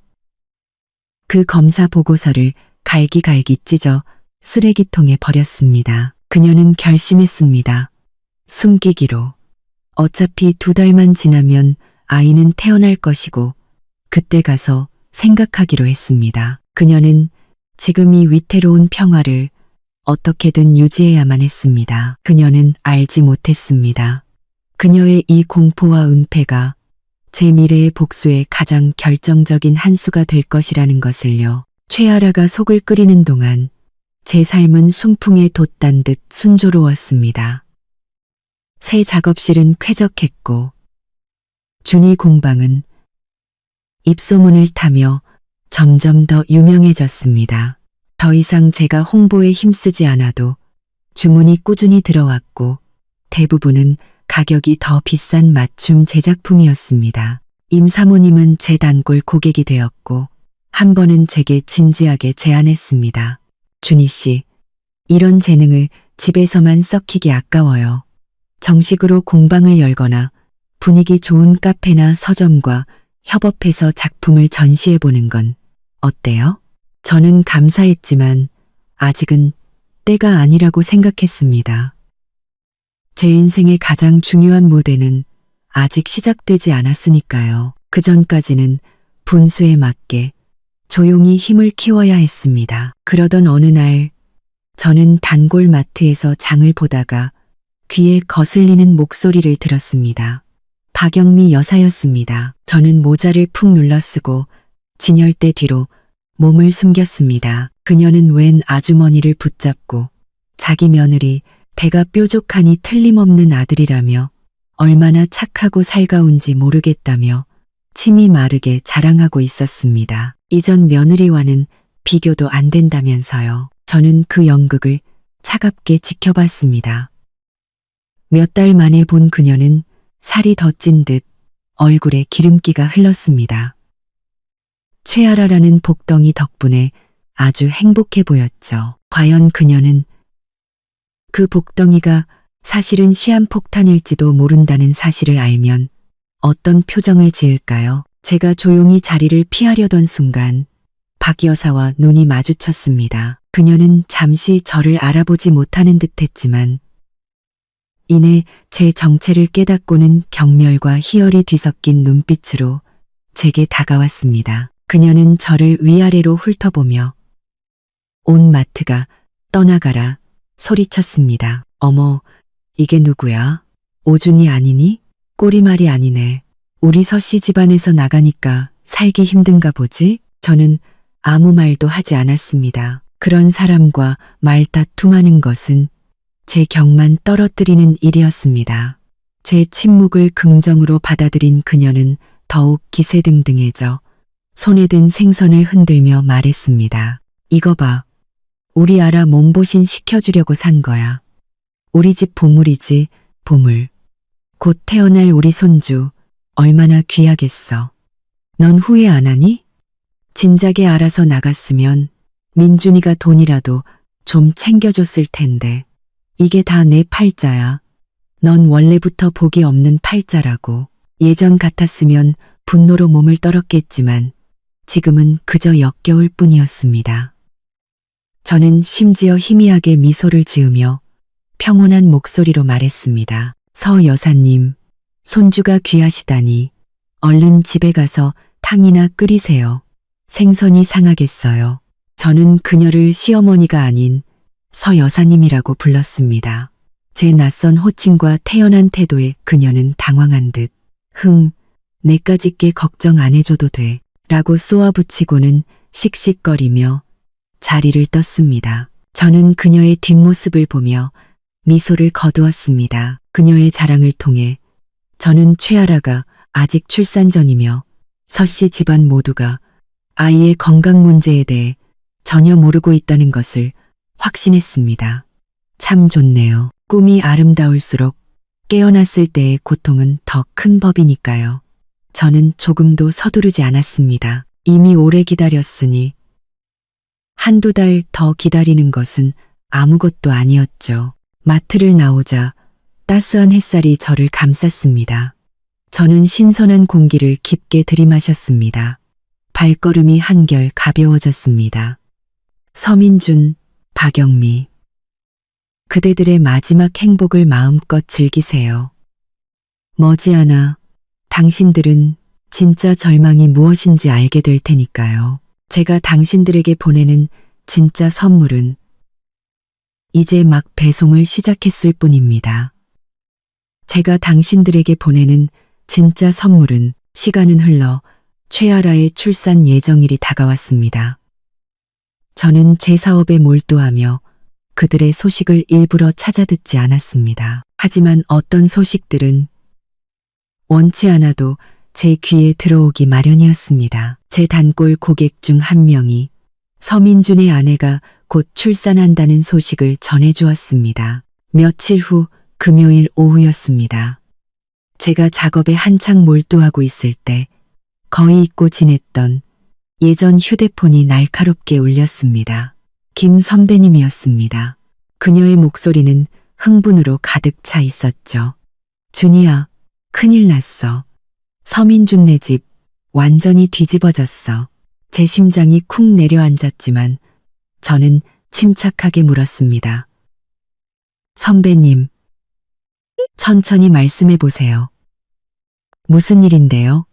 그 검사 보고서를 갈기갈기 찢어 쓰레기통에 버렸습니다. 그녀는 결심했습니다. 숨기기로. 어차피 2달만 지나면 아이는 태어날 것이고 그때 가서 생각하기로 했습니다. 그녀는 지금 이 위태로운 평화를 어떻게든 유지해야만 했습니다. 그녀는 알지 못했습니다. 그녀의 이 공포와 은폐가 제 미래의 복수의 가장 결정적인 한 수가 될 것이라는 것을요. 최아라가 속을 끓이는 동안 제 삶은 순풍에 돛단 듯 순조로웠습니다. 새 작업실은 쾌적했고 준이 공방은 입소문을 타며 점점 더 유명해졌습니다. 더 이상 제가 홍보에 힘쓰지 않아도 주문이 꾸준히 들어왔고 대부분은 가격이 더 비싼 맞춤 제작품이었습니다. 임 사모님은 제 단골 고객이 되었고 한 번은 제게 진지하게 제안했습니다. 준희 씨, 이런 재능을 집에서만 썩히기 아까워요. 정식으로 공방을 열거나 분위기 좋은 카페나 서점과 협업해서 작품을 전시해보는 건 어때요? 저는 감사했지만 아직은 때가 아니라고 생각했습니다. 제 인생의 가장 중요한 무대는 아직 시작되지 않았으니까요. 그 전까지는 분수에 맞게 조용히 힘을 키워야 했습니다. 그러던 어느 날 저는 단골 마트에서 장을 보다가 귀에 거슬리는 목소리를 들었습니다. 박영미 여사였습니다. 저는 모자를 푹 눌러쓰고 진열대 뒤로 몸을 숨겼습니다. 그녀는 웬 아주머니를 붙잡고 자기 며느리 배가 뾰족하니 틀림없는 아들이라며 얼마나 착하고 살가운지 모르겠다며 침이 마르게 자랑하고 있었습니다. 이전 며느리와는 비교도 안 된다면서요. 저는 그 연극을 차갑게 지켜봤습니다. 몇 달 만에 본 그녀는 살이 더 찐 듯 얼굴에 기름기가 흘렀습니다. 최아라라는 복덩이 덕분에 아주 행복해 보였죠. 과연 그녀는 그 복덩이가 사실은 시한폭탄일지도 모른다는 사실을 알면 어떤 표정을 지을까요? 제가 조용히 자리를 피하려던 순간 박 여사와 눈이 마주쳤습니다. 그녀는 잠시 저를 알아보지 못하는 듯했지만 이내 제 정체를 깨닫고는 경멸과 희열이 뒤섞인 눈빛으로 제게 다가왔습니다. 그녀는 저를 위아래로 훑어보며 온 마트가 떠나가라 소리쳤습니다. 어머, 이게 누구야? 오준이 아니니? 꼬리말이 아니네. 우리 서씨 집안에서 나가니까 살기 힘든가 보지? 저는 아무 말도 하지 않았습니다. 그런 사람과 말다툼하는 것은 제 격만 떨어뜨리는 일이었습니다. 제 침묵을 긍정으로 받아들인 그녀는 더욱 기세등등해져 손에 든 생선을 흔들며 말했습니다. 이거 봐. 우리 아라 몸보신 시켜주려고 산 거야. 우리 집 보물이지, 보물. 곧 태어날 우리 손주, 얼마나 귀하겠어. 넌 후회 안 하니? 진작에 알아서 나갔으면 민준이가 돈이라도 좀 챙겨줬을 텐데. 이게 다 내 팔자야. 넌 원래부터 복이 없는 팔자라고. 예전 같았으면 분노로 몸을 떨었겠지만 지금은 그저 역겨울 뿐이었습니다. 저는 심지어 희미하게 미소를 지으며 평온한 목소리로 말했습니다. 서 여사님, 손주가 귀하시다니 얼른 집에 가서 탕이나 끓이세요. 생선이 상하겠어요. 저는 그녀를 시어머니가 아닌 서 여사님이라고 불렀습니다. 제 낯선 호칭과 태연한 태도에 그녀는 당황한 듯 내까지 게 걱정 안 해줘도 돼 라고 쏘아붙이고는 씩씩거리며 자리를 떴습니다. 저는 그녀의 뒷모습을 보며 미소를 거두었습니다. 그녀의 자랑을 통해 저는 최아라가 아직 출산 전이며 서씨 집안 모두가 아이의 건강 문제에 대해 전혀 모르고 있다는 것을 확신했습니다. 참 좋네요. 꿈이 아름다울수록 깨어났을 때의 고통은 더 큰 법이니까요. 저는 조금도 서두르지 않았습니다. 이미 오래 기다렸으니 한두 달 더 기다리는 것은 아무것도 아니었죠. 마트를 나오자 따스한 햇살이 저를 감쌌습니다. 저는 신선한 공기를 깊게 들이마셨습니다. 발걸음이 한결 가벼워졌습니다. 서민준, 박영미. 그대들의 마지막 행복을 마음껏 즐기세요. 머지않아 당신들은 진짜 절망이 무엇인지 알게 될 테니까요. 제가 당신들에게 보내는 진짜 선물은 이제 막 배송을 시작했을 뿐입니다. 제가 당신들에게 보내는 진짜 선물은 시간은 흘러 최아라의 출산 예정일이 다가왔습니다. 저는 제 사업에 몰두하며 그들의 소식을 일부러 찾아듣지 않았습니다. 하지만 어떤 소식들은 원치 않아도 제 귀에 들어오기 마련이었습니다. 제 단골 고객 중 한 명이 서민준의 아내가 곧 출산한다는 소식을 전해주었습니다. 며칠 후 금요일 오후였습니다. 제가 작업에 한창 몰두하고 있을 때 거의 잊고 지냈던 예전 휴대폰이 날카롭게 울렸습니다. 김 선배님이었습니다. 그녀의 목소리는 흥분으로 가득 차 있었죠. 준이야, 큰일 났어. 서민준네 집 완전히 뒤집어졌어. 제 심장이 쿵 내려앉았지만 저는 침착하게 물었습니다. 선배님, 천천히 말씀해 보세요. 무슨 일인데요?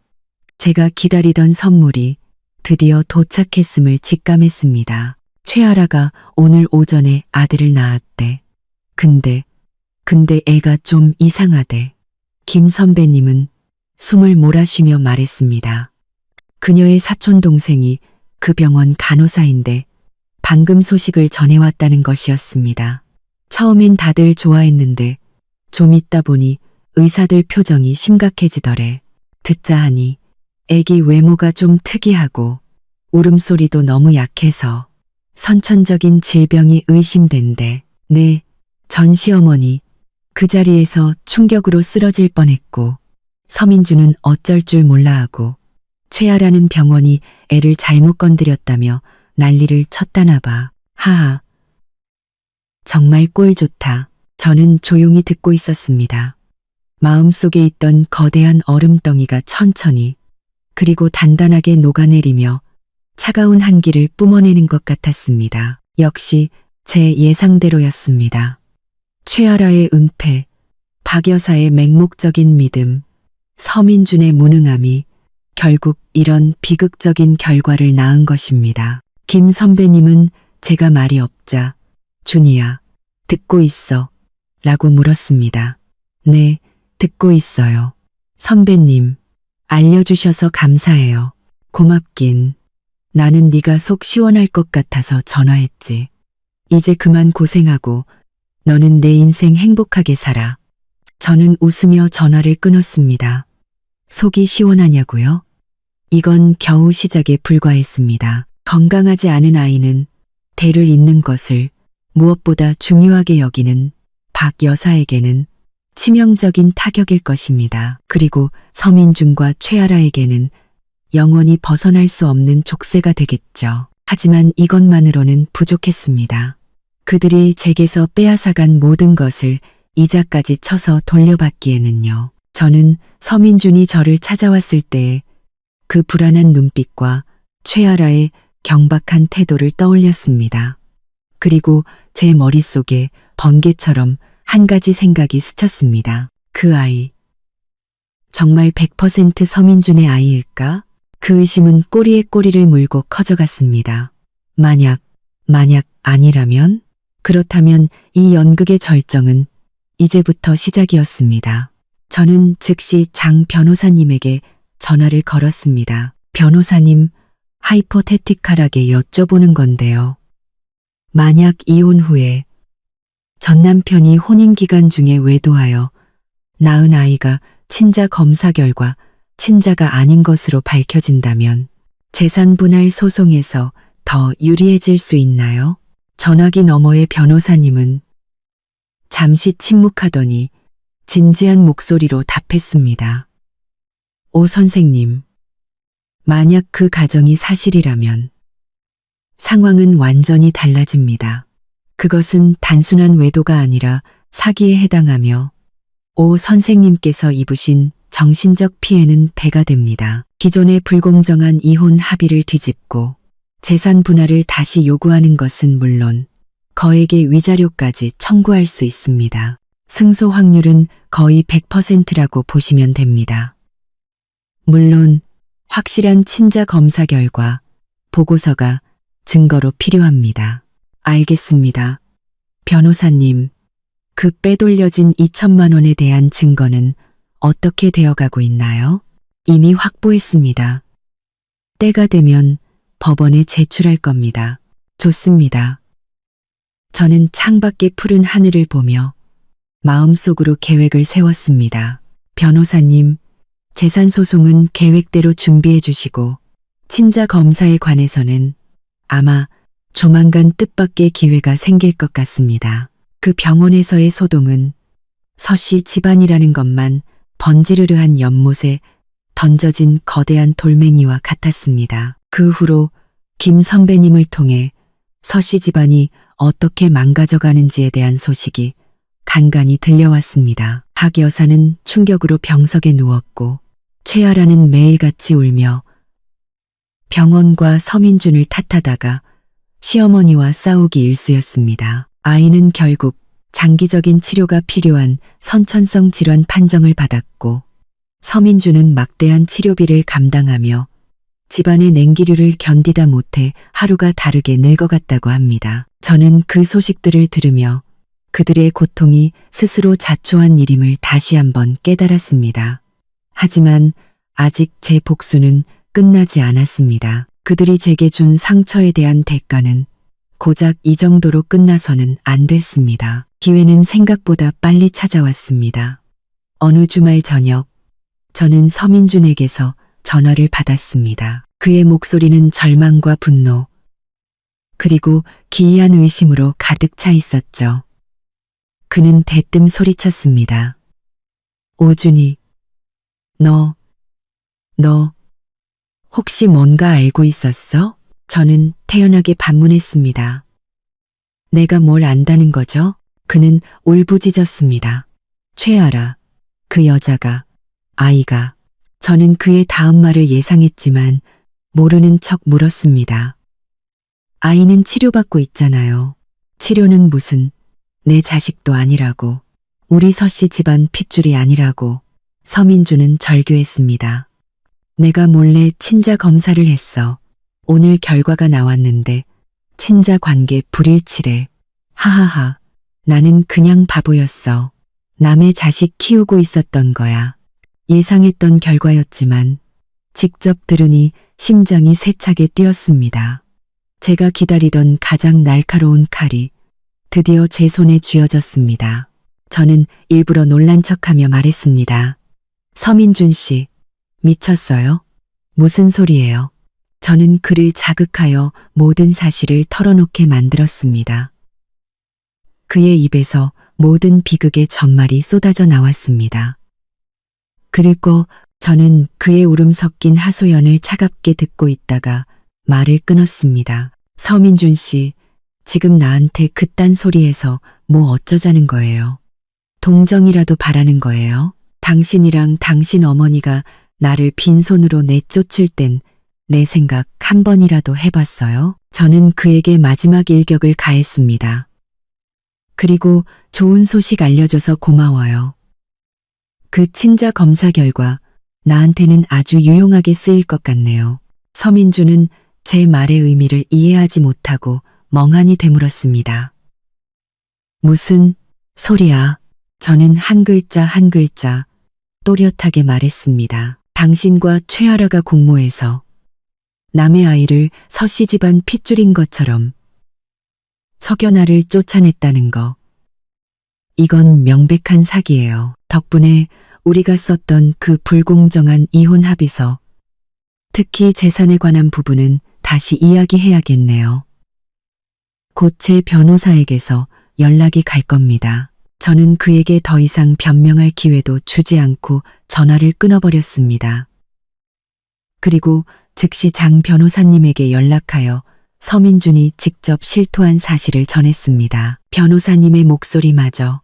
제가 기다리던 선물이 드디어 도착했음을 직감했습니다. 최아라가 오늘 오전에 아들을 낳았대. 근데 애가 좀 이상하대. 김 선배님은 숨을 몰아쉬며 말했습니다. 그녀의 사촌 동생이 그 병원 간호사인데 방금 소식을 전해왔다는 것이었습니다. 처음엔 다들 좋아했는데 좀 있다 보니 의사들 표정이 심각해지더래. 듣자 하니 애기 외모가 좀 특이하고 울음소리도 너무 약해서 선천적인 질병이 의심된대. 네, 전 시어머니 그 자리에서 충격으로 쓰러질 뻔했고 서민주는 어쩔 줄 몰라 하고 최아라는 병원이 애를 잘못 건드렸다며 난리를 쳤다나 봐. 하하. 정말 꼴 좋다. 저는 조용히 듣고 있었습니다. 마음속에 있던 거대한 얼음덩이가 천천히 그리고 단단하게 녹아내리며 차가운 한기를 뿜어내는 것 같았습니다. 역시 제 예상대로였습니다. 최아라의 은폐, 박 여사의 맹목적인 믿음, 서민준의 무능함이 결국 이런 비극적인 결과를 낳은 것입니다. 김 선배님은 제가 말이 없자 준이야, 듣고 있어 라고 물었습니다. 네, 듣고 있어요. 선배님, 알려주셔서 감사해요. 고맙긴. 나는 네가 속 시원할 것 같아서 전화했지. 이제 그만 고생하고 너는 내 인생 행복하게 살아. 저는 웃으며 전화를 끊었습니다. 속이 시원하냐고요? 이건 겨우 시작에 불과했습니다. 건강하지 않은 아이는 대를 잇는 것을 무엇보다 중요하게 여기는 박 여사에게는 치명적인 타격일 것입니다. 그리고 서민준과 최아라에게는 영원히 벗어날 수 없는 족쇄가 되겠죠. 하지만 이것만으로는 부족했습니다. 그들이 제게서 빼앗아간 모든 것을 이자까지 쳐서 돌려받기에는요. 저는 서민준이 저를 찾아왔을 때의 그 불안한 눈빛과 최아라의 경박한 태도를 떠올렸습니다. 그리고 제 머릿속에 번개처럼 한 가지 생각이 스쳤습니다. 그 아이, 정말 100% 서민준의 아이일까? 그 의심은 꼬리에 꼬리를 물고 커져갔습니다. 만약 아니라면? 그렇다면 이 연극의 절정은 이제부터 시작이었습니다. 저는 즉시 장 변호사님에게 전화를 걸었습니다. 변호사님, 하이포테티컬하게 여쭤보는 건데요. 만약 이혼 후에 전 남편이 혼인 기간 중에 외도하여 낳은 아이가 친자 검사 결과 친자가 아닌 것으로 밝혀진다면 재산 분할 소송에서 더 유리해질 수 있나요? 전화기 너머의 변호사님은 잠시 침묵하더니 진지한 목소리로 답했습니다. 오 선생님, 만약 그 가정이 사실이라면 상황은 완전히 달라집니다. 그것은 단순한 외도가 아니라 사기에 해당하며 오 선생님께서 입으신 정신적 피해는 배가 됩니다. 기존의 불공정한 이혼 합의를 뒤집고 재산 분할을 다시 요구하는 것은 물론 거액의 위자료까지 청구할 수 있습니다. 승소 확률은 거의 100%라고 보시면 됩니다. 물론 확실한 친자 검사 결과, 보고서가 증거로 필요합니다. 알겠습니다. 변호사님, 그 빼돌려진 2천만 원에 대한 증거는 어떻게 되어가고 있나요? 이미 확보했습니다. 때가 되면 법원에 제출할 겁니다. 좋습니다. 저는 창밖의 푸른 하늘을 보며 마음속으로 계획을 세웠습니다. 변호사님, 재산소송은 계획대로 준비해 주시고 친자 검사에 관해서는 아마 조만간 뜻밖의 기회가 생길 것 같습니다. 그 병원에서의 소동은 서씨 집안이라는 것만 번지르르한 연못에 던져진 거대한 돌멩이와 같았습니다. 그 후로 김 선배님을 통해 서씨 집안이 어떻게 망가져가는지에 대한 소식이 간간이 들려왔습니다. 박 여사는 충격으로 병석에 누웠고 최아라는 매일같이 울며 병원과 서민준을 탓하다가 시어머니와 싸우기 일쑤였습니다. 아이는 결국 장기적인 치료가 필요한 선천성 질환 판정을 받았고 서민준은 막대한 치료비를 감당하며 집안의 냉기류를 견디다 못해 하루가 다르게 늙어갔다고 합니다. 저는 그 소식들을 들으며 그들의 고통이 스스로 자초한 일임을 다시 한번 깨달았습니다. 하지만 아직 제 복수는 끝나지 않았습니다. 그들이 제게 준 상처에 대한 대가는 고작 이 정도로 끝나서는 안 됐습니다. 기회는 생각보다 빨리 찾아왔습니다. 어느 주말 저녁, 저는 서민준에게서 전화를 받았습니다. 그의 목소리는 절망과 분노, 그리고 기이한 의심으로 가득 차 있었죠. 그는 대뜸 소리쳤습니다. 오준이, 너 혹시 뭔가 알고 있었어? 저는 태연하게 반문했습니다. 내가 뭘 안다는 거죠? 그는 울부짖었습니다. 최아라, 그 여자가, 아이가. 저는 그의 다음 말을 예상했지만 모르는 척 물었습니다. 아이는 치료받고 있잖아요. 치료는 무슨, 내 자식도 아니라고. 우리 서씨 집안 핏줄이 아니라고. 서민주는 절규했습니다. 내가 몰래 친자 검사를 했어. 오늘 결과가 나왔는데 친자 관계 불일치래. 하하하. 나는 그냥 바보였어. 남의 자식 키우고 있었던 거야. 예상했던 결과였지만 직접 들으니 심장이 세차게 뛰었습니다. 제가 기다리던 가장 날카로운 칼이 드디어 제 손에 쥐어졌습니다. 저는 일부러 놀란 척하며 말했습니다. 서민준 씨, 미쳤어요? 무슨 소리예요? 저는 그를 자극하여 모든 사실을 털어놓게 만들었습니다. 그의 입에서 모든 비극의 전말이 쏟아져 나왔습니다. 그리고 저는 그의 울음 섞인 하소연을 차갑게 듣고 있다가 말을 끊었습니다. 서민준 씨, 지금 나한테 그딴 소리해서 뭐 어쩌자는 거예요? 동정이라도 바라는 거예요? 당신이랑 당신 어머니가 나를 빈손으로 내쫓을 땐 내 생각 한 번이라도 해봤어요? 저는 그에게 마지막 일격을 가했습니다. 그리고 좋은 소식 알려줘서 고마워요. 그 친자 검사 결과 나한테는 아주 유용하게 쓰일 것 같네요. 서민주는 제 말의 의미를 이해하지 못하고 멍하니 되물었습니다. 무슨 소리야? 저는 한 글자 한 글자 또렷하게 말했습니다. 당신과 최아라가 공모해서 남의 아이를 서씨 집안 핏줄인 것처럼 석연아를 쫓아냈다는 거. 이건 명백한 사기예요. 덕분에 우리가 썼던 그 불공정한 이혼 합의서, 특히 재산에 관한 부분은 다시 이야기해야겠네요. 곧 제 변호사에게서 연락이 갈 겁니다. 저는 그에게 더 이상 변명할 기회도 주지 않고 전화를 끊어버렸습니다. 그리고 즉시 장 변호사님에게 연락하여 서민준이 직접 실토한 사실을 전했습니다. 변호사님의 목소리마저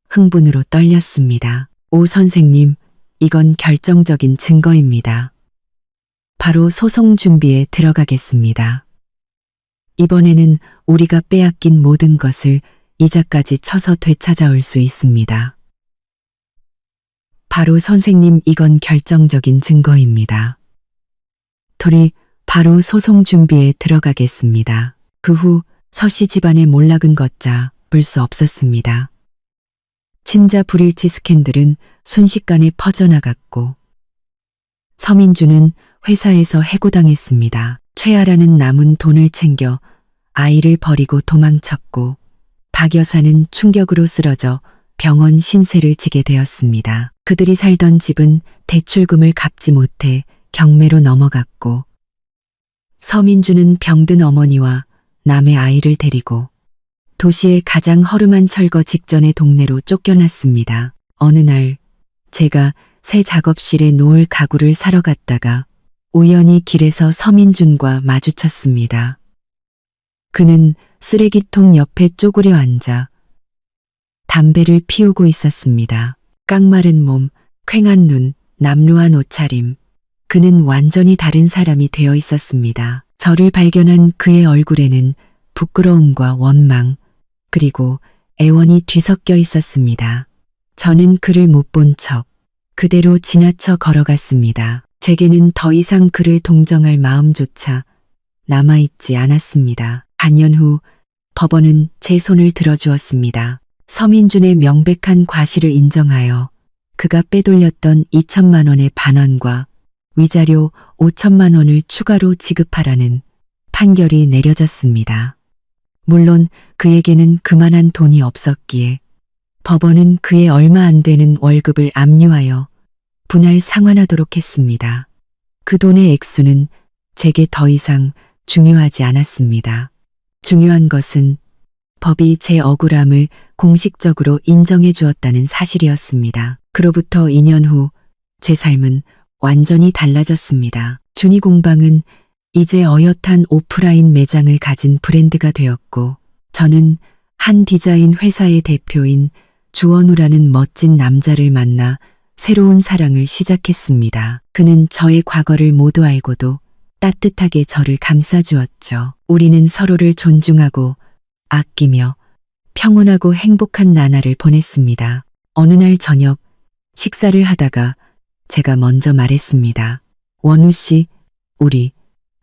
흥분으로 떨렸습니다. 오 선생님, 이건 결정적인 증거입니다. 바로 소송 준비에 들어가겠습니다. 이번에는 우리가 빼앗긴 모든 것을 이자까지 쳐서 되찾아올 수 있습니다. 바로 선생님, 이건 결정적인 증거입니다. 둘이 바로 소송 준비에 들어가겠습니다. 그 후 서씨 집안의 몰락은 걷자 볼 수 없었습니다. 친자 불일치 스캔들은 순식간에 퍼져나갔고 서민주는 회사에서 해고당했습니다. 최아라는 남은 돈을 챙겨 아이를 버리고 도망쳤고 박 여사는 충격으로 쓰러져 병원 신세를 지게 되었습니다. 그들이 살던 집은 대출금을 갚지 못해 경매로 넘어갔고 서민주는 병든 어머니와 남의 아이를 데리고 도시의 가장 허름한 철거 직전의 동네로 쫓겨났습니다. 어느 날 제가 새 작업실에 놓을 가구를 사러 갔다가 우연히 길에서 서민준과 마주쳤습니다. 그는 쓰레기통 옆에 쪼그려 앉아 담배를 피우고 있었습니다. 깡마른 몸, 퀭한 눈, 남루한 옷차림. 그는 완전히 다른 사람이 되어 있었습니다. 저를 발견한 그의 얼굴에는 부끄러움과 원망, 그리고 애원이 뒤섞여 있었습니다. 저는 그를 못 본 척 그대로 지나쳐 걸어갔습니다. 제게는 더 이상 그를 동정할 마음조차 남아있지 않았습니다. 반년 후 법원은 제 손을 들어주었습니다. 서민준의 명백한 과실을 인정하여 그가 빼돌렸던 2천만 원의 반환과 위자료 5천만 원을 추가로 지급하라는 판결이 내려졌습니다. 물론 그에게는 그만한 돈이 없었기에 법원은 그의 얼마 안 되는 월급을 압류하여 분할 상환하도록 했습니다. 그 돈의 액수는 제게 더 이상 중요하지 않았습니다. 중요한 것은 법이 제 억울함을 공식적으로 인정해 주었다는 사실이었습니다. 그로부터 2년 후 제 삶은 완전히 달라졌습니다. 준이 공방은 이제 어엿한 오프라인 매장을 가진 브랜드가 되었고 저는 한 디자인 회사의 대표인 주원우라는 멋진 남자를 만나 새로운 사랑을 시작했습니다. 그는 저의 과거를 모두 알고도 따뜻하게 저를 감싸주었죠. 우리는 서로를 존중하고 아끼며 평온하고 행복한 나날을 보냈습니다. 어느 날 저녁 식사를 하다가 제가 먼저 말했습니다. 원우 씨, 우리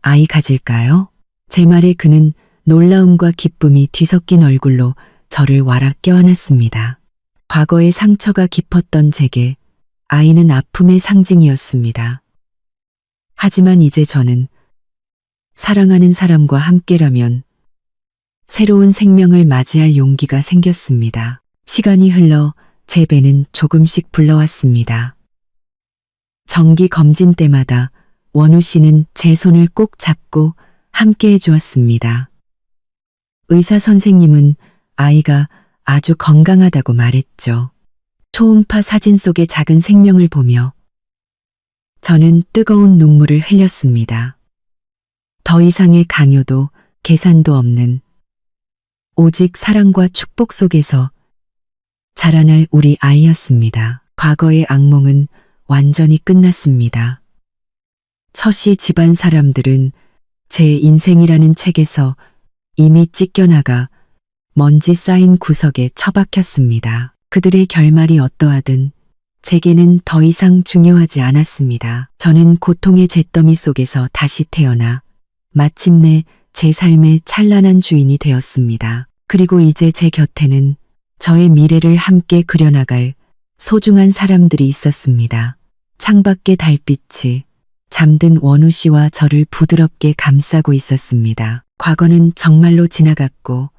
아이 가질까요? 제 말에 그는 놀라움과 기쁨이 뒤섞인 얼굴로 저를 와락 껴안았습니다. 과거의 상처가 깊었던 제게 아이는 아픔의 상징이었습니다. 하지만 이제 저는 사랑하는 사람과 함께라면 새로운 생명을 맞이할 용기가 생겼습니다. 시간이 흘러 제 배는 조금씩 불러왔습니다. 정기 검진 때마다 원우 씨는 제 손을 꼭 잡고 함께 해주었습니다. 의사 선생님은 아이가 아주 건강하다고 말했죠. 초음파 사진 속의 작은 생명을 보며 저는 뜨거운 눈물을 흘렸습니다. 더 이상의 강요도 계산도 없는 오직 사랑과 축복 속에서 자라날 우리 아이였습니다. 과거의 악몽은 완전히 끝났습니다. 서씨 집안 사람들은 제 인생이라는 책에서 이미 찢겨나가 먼지 쌓인 구석에 처박혔습니다. 그들의 결말이 어떠하든 제게는 더 이상 중요하지 않았습니다. 저는 고통의 잿더미 속에서 다시 태어나 마침내 제 삶의 찬란한 주인이 되었습니다. 그리고 이제 제 곁에는 저의 미래를 함께 그려나갈 소중한 사람들이 있었습니다. 창밖의 달빛이 잠든 원우 씨와 저를 부드럽게 감싸고 있었습니다. 과거는 정말로 지나갔고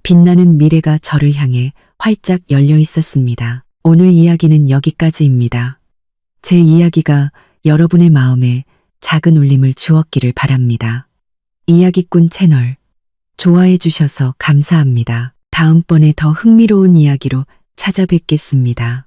빛나는 미래가 저를 향해 활짝 열려 있었습니다. 오늘 이야기는 여기까지입니다. 제 이야기가 여러분의 마음에 작은 울림을 주었기를 바랍니다. 이야기꾼 채널 좋아해 주셔서 감사합니다. 다음번에 더 흥미로운 이야기로 찾아뵙겠습니다.